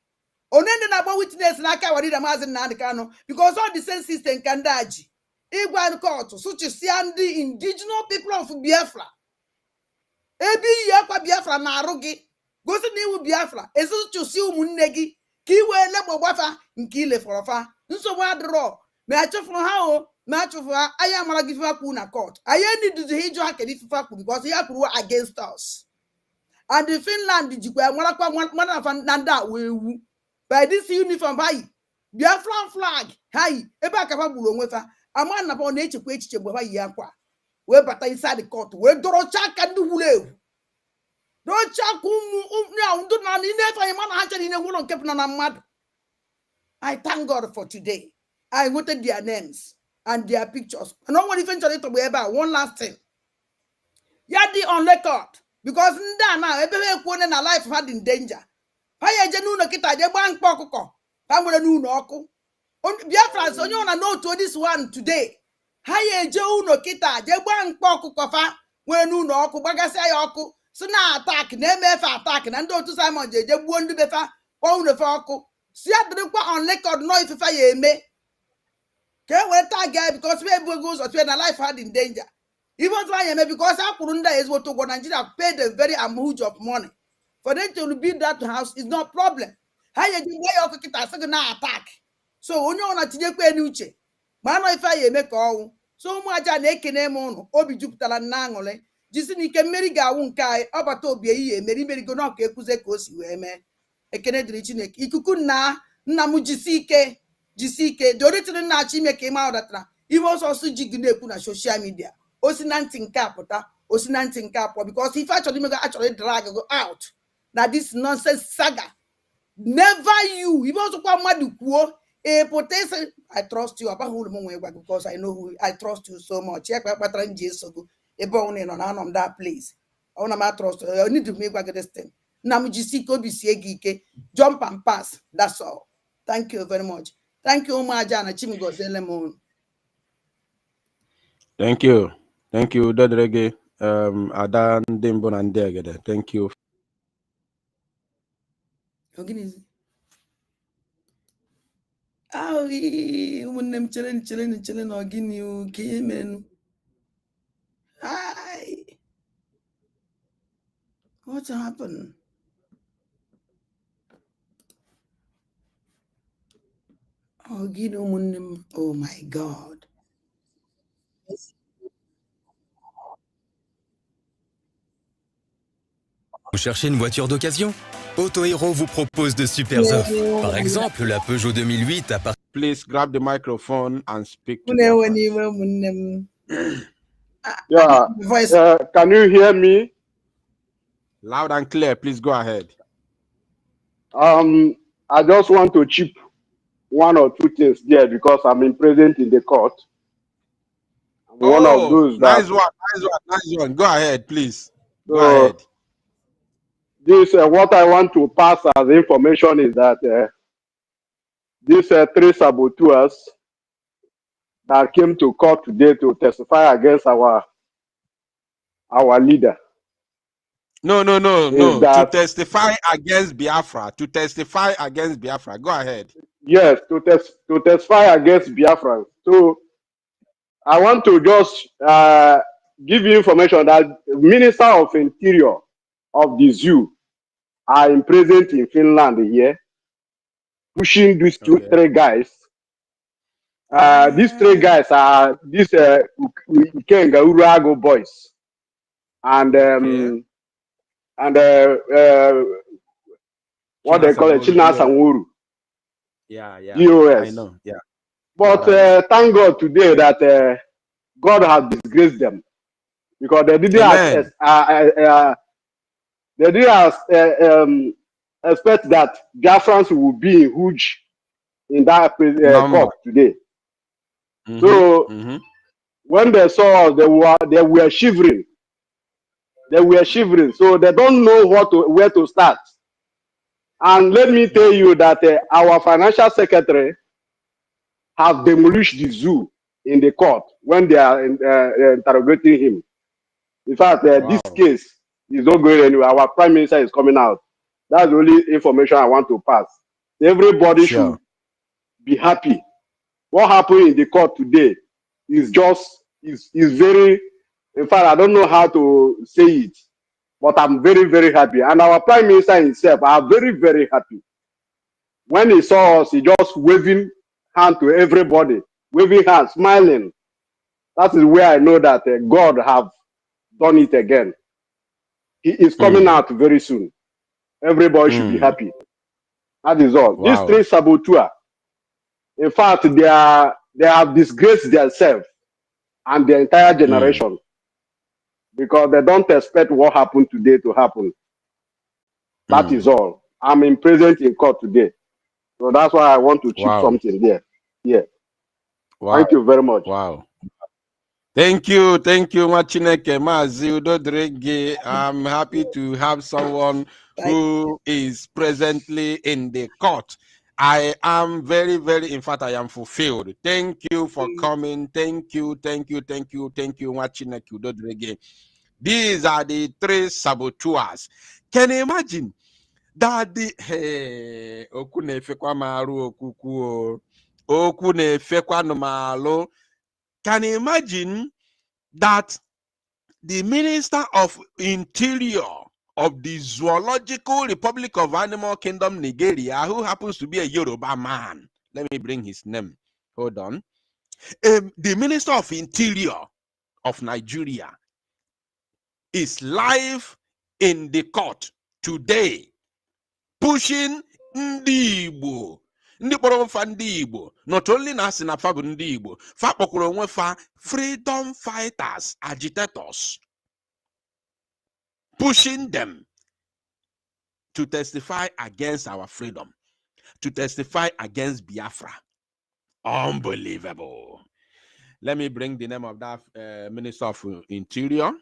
Onende na witness na aka wari da mazin na Kano because all the same system can daji. Igwan court such as the indigenous people of Biafra. Ebi yakwa Biafra na arugi. Gosi ni wu Biafra. Esu chusi umunegi. Kiwe lebo wafa nkile forofa. Nso wadro. Me achofu ha o. Me achofu ha. Aya mara gififa ku na court. Aya ni the hijo ha kedi fifa ku because ya kuru against us. And the Finland jikwa mwala kwa mwana fa nanda wewu. By this uniform, hi, Biafran flag, hi, eba kapa bulo nwefa. Ama na pa na echekwa echiche gbe ba yakwa. We bata inside the court. We dorocha ka ndu hulewu. Dorocha ku na ndu na ni nefa imana hacha ni nwulo nke na mmadu. I thank God for today. I noted their names and their pictures. And no one eventually to be about one last thing. Yadi on record because nda na ebe we na life had in danger. Haya jenuno kita je bank pokoko. Pamwe nuno oku. Biafra so onye na know to this one today. Haya je uno kita je bank pokoko fa we nuno oku bagasi ya oku. So na attack na MF attack na ndo otu Simon je gbuo ndu befa kwa uno fa oku. Si adrikwa on record no ifefa ya eme. Ke we tag guy because we goes or na life had in danger. Even try eme because akurunda is what to go Nigeria paid a very huge of money. For them to build that house is no problem. How you do your kita second attack? So when you want to take a nuche, man, if I make all so much an ekene mono, obi Jupiter and Nangole, Jisini can marry Gawun Kai, Obato be Mary go not kekuze kosi weme. A Kennedy Chinek, Ikukuna, Namujisike, Jisike, the original Nachime came out at that. He was also jigging on social media. Osinanting capota, Osinanting capo, because if actually drag go out. That this nonsense saga. Never you. Even also a potential. I trust you. Because I know who I trust you so much. Check my pattern Jesus. A bone in on that place. I want to trust. I need to make this thing. Namujisi Kobi Siegike. Jump and pass. That's all. Thank you very much. Thank you, Omajana Chimigo Zelemon. Thank you. Thank you, Dodrege. Adan Dimbon and Degede. Thank you. Oh, when them chilling, or guinea you came in. Hi. What happened? Oh, oh my God. Vous cherchez une voiture d'occasion? Auto Hero vous propose de super offres. Par exemple, la Peugeot 2008 à partir. Please grab the microphone and speak to Yeah. Can you hear me? Loud and clear. Please go ahead. I just want to chip one or two things there because I'm present in the court. I'm one of those nice one. Go ahead, please. So, go ahead. This what I want to pass as information is that these three saboteurs that came to court today to testify against our leader. No. To testify against Biafra. Go ahead. Yes, to testify against Biafra. So I want to just give you information that Minister of Interior of the zoo are present in Finland here, pushing these three guys. These three guys are these Ikenga Urago boys, and what they call it, China Sanwuru. Yeah, DOS. I know. Yeah. But thank God today that God has disgraced them because they didn't expect that Biafrans will be huge in that court today. So when they saw us, they were shivering. They were shivering, so they don't know where to start. And let me tell you that our financial secretary have demolished the zoo in the court when they are interrogating him. In fact, this case is not going anywhere. Our prime minister is coming out. That's the only information I want to pass. Everybody should be happy. What happened in the court today is very, in fact, I don't know how to say it, but I'm very, very happy. And our prime minister himself are very, very happy. When he saw us, he just waving hand to everybody, waving hand, smiling. That is where I know that God have done it again. He is coming out very soon. Everybody should be happy. That is all. These three saboteurs, in fact, they have disgraced themselves and the entire generation because they don't expect what happened today to happen. That is all. I'm in present in court today. So that's why I want to chip something there. Yeah. Thank you very much. Thank you, Machineke Mazi Udodrege. I'm happy to have someone who is presently in the court. I am very, very, in fact, I am fulfilled. Thank you for coming. Thank you, Machineke Udodrege. These are the three saboteurs. Can you imagine that the okune fekwa maru okuku okune fekwa no malo? Can you imagine that the Minister of Interior of the Zoological Republic of Animal Kingdom, Nigeria, who happens to be a Yoruba man, let me bring his name, hold on. The Minister of Interior of Nigeria is live in the court today, pushing ndị Igbo. Ndị kpọrọ mfa ndị Igbo, not only na asị na fa bụ ndị Igbo, fa kpọkwara onwe fa freedom fighters, agitators, pushing them to testify against our freedom, to testify against Biafra. Unbelievable. Let me bring the name of that Minister of Interior.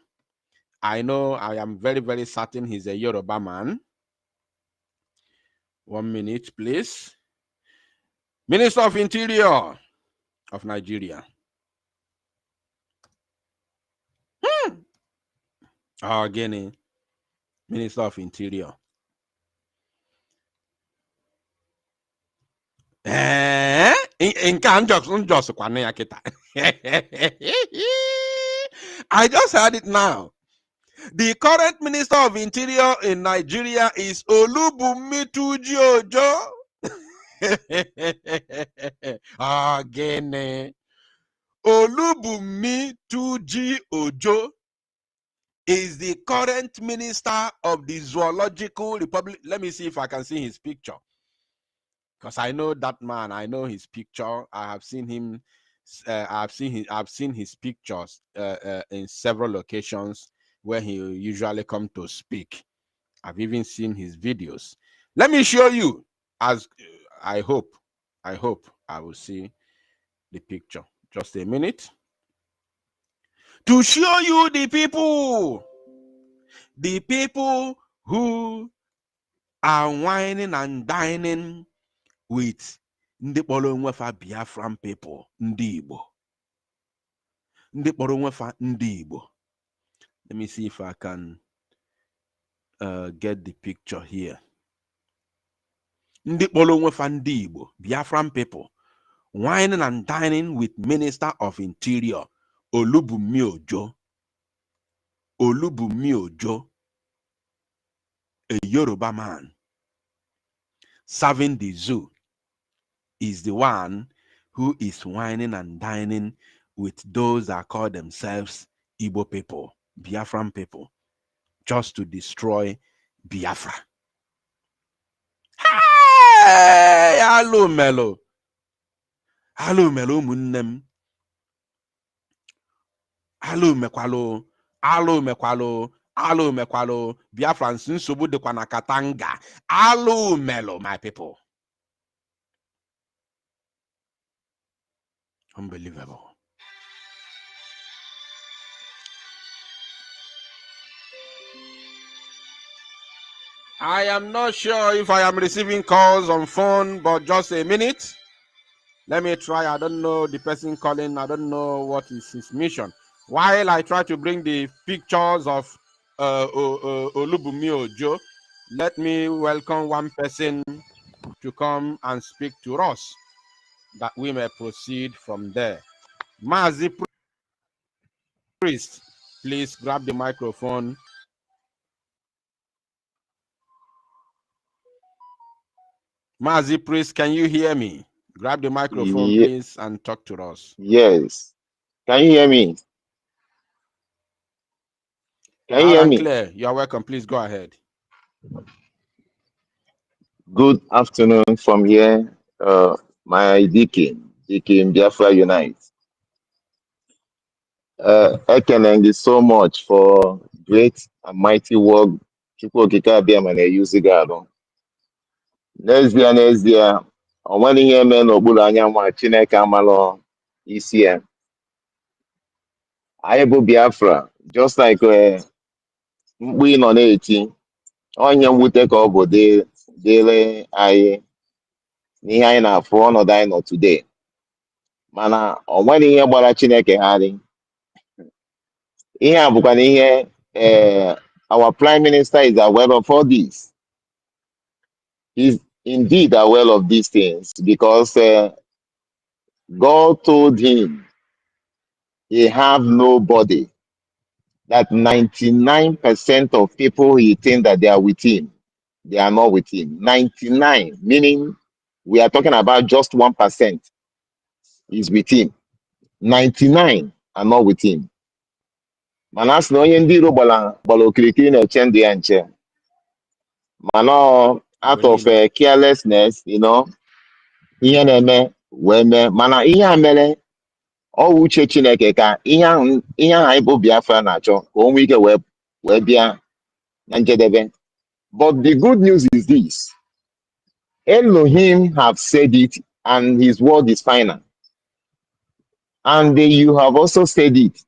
I know, I am very, very certain he's a Yoruba man. 1 minute, please. Minister of Interior of Nigeria. Guinea. Minister of Interior. I just heard it now. The current Minister of Interior in Nigeria is Olubunmi Tuji Ojo. Again, Olubunmi Tuji Ojo is the current Minister of the Zoological Republic. Let me see if I can see his picture, because I know that man. I know his picture. I have seen him. I've seen his pictures in several locations where he usually come to speak. I've even seen his videos. Let me show you, as I hope I will see the picture. Just a minute. To show you the people who are whining and dining with ndị kpọrọ onwe fa Biafran people, ndị Igbo. Ndị kpọrọ onwe fa ndị Igbo. Let me see if I can get the picture here. Ndị kpọrọ onwe fa ndị Igbo, Biafran people, whining and dining with Minister of Interior, Olubunmi Ojo. Olubunmi Ojo, a Yoruba man, serving the zoo, is the one who is whining and dining with those that call themselves Igbo people, Biafran people, just to destroy Biafra. Hey, hello Melo munnem, hello mekwalo, Biafran nsogbu dịkwa na Katanga. Hello Melo, my people. Unbelievable. I am not sure if I am receiving calls on phone, but just a minute. Let me try. I don't know the person calling. I don't know what is his mission. While I try to bring the pictures of Olubumi Ojo, let me welcome one person to come and speak to us, that we may proceed from there. Mazi Priest, please grab the microphone. Mazi Priest, can you hear me? Grab the microphone, please, and talk to us. Yes. Can you hear me? Can you hear me? Clear. You are welcome. Please go ahead. Good afternoon from here, my Deacon Biafra Unite. Thank you so much for great and mighty work. Chukwu okike abịa ma na-eyuzi gị arụ. N'ezie, ọ nweghị ihe mee n'okpuru anyanwụ a Chineke amalụ isi ya. Anyị bụ Biafra, just like mkpu ị nọ na-eti, onye mwute ka ọ bụ dịrị anyị n'ihe anyị na-afụ ọnọdụ anyị nọ today. Mana ọ nweghị ihe gbara Chineke gharị. Ihe a bụkwa na ihe our Prime Minister is aware of all this. He's indeed aware of these things because God told him he have nobody. That 99% of people he think that they are with him, they are not with him. 99, meaning we are talking about just 1% is with him. 99 are not with him. Mana asị na onye ndị iro gbara okirikiri na-eche ndị ya nche. Mana out of carelessness, ihe na-eme wee mee. Mana ihe a mere ọ uche Chineke ka ihe ahụ anyị bụ Biafra na-achọ ka o nwee ike wee bịa na njedebe. But the good news is this. Elohim have said it and his word is final. And you have also said it.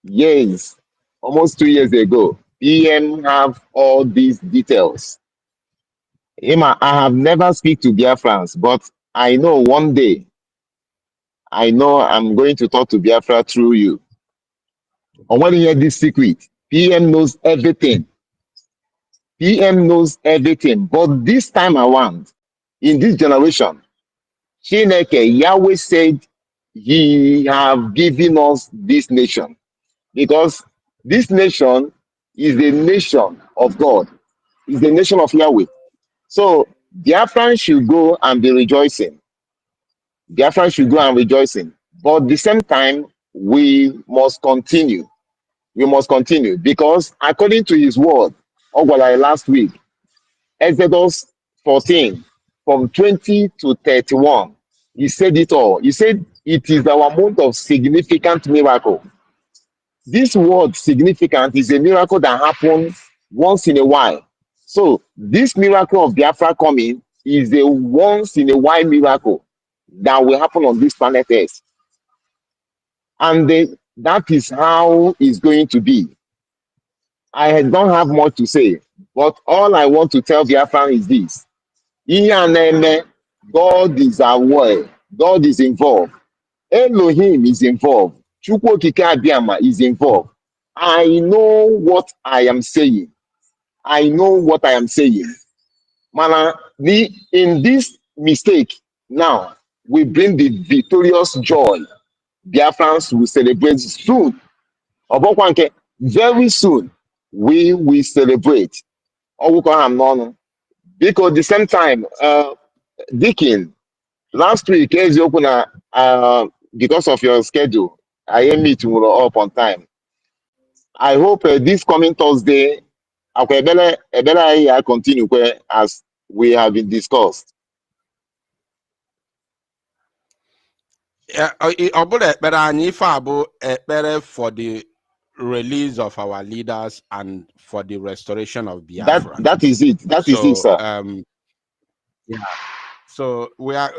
Yes, almost 2 years ago, PM have all these details. I have never speak to Biafrans, but I know one day, I'm going to talk to Biafra through you. I want to hear this secret. PM knows everything. PM knows everything. But this time around, in this generation, Chineke, Yahweh said he have given us this nation. Because this nation is the nation of God. Is the nation of Yahweh. So Biafran should go and be rejoicing. Biafran should go and rejoicing. But at the same time, we must continue. We must continue because according to his word, last week, Exodus 14, from 20 to 31, he said it all. He said it is our month of significant miracle. This word significant is a miracle that happens once in a while. So this miracle of Biafra coming is a once in a while miracle that will happen on this planet Earth. And that is how it's going to be. I don't have much to say, but all I want to tell Biafran is this. God is aware. God is involved. Elohim is involved. Chukwu okike abịama is involved. I know what I am saying. I know what I am saying. Mana, in this mistake, now, we bring the victorious joy. Biafrans will celebrate soon. Very soon, we will celebrate. Because at the same time, Deacon, last week, because of your schedule, I am meeting up on time. I hope this coming Thursday, I continue as we have been discussed. For the release of our leaders and for the restoration of Biafra. That is it. That is it, sir. Yeah. So we are,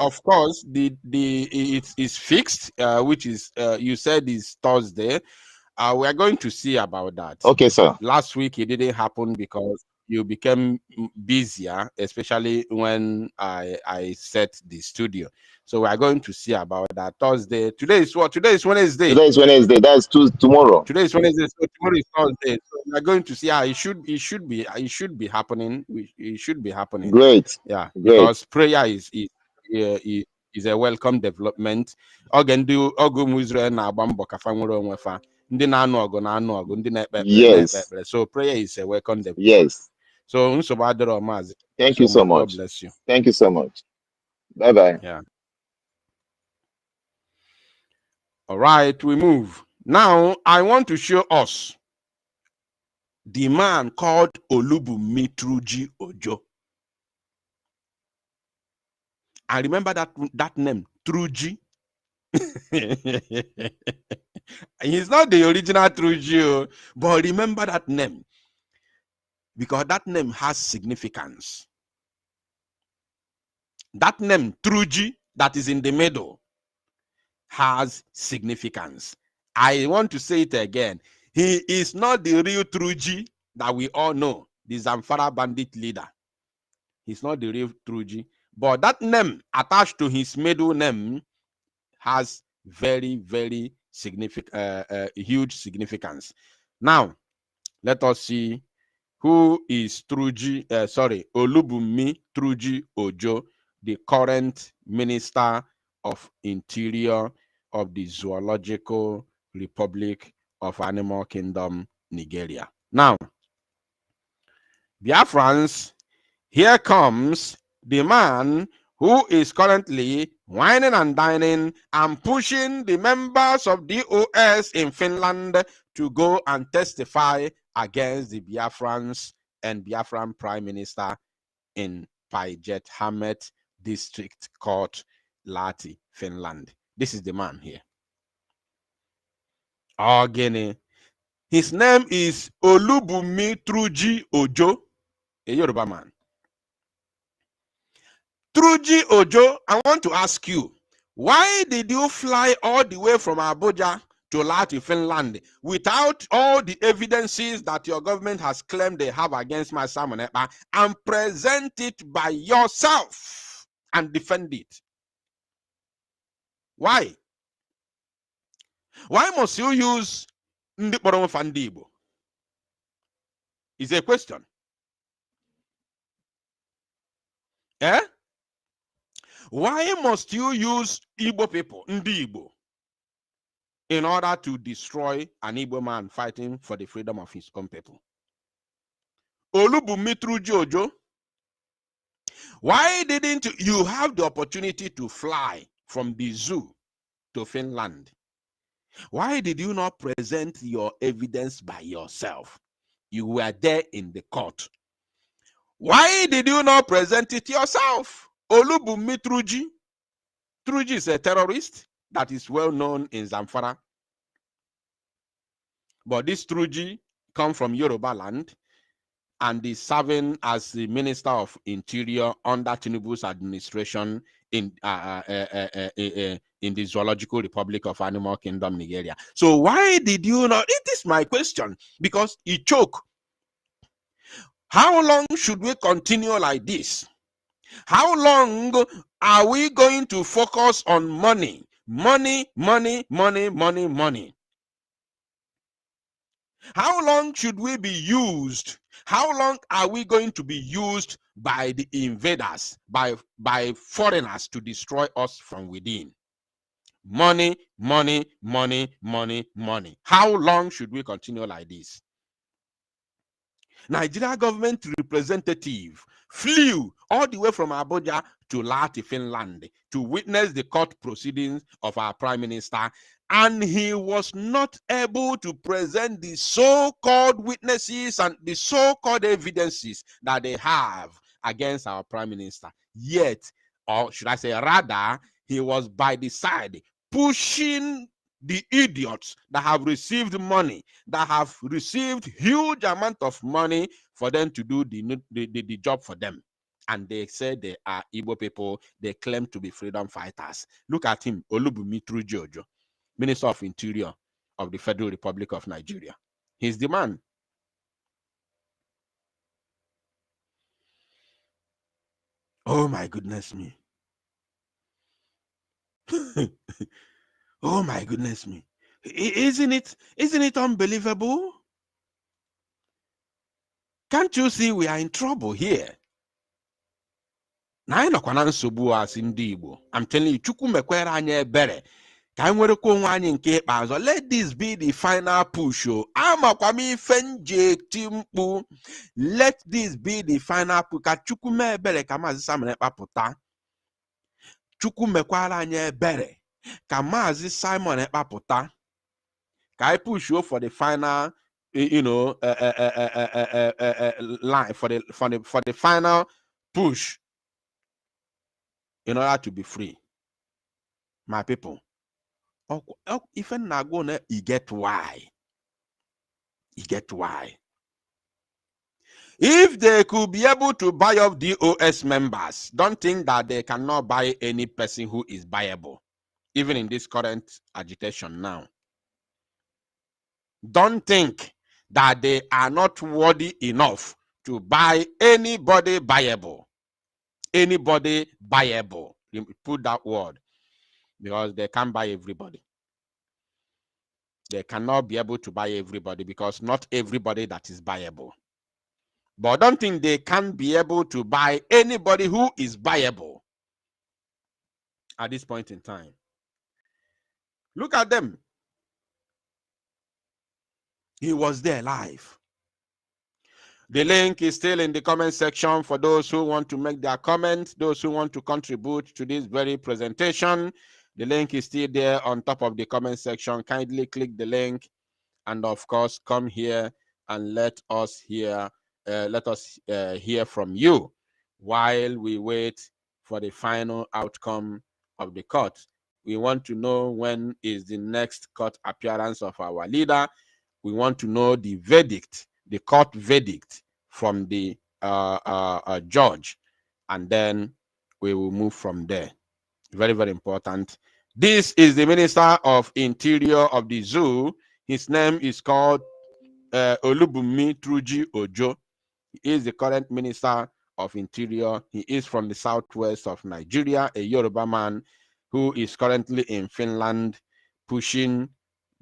of course, it is fixed, which is you said is Thursday. We are going to see about that. Okay, sir. Last week it didn't happen because you became busier, especially when I set the studio. So we are going to see about that Thursday. Today is what? Today is Wednesday. Today is Wednesday. That's tomorrow. Today is Wednesday. So tomorrow is Thursday. So we are going to see how it should be happening. It should be happening. Great. Yeah, Great. because prayer is a welcome development. Again, do Ogum Israel na Bambo Kafanguro Wefa. Ndi na-anụ ọgụ na-anụ ọgụ, ndị na-ekpe ekpere na-ekpe ekpere. So prayer is a welcome development. Yes. So nsogbu adịrọ maazị. Thank you so much. God bless you. Thank you so much. Bye bye. Yeah. All right, we move. Now I want to show us the man called Olubunmi Truji Ojo. I remember that name, Truji. He's not the original Truji, but remember that name because that name has significance. That name, Truji, that is in the middle, has significance. I want to say it again. He is not the real Truji that we all know, the Zamfara bandit leader. He's not the real Truji, but that name attached to his middle name has very, very significant, huge significance. Now, let us see who is Olubunmi Truji Ojo, the current Minister of Interior of the Zoological Republic of Animal Kingdom, Nigeria. Now, Biafrans, here comes the man who is currently whining and dining and pushing the members of DOS in Finland to go and testify against the Biafrans and Biafran Prime Minister in Paijet Hamet District Court, Lahti, Finland. This is the man here. Ogene. His name is Olubunmi Truji Ojo, a Yoruba man. Truji Ojo, I want to ask you, why did you fly all the way from Abuja to Lahti, Finland, without all the evidences that your government has claimed they have against my Simon Ekpa, and present it by yourself and defend it? Why? Why must you use Ndikporo Fandibo? Is a question. Eh? Why must you use Igbo people, Ndi Igbo, in order to destroy an Igbo man fighting for the freedom of his own people? Olubunmi Truji Ojo, why didn't you have the opportunity to fly from the zoo to Finland? Why did you not present your evidence by yourself? You were there in the court. Why did you not present it yourself? Olubunmi Truji. Truji is a terrorist that is well known in Zamfara. But this Truji comes from Yoruba land and is serving as the Minister of Interior under Tinubu's administration in the Zoological Republic of Animal Kingdom, Nigeria. So why did you not? It is my question, because he choke. How long should we continue like this? How long are we going to focus on money? Money, money, money, money, money. How long should we be used? How long are we going to be used by the invaders, by foreigners to destroy us from within? Money, money, money, money, money. How long should we continue like this? Nigeria government representative flew all the way from Abuja to Lahti, Finland, to witness the court proceedings of our prime minister, and he was not able to present the so-called witnesses and the so-called evidences that they have against our prime minister. Yet, or should I say rather, he was by the side pushing the idiots that have received money, that have received huge amount of money for them to do the job for them. and they say they are Igbo people. They claim to be freedom fighters. Look at him, Olubumi Trujojo, Minister of Interior of the Federal Republic of Nigeria. He's the man. Oh my goodness me. Oh my goodness me. Isn't it unbelievable? Can't you see we are in trouble here? I'm telling you, Chukwu mekwere anyị ebere. Ka anyị nwerekwa onwe anyị nke ikpeazụ. Let this be the final push. Amakwa m ife nje eti mkpu. Let this be the final push. Ka Chukwu mee ebere ka Maazị Simon Ekpa pụta. Chukwu mekwara anyị ebere ka Maazị Simon Ekpa pụta. Ka I push you for the final, line, for the final push in order to be free. My people. If not gonna, you get why. You get why. If they could be able to buy off DOS members, don't think that they cannot buy any person who is buyable, even in this current agitation now. Don't think that they are not worthy enough to buy anybody buyable. Anybody buyable. You put that word, because they can't buy everybody. They cannot be able to buy everybody, because not everybody that is buyable. But I don't think they can be able to buy anybody who is buyable at this point in time. Look at them. He was there live. The link is still in the comment section for those who want to make their comments, those who want to contribute to this very presentation. The link is still there on top of the comment section. Kindly click the link, and of course, come here and let us hear from you while we wait for the final outcome of the court. We want to know when is the next court appearance of our leader. We want to know the verdict, the court verdict from the judge, and then we will move from there. Very, very important. This is the Minister of Interior of the zoo. His name is called Olubumi Truji Ojo. He is the current Minister of Interior. He is from the southwest of Nigeria, a Yoruba man who is currently in Finland pushing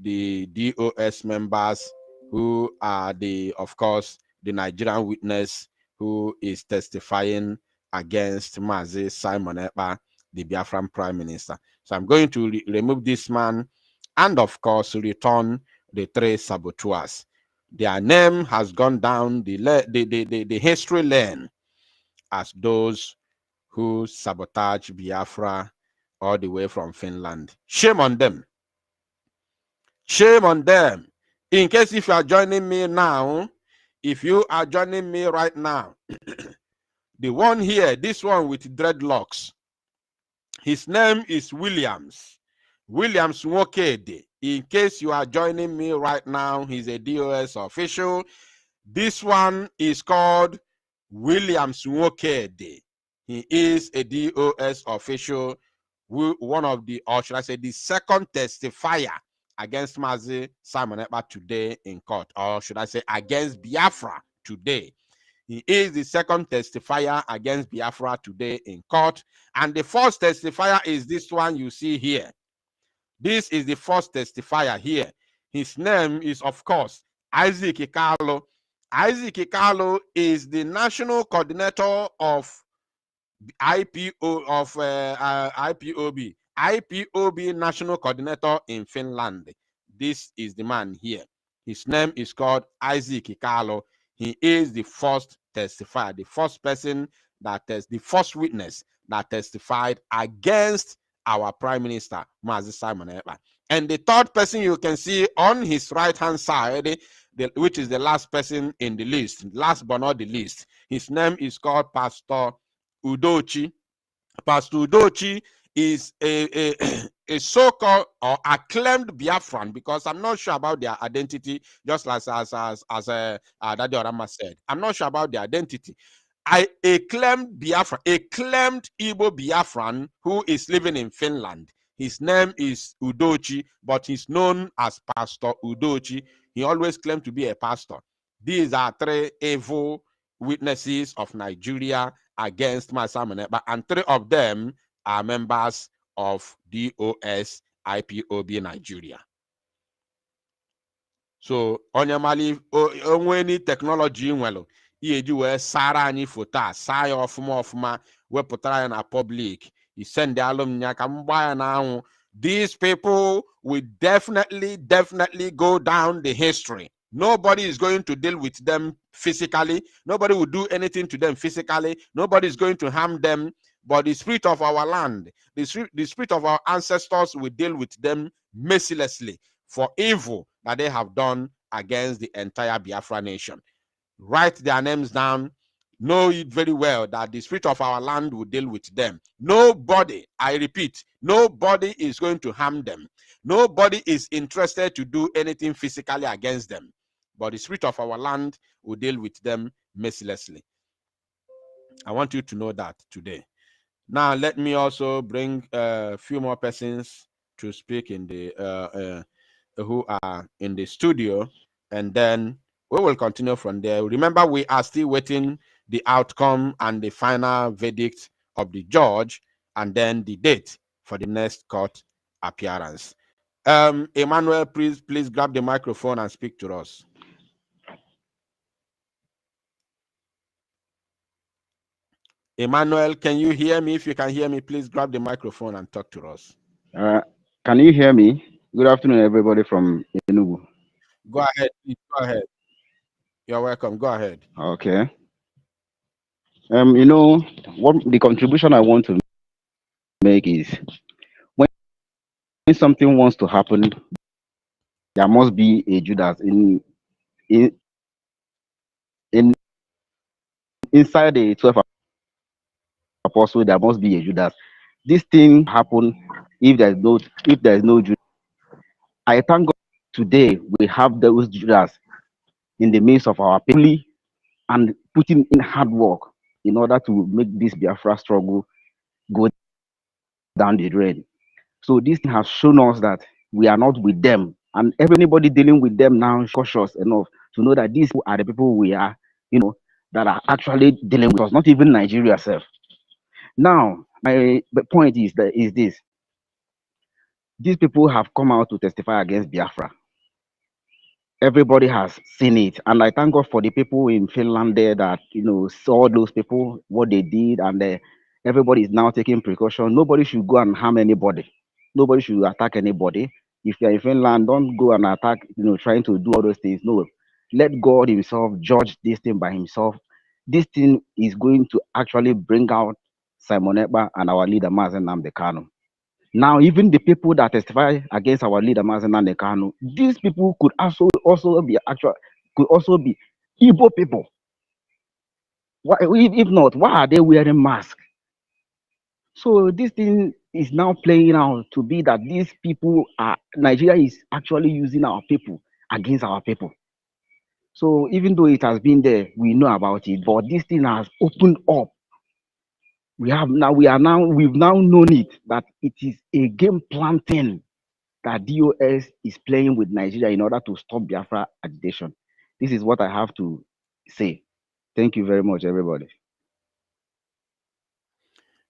the DOS members who are of course, the Nigerian witness who is testifying against Mazi Simon Ekpa, the Biafran Prime Minister. So I'm going to remove this man and, of course, return the three saboteurs. Their name has gone down the history lane as those who sabotage Biafra all the way from Finland. Shame on them. Shame on them. In case if you are joining me now, if you are joining me right now, the one here, this one with dreadlocks, his name is Williams Nwokede. In case you are joining me right now, he's a DOS official. This one is called Williams Nwokede. He is a DOS official, one of the, or should I say, the second testifier against Mazi Simon Ekpa today in court, or should I say against Biafra today. He is the second testifier against Biafra today in court. And the first testifier is this one you see here. This is the first testifier here. His name is, of course, Isaac Ikalo. Isaac Ikalo is the national coordinator of IPOB. IPOB national coordinator in Finland. This is the man here. His name is called Isaac Ikalo. He is the first testifier, the first person that is the first witness that testified against our Prime Minister, Mazi Simon Ekpa. And the third person you can see on his right-hand side, which is the last person in the list, last but not the least, his name is called Pastor Udochi. Pastor Udochi is a so-called or acclaimed Biafran, because I'm not sure about their identity, just as Daddy Orama said. I'm not sure about their identity. a claimed Biafran, a claimed Igbo Biafran who is living in Finland. His name is Udochi, but he's known as Pastor Udochi. He always claimed to be a pastor. These are three evil witnesses of Nigeria against Masamaneba, and three of them are members of DOS IPOB Nigeria. So onyamali onweni technology nwelo ieji we sara anyị foto a saa ya ọfụma wepụtara ya na public send the alumni ka mgba ya na anwụ. These people will definitely go down the history. Nobody is going to deal with them physically. Nobody will do anything to them physically. Nobody is going to harm them. But the spirit of our land, the spirit of our ancestors will deal with them mercilessly for evil that they have done against the entire Biafra nation. Write their names down. Know it very well that the spirit of our land will deal with them. Nobody, I repeat, nobody is going to harm them. Nobody is interested to do anything physically against them. But the spirit of our land will deal with them mercilessly. I want you to know that today. Now, let me also bring a few more persons to speak in the who are in the studio, and then we will continue from there. Remember, we are still waiting the outcome and the final verdict of the judge, and then the date for the next court appearance. Emmanuel, please grab the microphone and speak to us. Emmanuel, can you hear me? If you can hear me, please grab the microphone and talk to us. Can you hear me? Good afternoon, everybody from Enugu. Go ahead, please, go ahead. You're welcome. Go ahead. Okay. You know, what the contribution I want to make is when something wants to happen, there must be a Judas inside the 12 apostles. There must be a Judas. This thing happen if there's no Judas. I thank God today we have those Judas in the midst of our people and putting in hard work in order to make this Biafra struggle go down the drain. So this has shown us that we are not with them, and everybody dealing with them now is cautious enough to know that these are the people we are, that are actually dealing with us, not even Nigeria itself. Now, my point is this: these people have come out to testify against Biafra. Everybody has seen it, and I thank God for the people in Finland there that saw those people, what they did, and everybody is now taking precaution. Nobody should go and harm anybody. Nobody should attack anybody. If you're in Finland, don't go and attack, trying to do all those things. No, let God himself judge this thing by himself. This thing is going to actually bring out Simon Ekpa and our leader Mazen Nnamdi Kanu. Now, even the people that testify against our leader Mazen Nnamdi Kanu, these people could also be Igbo people. Why, if not, why are they wearing masks? So this thing is now playing out to be that these people Nigeria is actually using our people against our people. So even though it has been there, we know about it, but this thing has opened up. We've now known it, that it is a game plan thing that DOS is playing with Nigeria in order to stop Biafra agitation. This is what I have to say. Thank you very much, everybody.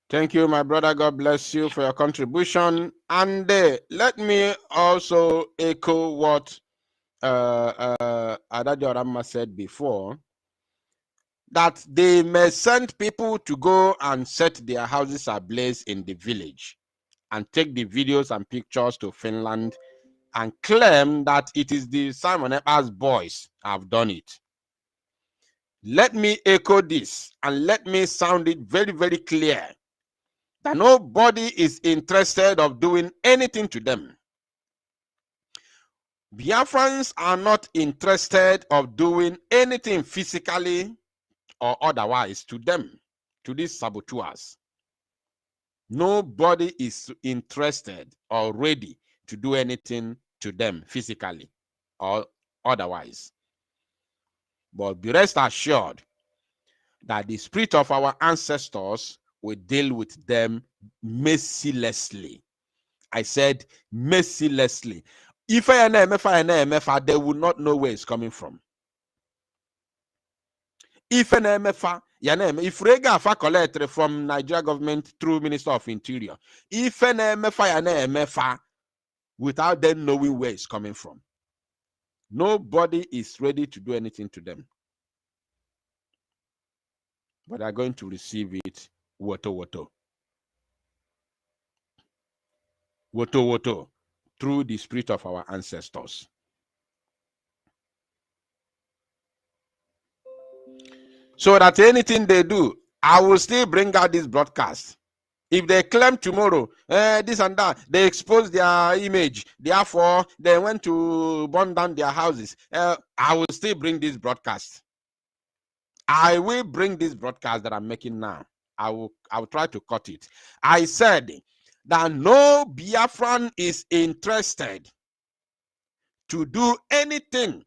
Thank you, my brother. God bless you for your contribution. And let me also echo what Adadio Rama said before, that they may send people to go and set their houses ablaze in the village and take the videos and pictures to Finland and claim that it is the Simon Ekpa's boys have done it. Let me echo this and let me sound it very, very clear that nobody is interested of doing anything to them. Biafrans are not interested of doing anything physically or otherwise to them, to these saboteurs. Nobody is interested or ready to do anything to them physically or otherwise. But be rest assured that the spirit of our ancestors will deal with them mercilessly. I said mercilessly. If they will not know where it's coming from. If Rega fa collect from Nigeria government through Minister of Interior, if without them knowing where it's coming from, nobody is ready to do anything to them. But they're going to receive it woto, through the spirit of our ancestors. So that anything they do, I will still bring out this broadcast. If they claim tomorrow, this and that, they expose their image, therefore they went to burn down their houses, I will still bring this broadcast. I will bring this broadcast that I'm making now. I will try to cut it. I said that no Biafran is interested to do anything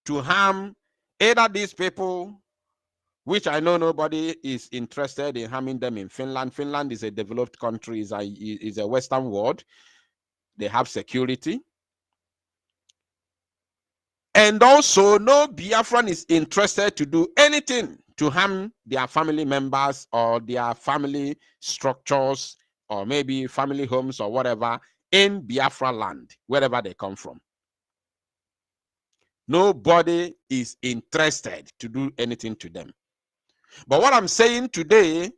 to harm either these people, which I know nobody is interested in harming them in Finland. Finland is a developed country, is a Western world. They have security. And also, no Biafran is interested to do anything to harm their family members or their family structures or maybe family homes or whatever in Biafra land, wherever they come from. Nobody is interested to do anything to them. But what I'm saying today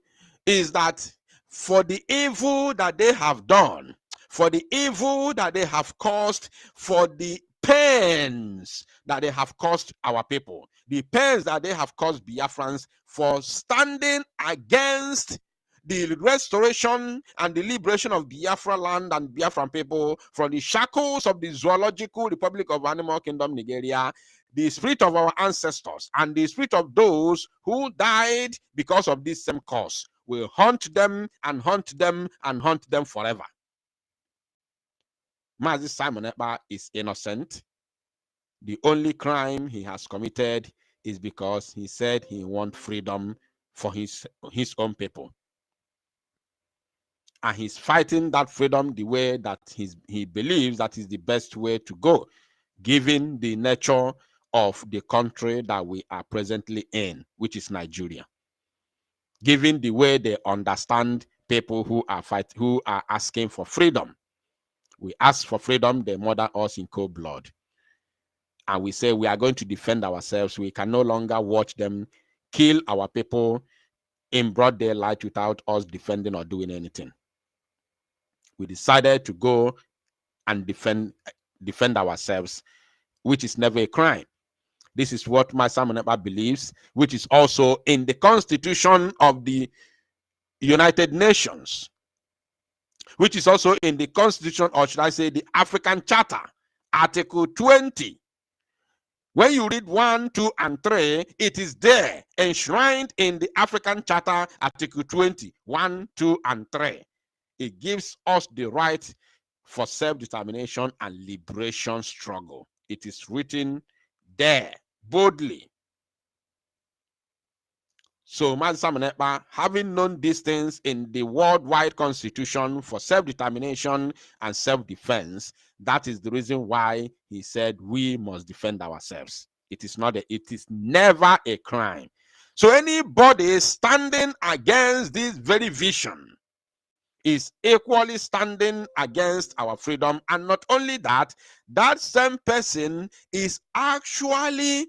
is that for the evil that they have done, for the evil that they have caused, for the pains that they have caused our people, the pains that they have caused Biafrans for standing against the restoration and the liberation of Biafra land and Biafran people from the shackles of the Zoological Republic of Animal Kingdom, Nigeria, the spirit of our ancestors and the spirit of those who died because of this same cause will haunt them and haunt them and haunt them forever. Mazi Simon Ekpa is innocent. The only crime he has committed is because he said he wants freedom for his own people. And he's fighting that freedom the way that he believes that is the best way to go, given the nature of the country that we are presently in, which is Nigeria. Given the way they understand people who are asking for freedom. We ask for freedom, they murder us in cold blood. And we say we are going to defend ourselves. We can no longer watch them kill our people in broad daylight without us defending or doing anything. We decided to go and defend ourselves, which is never a crime. This is what my Simon Ekpa believes, which is also in the Constitution of the United Nations, which is also in the Constitution, or should I say the African Charter, Article 20. When you read 1, 2, and 3, it is there, enshrined in the African Charter, Article 20, 1, 2, and 3. It gives us the right for self-determination and liberation struggle. It is written there boldly. So, Mazi Simon Ekpa, having known these things in the worldwide constitution for self-determination and self-defense, that is the reason why he said we must defend ourselves. It is never a crime. So anybody standing against this very vision is equally standing against our freedom. And not only that, that same person is actually,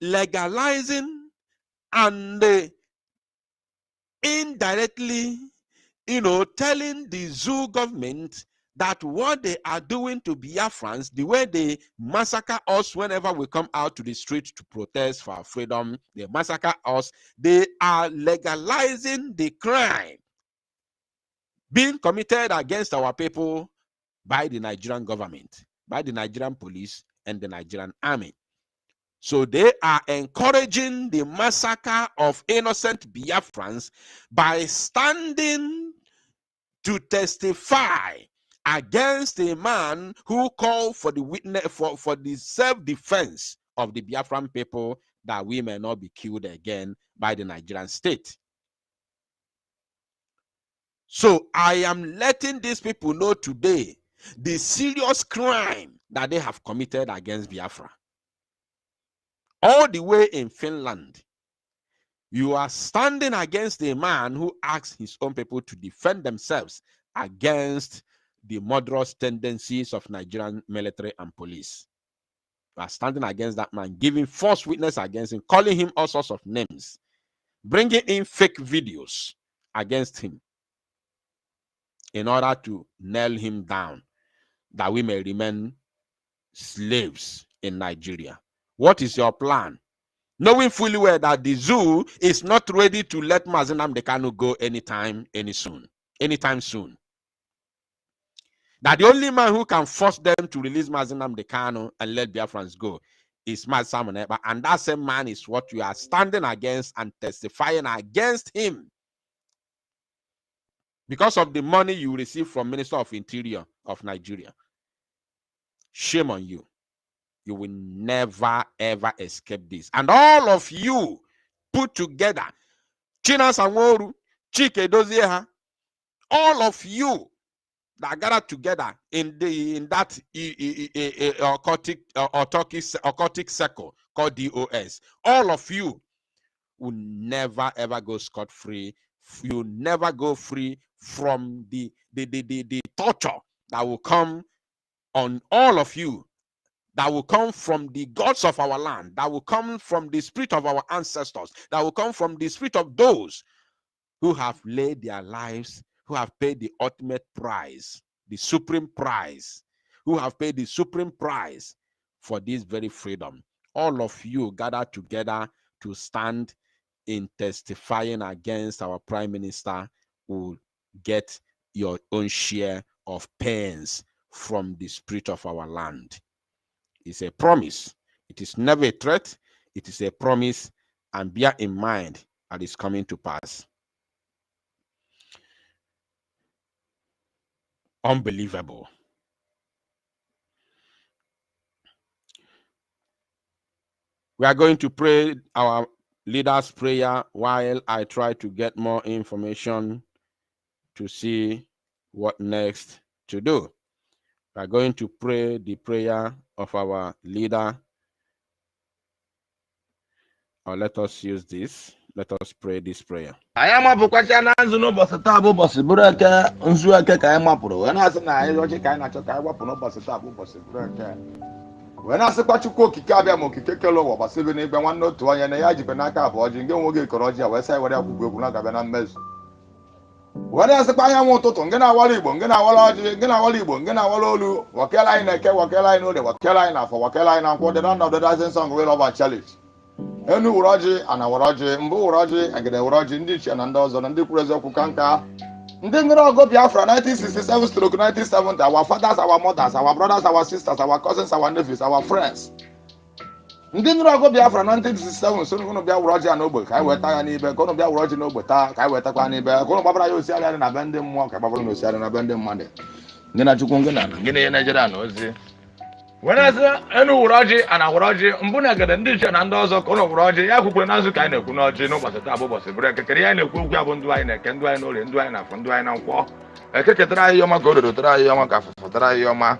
legalizing and indirectly, telling the zoo government that what they are doing to Biafrans, the way they massacre us whenever we come out to the street to protest for our freedom, they massacre us, they are legalizing the crime being committed against our people by the Nigerian government, by the Nigerian police and the Nigerian army. So they are encouraging the massacre of innocent Biafrans by standing to testify against a man who called for the witness for the self-defense of the Biafran people that we may not be killed again by the Nigerian state. So I am letting these people know today the serious crime that they have committed against Biafra. All the way in Finland, you are standing against a man who asks his own people to defend themselves against the murderous tendencies of Nigerian military and police. You are standing against that man, giving false witness against him, calling him all sorts of names, bringing in fake videos against him in order to nail him down, that we may remain slaves in Nigeria. What is your plan? Knowing fully well that the zoo is not ready to let Mazi Nnamdi Kanu go anytime soon. That the only man who can force them to release Mazi Nnamdi Kanu and let Biafrans go is Mazi Simon Ekpa, and that same man is what you are standing against and testifying against him because of the money you receive from Minister of Interior of Nigeria. Shame on you. You will never, ever escape this. And all of you put together, China Sanworu, Chike Dozieha, all of you that gathered together in that occultic circle called DOS, all of you will never, ever go scot-free. You never go free from the torture that will come on all of you, that will come from the gods of our land, that will come from the spirit of our ancestors, that will come from the spirit of those who have laid their lives, who have paid the ultimate price, the supreme price, who have paid the supreme price for this very freedom. All of you gathered together to stand in testifying against our prime minister will get your own share of pains from the spirit of our land. It's a promise. It is never a threat. It is a promise, and bear in mind that it's coming to pass. Unbelievable. We are going to pray our leader's prayer while I try to get more information to see what next to do. We are going to pray the prayer of our leader. Or let us use this. Let us pray this prayer. I am a Bukachana Zuno Bosatabu Bosiburaka, Unzuaka Kaimapuro, and as an I logic I not talk I weapon of Bosatabu Bosiburaka. When I say Pachuko Kikabia Mokikelo or Basibini, but one note to an Yaji Penaka, Bojin, Gogi Koroja, West Side, whatever Guna Mez. What else the Payamo Toton, Gena Walibon, Gena Walaji, Gena Walibon, Gena Walolu, Wakela in a Wakela, know the Wakela for Wakela and for the none of the dozen song will of our challenge. Enu Uraji and our Raji, Mbu Raji, and the Uraji Indich and Andozo and the Prezo Kukanka. Then go Biafra 1967 to 1970. Our fathers, our mothers, our brothers, our sisters, our cousins, our nephews, our friends. Then go Biafra 1967. So going to be a Raji and Noble. I went to Nibe, going to be a Raji Noble. I went to Nibe, going to Babra Yosia and abandon work, a Babra Yosia and abandon money. Then I took on Guinea Nigeria. When I say Enu Raji and our Raji, Mbunaga and Dish and Andozo, Kono Raji, Yakuanazu kind of Kunoji, no, but the Tabo was a break. Karian, Kukabun Duane, Kenduan, and Duana from Duana and War. I take a try Yoma go to try Yoma for try Yoma.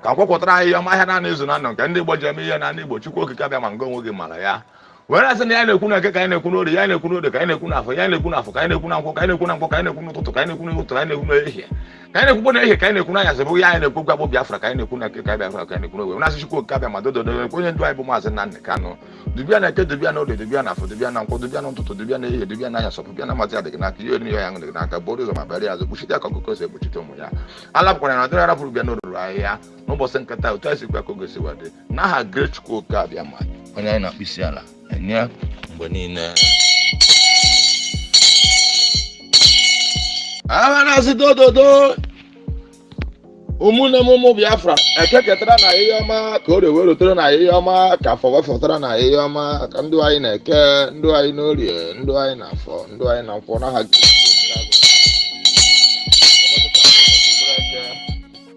Kako try Yoma Hanan is an unknown, Candy Bojami and Andy Bochuko Kabam and go with Malaya. Whereas the Yana Kuna Kana Kuno, the Yana Kuno, the Kana Kuna for Yana Kuna for Kana Kuna for Kana Kuna for Kana Kuna to Kana Kuna to Kana Kuna here. Kana Kuna Kana Kuna as a boy and a Kuka Biafra Kana Kuna Kabia Kana Kuna. When I should go Kabama, the Korean drive Maz and Nankano. The Biana to the Biano, the Biana for the Biana, for the Biano to the Biana, the Biana, so Biana Mazia, the Naki, you and the Naka borders of my body as a Bushita Kokos, a Buchitomoya. I love when another Arabu Biano Raya, no Bosan Kata, Tassi Kokosiwade. Now a great school Kabiama, when I not Bisiala. Yeah, but in do Umuna Momo Biafra, I take a trana Yama, Code World Trana Yama, Kafa for Trana Yama, and do I in a care, do I know you, do I enough for, do I enough for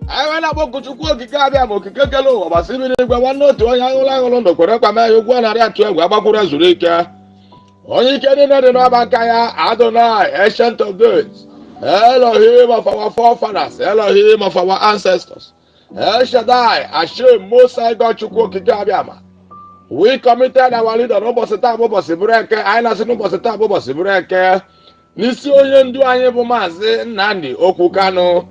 I na Akachukwu okike abịa ma okike kele ụwa gbasiri n'igwe nwanne otu onye aṅụrụ ndụ kwere kwa mee egwu narị atụ egwu agbakwuru zuru ike onye ike niile dị n'ọba aka ya Adonai ancient of days Elohim of our forefathers Elohim of our ancestors El Shaddai Hashem Most High God Chukwu okike abịa ma we committed our leader n'ụbọchị taa bụ ụbọchị bụrụ eke anyị na-asị n'ụbọchị taa bụ ụbọchị bụrụ eke n'isi onye ndu anyị bụ Maazị Nnamdi Okwu Kanu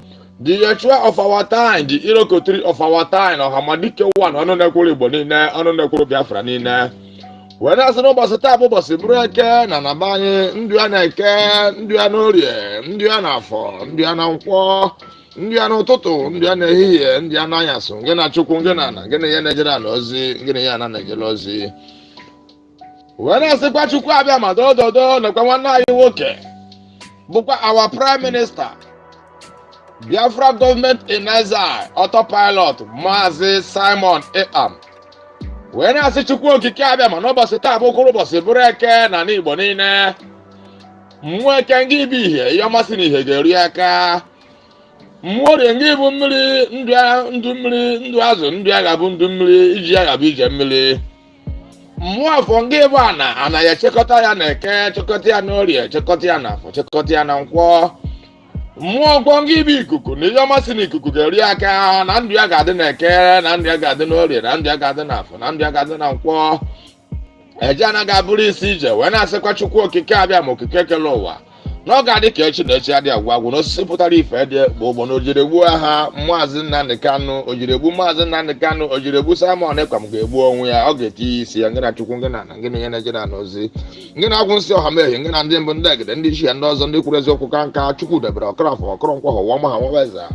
the Yeshua of our time, the Irokotri of our time, or Hamadike one, ọnụ na-ekwuru Igbo niile, ọnụ na-ekwuru Biafra niile. Wee na-asị n'ụbọchị taa bụ ụbọchị bụrụ eke na naba anyị ndị a na-eke, ndị a n'orie, ndị a n'afọ, ndị a na nkwọ, ndị a n'ụtụtụ, ndị a n'ehihie, ndị a n'anyasụ, nke na Chukwu, nke na ana, nke na ihe na-ejere ala ozi, nke na ihe ana na-ejere ozi. Wee na-asịkwa Chukwu abịa ma dododo nakwa nwanne anyị nwoke bụkwa our prime minister. Biafra government in exile, autopilot, Maazị Simon Ekpam. Wee na-asị Chukwu okike abịa ma n'ụbọchị taa bụ ụbọchị bụrụ eke na n'Igbo niile. Mmụọ eke ngị bụ ihe, ihe ọmasị na ihe ga-eri aka. Mmụọ orie ngị bụ mmiri, ndụ mmiri, ndụ azụ, ndụ agha bụ ndụ mmiri, iji agha bụ ije mmiri. Mmụọ afọ ngị bụ ana ya echekọta ya na eke, chekọta ya n'orie, chekọta ya na afọ, chekọta ya na nkwọ. Mmụọ nkwọ ngị bụ ikuku na ihe ọmasị na ikuku ga-eri aka na ndụ ya ga-adị na eke na ndụ ya ga-adị n'orie na ndụ ya ga-adị n'afọ na ndụ ya ga-adị na nkwọ eje anaghị abụrụ isi ije wee na-asịkwa Chukwu okike abịa ma okike kele ụwa na ọ ga-adị ka echi na echi adị agwụ agwụ na osisi pụtara ife dị bụ ụgbọ na ojiri gbuo ha Maazị Nnamdi Kanu ojiri egbu Maazị Nnamdi Kanu ojiri egbu Simon Ekpam ga-egbu onwe ya ọ ga-eti isi ya ngị na Chukwu ngị na ana ngị na ihe na-ejere na ozi ngị na-agwụ nsị ọha mehie ngị na ndị mbụ ndị egede ndị ichie ndị ọzọ ndị kwuru eziokwu ka nka Chukwu debere ọkọrọfọ ọkọrọ nkwọ họwa ma ha nwaweza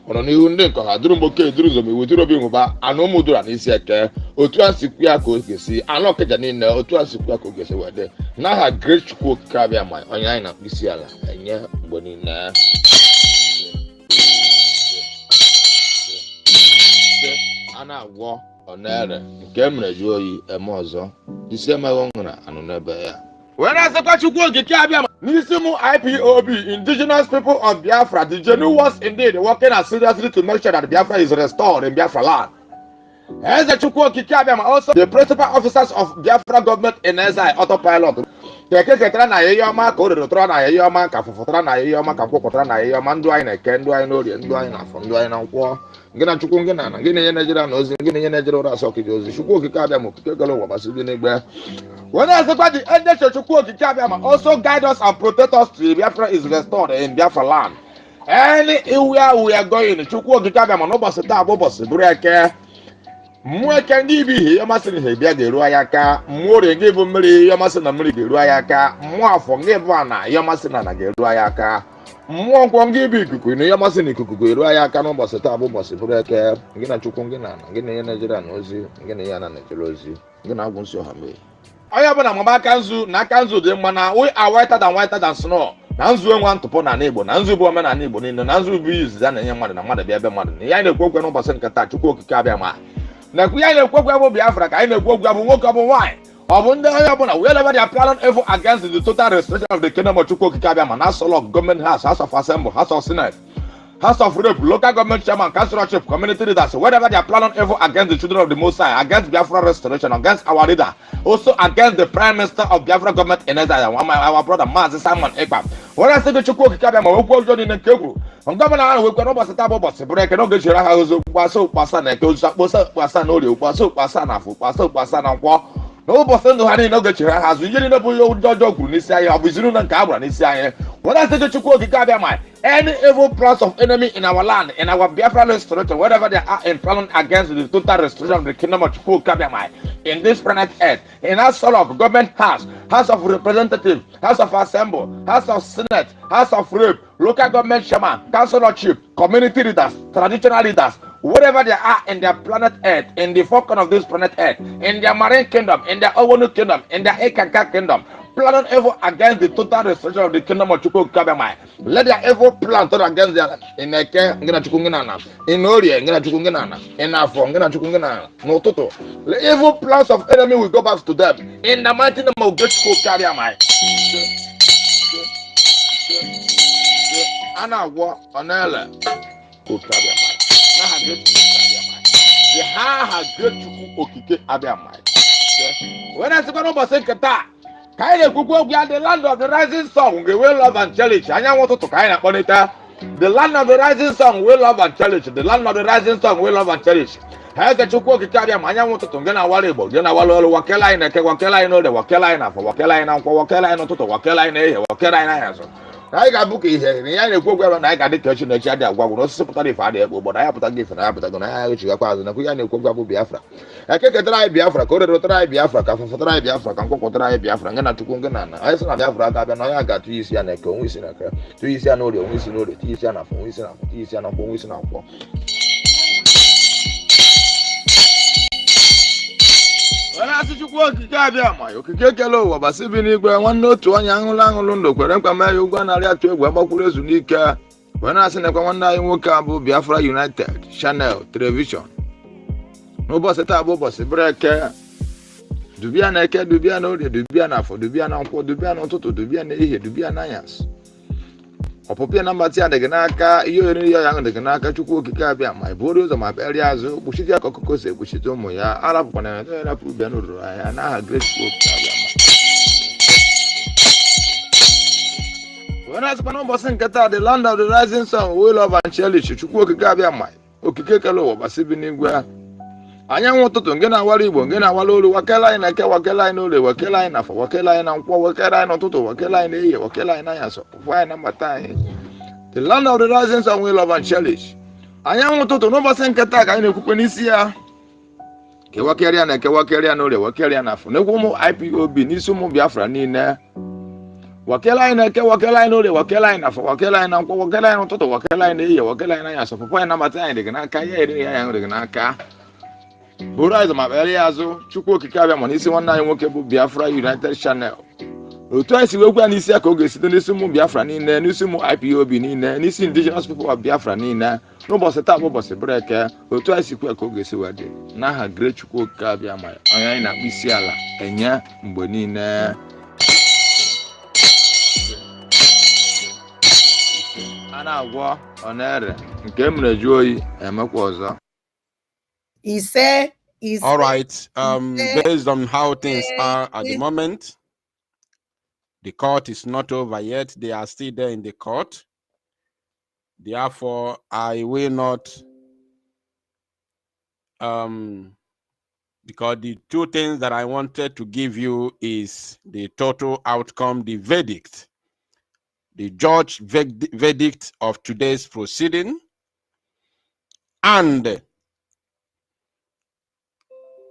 ọnọ n'ihu ndị nke ha duru mgboke duru zom iwu duru obi nwụba anụ ụmụ dura n'isi eke otu a sikwu ya ka o ga-esi anụ ọkịja niile otu a sikwu ya ka o ga-esi wede n'aha Great Chukwu okike abịa ma onye anyị na-akpụ isi ala enye mgbe niile a na-agwọ ọ na-ere nke e mere ju oyi eme ọzọ isi emeghị nwere anụ n'ebe ya wee na-asịkwa Chukwu okike abịa ma n'isi mụ IPOB indigenous people of Biafra the genuine ones indeed working as seriously to make sure that Biafra is restored in Biafra land. Eze Chukwu okike abịa ma also the principal officers of Biafra government in exile autopilot keke ketara na ihe ọma ka o rerotara na ihe ọma ka fụfụtara na ihe ọma ka mkpọkọtara na ihe ọma ndụ anyị na-eke ndụ anyị n'orie ndụ anyị n'afọ ndụ anyị na nkwọ ngị na Chukwu ngị na ana ngị na ihe na-ejere na ozi ngị na ihe na-ejere ụra asọ okike ozi Chukwu okike abịa ma okike gala ụwa gbasiri n'igbe when I say the angel Chukwu okike abịa ma also guide us and protect us till Biafra is restored in Biafra land. Anywhere we are going Chukwu okike abịa ma n'ụbọchị taa bụ ụbọchị bụrụ eke mmụọ eke ndị bụ ihe ọmasị na ihe bịa ga-eru anyị aka mmụọ orie ngị bụ mmiri ihe ọmasị na mmiri ga-eru anyị aka mmụọ afọ ngị bụ ana ihe ọmasị na ana ga-eru anyị aka mmụọ nkwọ ngị bụ ikuku na ihe ọmasị na ikuku ga-eru anyị aka n'ụbọchị taa bụ ụbọchị bụrụ eke ngị na Chukwu ngị na ana ngị na ihe na-ejere na ozi ngị na ihe ana na-ejere ozi ngị na-agwụ nsị ọha mee onye ọbụla mama aka nzu na aka nzu dị mma na we are whiter than snow na nzu enwe ntụpọ na Igbo na nzu bụ omenala Igbo niile na nzu bụ izizi a na-enye mmadụ na mmadụ bịa ebe mmadụ na ihe anyị na-ekwu okwu n'ụbọchị nke taa Chukwu okike abịa ma na-ekwu ihe anyị na-ekwu okwu bụ Biafra ka anyị na-ekwu okwu bụ nwoke ọ bụ nwaanyị ọ bụ ndị onye ọbụla wherever they are planning evil against the total restoration of the kingdom of Chukwu okike abịa ma na Solok government house of assembly house of senate House of Rep, local government chairman, council chief, community leaders, whatever they are planning evil against the children of the Most High, against Biafra restoration, against our leader, also against the Prime Minister of Biafra government in exile, our brother Maazị Simon Ekpam. When I say the Chukwu okike abịa ma okwu ọjọọ niile nke kwuru gọvanọ ahụ wekwa n'ụbọchị taa bụ ụbọchị bụrụ eke n'oge chere ha ozi ụkpasa ụkpasa na eke ozi akpọsa ụkpasa na orie ụkpasa ụkpasa na afọ ụkpasa ụkpasa na nkwọ n'ụbọchị ndụ ha niile oge chere ha azụ ihe niile bụ ihe ọjọọ kwuru n'isi anyị ọ bụ izinu na nke a gbara n'isi anyị when I say the Chukwu okike abịa ma any evil plans of enemy in our land, in our Biafra restoration, wherever they are in planning against the total restoration of the kingdom of Chukwu okike abịa ma in this planet earth, in our Solok government house, house of representatives, house of assembly, house of senate, house of rep, local government chairman, council chief, community leaders, traditional leaders, wherever they are in their planet earth, in the four corners of this planet earth, in their marine kingdom, in their Owonu kingdom, in their Ekaka kingdom, planning evil against the total restoration of the kingdom of Chukwu okike abịa ma let their evil plan turn against their in eke ngị na Chukwu ngị na ana in orie ngị na Chukwu ngị na ana in afọ ngị na Chukwu ngị na ana n'ụtụtụ the evil plans of enemy will go back to them in the mighty name of Chukwu okike abịa ma a na-agwọ ọ na-ele okike abịa ma When I say no seketa, kaile kuku gya the land of the rising sun, we will love and challenge. Anya want to kaina monitor. The land of the rising sun will love and challenge. The land of the rising sun will love and challenge. Akachukwu kikabia manya want to ngena wale bo, ngena wale wakela ina ke wakela ina de wakela ina for wakela ina kwa wakela ina to wakela ina he wakela ina yaso. I got book here. I know go na ga de question na chia de agwa no se put dey fa de bo na ya put give na ya put go na ya chi ga kwa na ku ya na ko gwa bo Biafra. Ekeke try Biafra, Korero try Biafra, Kafa try Biafra, Kanko try Biafra, Ngana Tukungana. I said Biafra, Kabana, got 2 years and a co, we see a 2 years and no, we see no, the Tis and a phone, we see a Tis and a phone, we see a phone. When I said you work, Gabiama, you can get low, but Sibini, one note to one young Langundo, Quarempa, you go and react to Wabakuras Unica. When I said one night, woke up Biafra United, Channel, television. No boss at Abo, boss, break. Dubia na eke, dubia na ode, dubia na afọ, dubia na nkwọ, dubia na ụtụtụ, dubia na ehihie, dubia na anyasị. Ọpụpịa na mbatị adịghị n'aka, ihe oriri ya ahụ dịghị n'aka Chukwu okike abịa ma iburu ụzọ ma kpegharịa azụ, kpuchite ya ka ọkụkọ si ekpuchite ụmụ ya, arapụkwana ya na-erapụ bịa n'ụlọ ahịa n'aha Grace Pope abịa ma. Wee na-asịkwa n'ụbọchị nke taa, the land of the rising sun, we love and cherish, Chukwu okike abịa ma okike kele ụwa gbasị bi n'igwe. Anyanwụ ụtụtụ nke na-awara Igbo nke na-awara olu wakela anyị na eke wakela anyị n'ụlọ wakela anyị n'afọ wakela anyị na nkwọ wakela anyị n'ụtụtụ wakela anyị n'ehihie wakela anyị n'anyasị ụfụ anyị na mbata anyị. The land of the rising sun we love and cherish. Anyanwụ ụtụtụ n'ụbọchị nke taa ka anyị na-ekwukwe n'isi ya kewakerịa na eke wakerịa n'ụlọ wakerịa n'afọ n'ekwu ụmụ IPOB n'isi ụmụ Biafra niile wakela anyị na eke wakela anyị n'ụlọ wakela anyị n'afọ wakela anyị na nkwọ wakela anyị n'ụtụtụ wakela anyị n'ehihie wakela anyị n'anyasị ụfụ anyị na mbata anyị dịghị n'aka ya eri ya ya dịghị n'aka. Buru azụ ma kpere azụ Chukwu okike abịa ma n'isi nwanne anyị nwoke bụ Biafra United Channel. Otu anyị si wekwa ya n'isi ya ka ọ ga-esite n'isi ụmụ Biafra niile, n'isi ụmụ IPOB niile, n'isi indigenous people of Biafra niile. N'ụbọchị taa bụ ụbọchị breke, otu anyị si kwe ka ọ ga-esi wee dị n'aha Great Chukwu okike abịa ma onye anyị na-akpụ isi ala enye mgbe niile. A na-agwọ ọ na-ere nke e mere jụọ oyi emekwa ọzọ. All right. Based on how things are at the moment, the court is not over yet. They are still there in the court. Therefore, I will not, because the two things that I wanted to give you is the total outcome, the verdict, the judge verdict of today's proceeding, and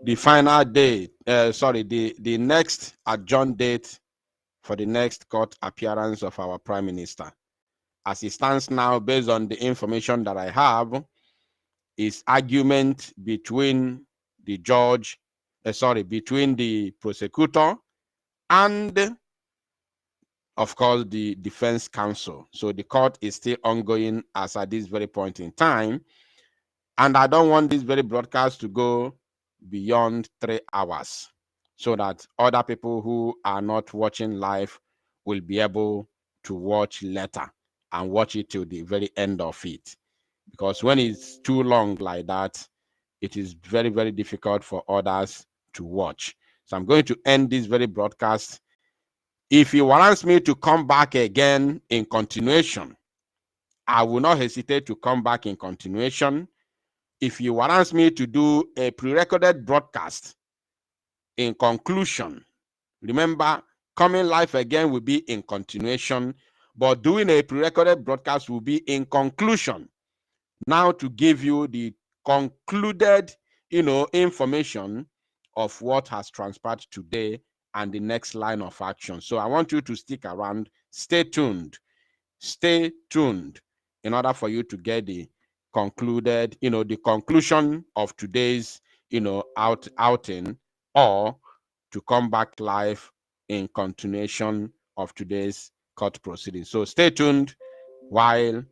the final date, the next adjourned date for the next court appearance of our Prime Minister. As it stands now, based on the information that I have, is argument between the judge, between the prosecutor and, of course, the defense counsel. So the court is still ongoing as at this very point in time. And I don't want this very broadcast to go beyond 3 hours so that other people who are not watching live will be able to watch later and watch it till the very end of it. Because when it's too long like that, it is very, very difficult for others to watch. So I'm going to end this very broadcast. If he wants me to come back again in continuation, I will not hesitate to come back in continuation. If you want me to do a pre-recorded broadcast in conclusion, remember, coming live again will be in continuation, but doing a pre-recorded broadcast will be in conclusion. Now to give you the concluded, information of what has transpired today and the next line of action. So I want you to stick around, stay tuned in order for you to get the concluded, the conclusion of today's, outing, or to come back live in continuation of today's court proceedings. So stay tuned while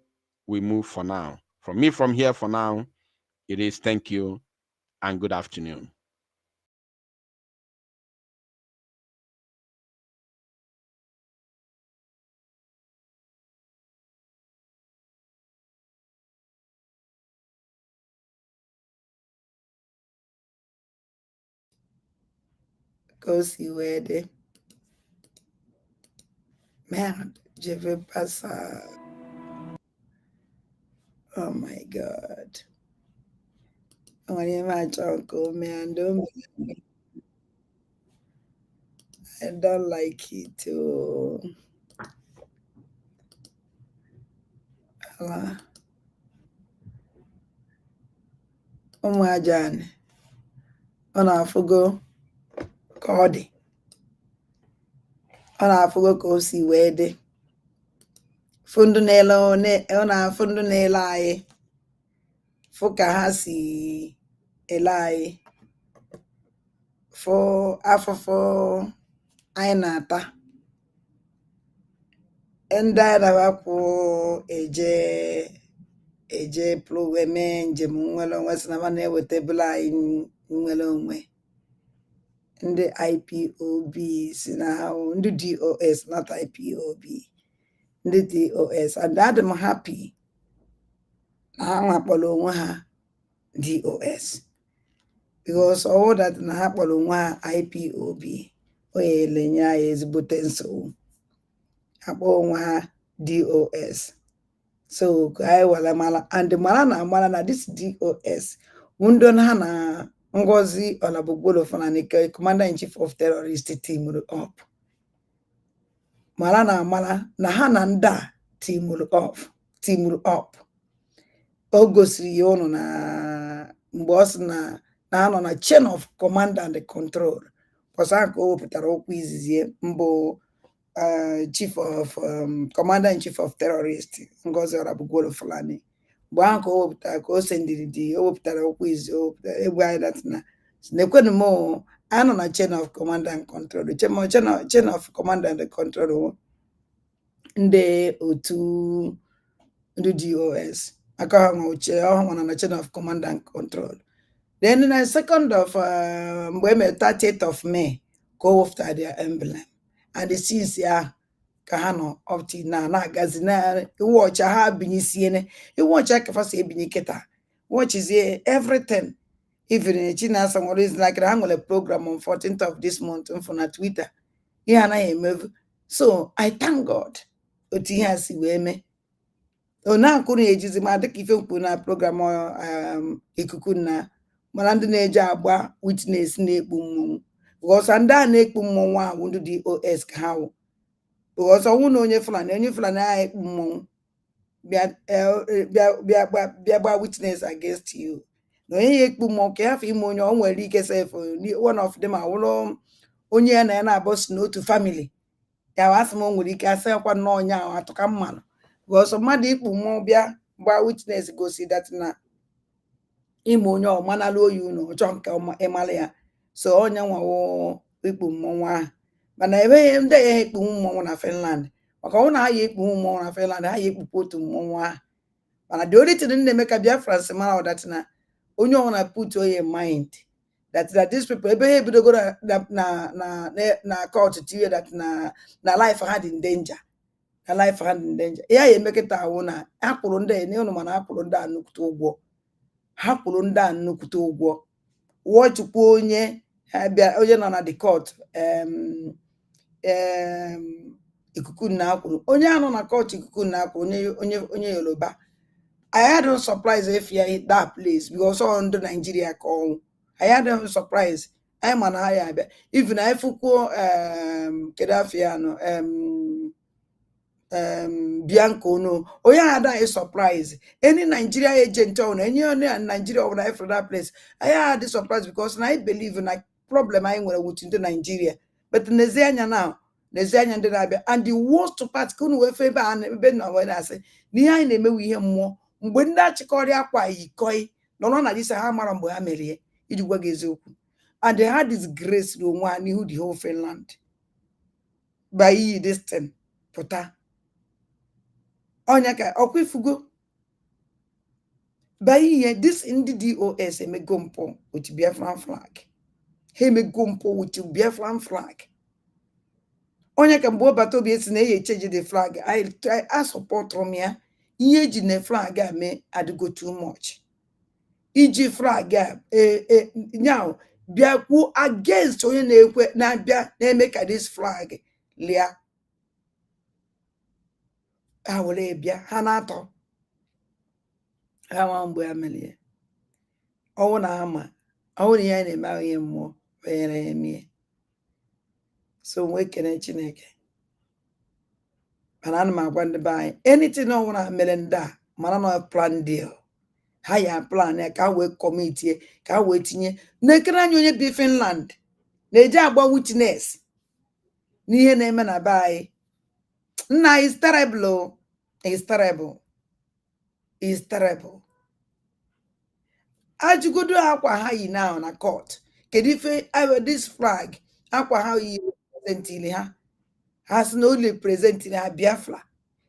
we move for now. From me from here for now, it is thank you and good afternoon. Because you were there. Man, je vais pas ça. Oh my God. When you match uncle, man, I don't like it too. Umuajan. Ona fugo kodi. Ona fugo kosi wede. Fundu nelo ne ona fundu nelai. Fuka hasi elai. For afofo ainata. Enda dawapo eje pro eme njem nwere onwe si na ma na-ewetebụla anyị nwere onwe. Ndị IPOB si na ha ndị DOS, not IPOB. Ndị DOS, and I'm happy na ha nwakpọrọ onwe ha DOS, because all that na ha kpọrọ onwe ha IPOB onye elenye anyị ezigbote nsogbu. Ha kpọọ onwe ha DOS. So I wala mala and the mala na this DOS wundon hana ngozi olabugbolo fananike commander in chief of terrorist team up. Mala na hana nda team up. Ogosiri yono na boss na hano na chain of command and control. Posanko putara okwu izizi mbo chief of commander in chief of terrorist ngozi orabugolo fulani banko opta ko sendiri opta okwu izi egwa that na nekwenu mo ano na chain of command and control chain of command and control nde otu ndị DOS aka ha uche ọhụrụ na chain of command and control. Then in the second of 30th of May go after their emblem. And the scenes ya kahano up to na gazina watch a ha binisiene, you watch a kafasi biniketa. Watch is here everything. Even in China, some is like a angular program on 14th of this month on Twitter. Yeah, and I move. So I thank God. Oti has me. Oh, now couldn't ages my if you put a program or ikukuna. Malandi neja abwa witness ne bum. Because anda na ekpu mmọnwụ a wundu DOS ka ha. Because ọnwụ na onye fulani a ekpu mmọnwụ bịa gba witness against you. Na onye ekpu mmọnwụ ka hafe ime onye ọ nwere ike sef one of them awụrụ onye ya na ya na-abọs n'otu family. Ya wasị m o nwere ike asị akwa na onye ahụ atụka mmanụ. Because mmadụ ikpu mmọnwụ bịa gba witness gosi that na ime onye ọ manala oyi unu ọchọ nke ịmala ya. So onye nwawo ikpu mmọnwụ ahụ mana ebe ndị ya ekpu mmọnwụ na Finland maka ọ na ha ya ekpu mmọnwụ na Finland ha ya ekpu otu mmọnwụ ahụ mana the only thing na-eme ka Biafran si mara that na onye ọ na put oye mind that these people ebe ha ebidogo na court tiwe that na life had in danger ya emekịta ahụ na akpụrụ ndị na ụnụ mana akpụrụ ndị a nnukwute ụgwọ ha kwụrụ ndị a nnukwute ụgwọ wọchukwu onye nọ na the court ikuku na akwụrụ onye anọ na court ikuku na akwụrụ onye Yoruba. I had no surprise if you hit that place because on the Nigeria call I had no surprise. I'm an higher even I fuko Kedafiano Bianco no oh yeah that is surprise any Nigeria agent on any Nigeria over for that place. I had this surprise because I believe in a problem I went into Nigeria but Nezanya now Nezanya and the worst part couldn't we favor and ben when I say near name we hear more when that chikoria kwa yikoi no na this hammer mbo amelie idigwa gezoku and they had this grace no one who the whole Finland by this thing pota onyaka okwifugo by this in the DOS emegompo with Biafran flag he megompo with Biafran flag onyaka mbo bato bi esi na ye change the flag I support from here ihe ji na flag a me adigo too much iji flag now Biakwu against onye na-ekwe na-abịa na-eme ka this flag lia ha were bịa ha na-atọ ha nwa mgbe ha melie ọnwụ na ama ọnwụ na ya na-eme ahụ ihe mmụọ banyere ya emie so nwee kene Chineke mana ana m agwa ndị be anyị anything ọnwụna mere ndị a mana na plan deal ha ya plan ya ka ha wee kọmitie ka ha wee tinye n'ekere anya onye bi Finland na-eji agba witness n'ihe na-eme na be anyị nna is terrible is terrible is terrible ajụgodo akwa ha yi now na court kedu ife this flag akwa ha yi representili ha ha si na ole representili ha Biafra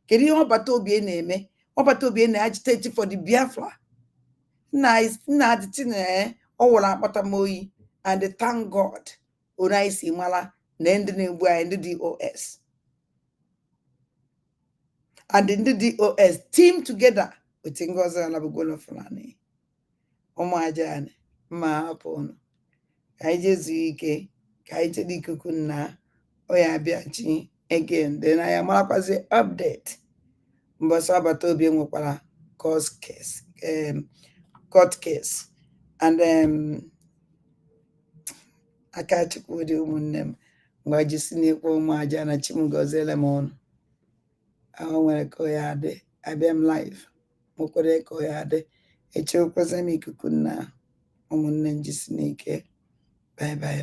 kedu ihe ọbata obi na-eme ọbata obi na-agitate for the Biafra nna adịtị ọ wụrụ akpata m oyi and thank God onye anyị si mara na ndị na-egbu anyị ndị DOS and ndị DOS team together with Ngozi Alabugolo Fulani ụmụ aja anyị mma hapụ ụnụ ka anyị jezuo ike ka anyị chere ikuku nna ọ ya abịachi again then anyị amarakwazi update mbọsị agbata obi nwekwara court case and Akachukwu dị ụmụnne m mgbe jisi n'ikpe ụmụ aja na chi m gọziele m ọnụ ahụ nwere ka ọ ya adị abịa m live nwekwara ka ọ ya adị echekwazị m ikuku nna ụmụnne m jisi n'ike bye bye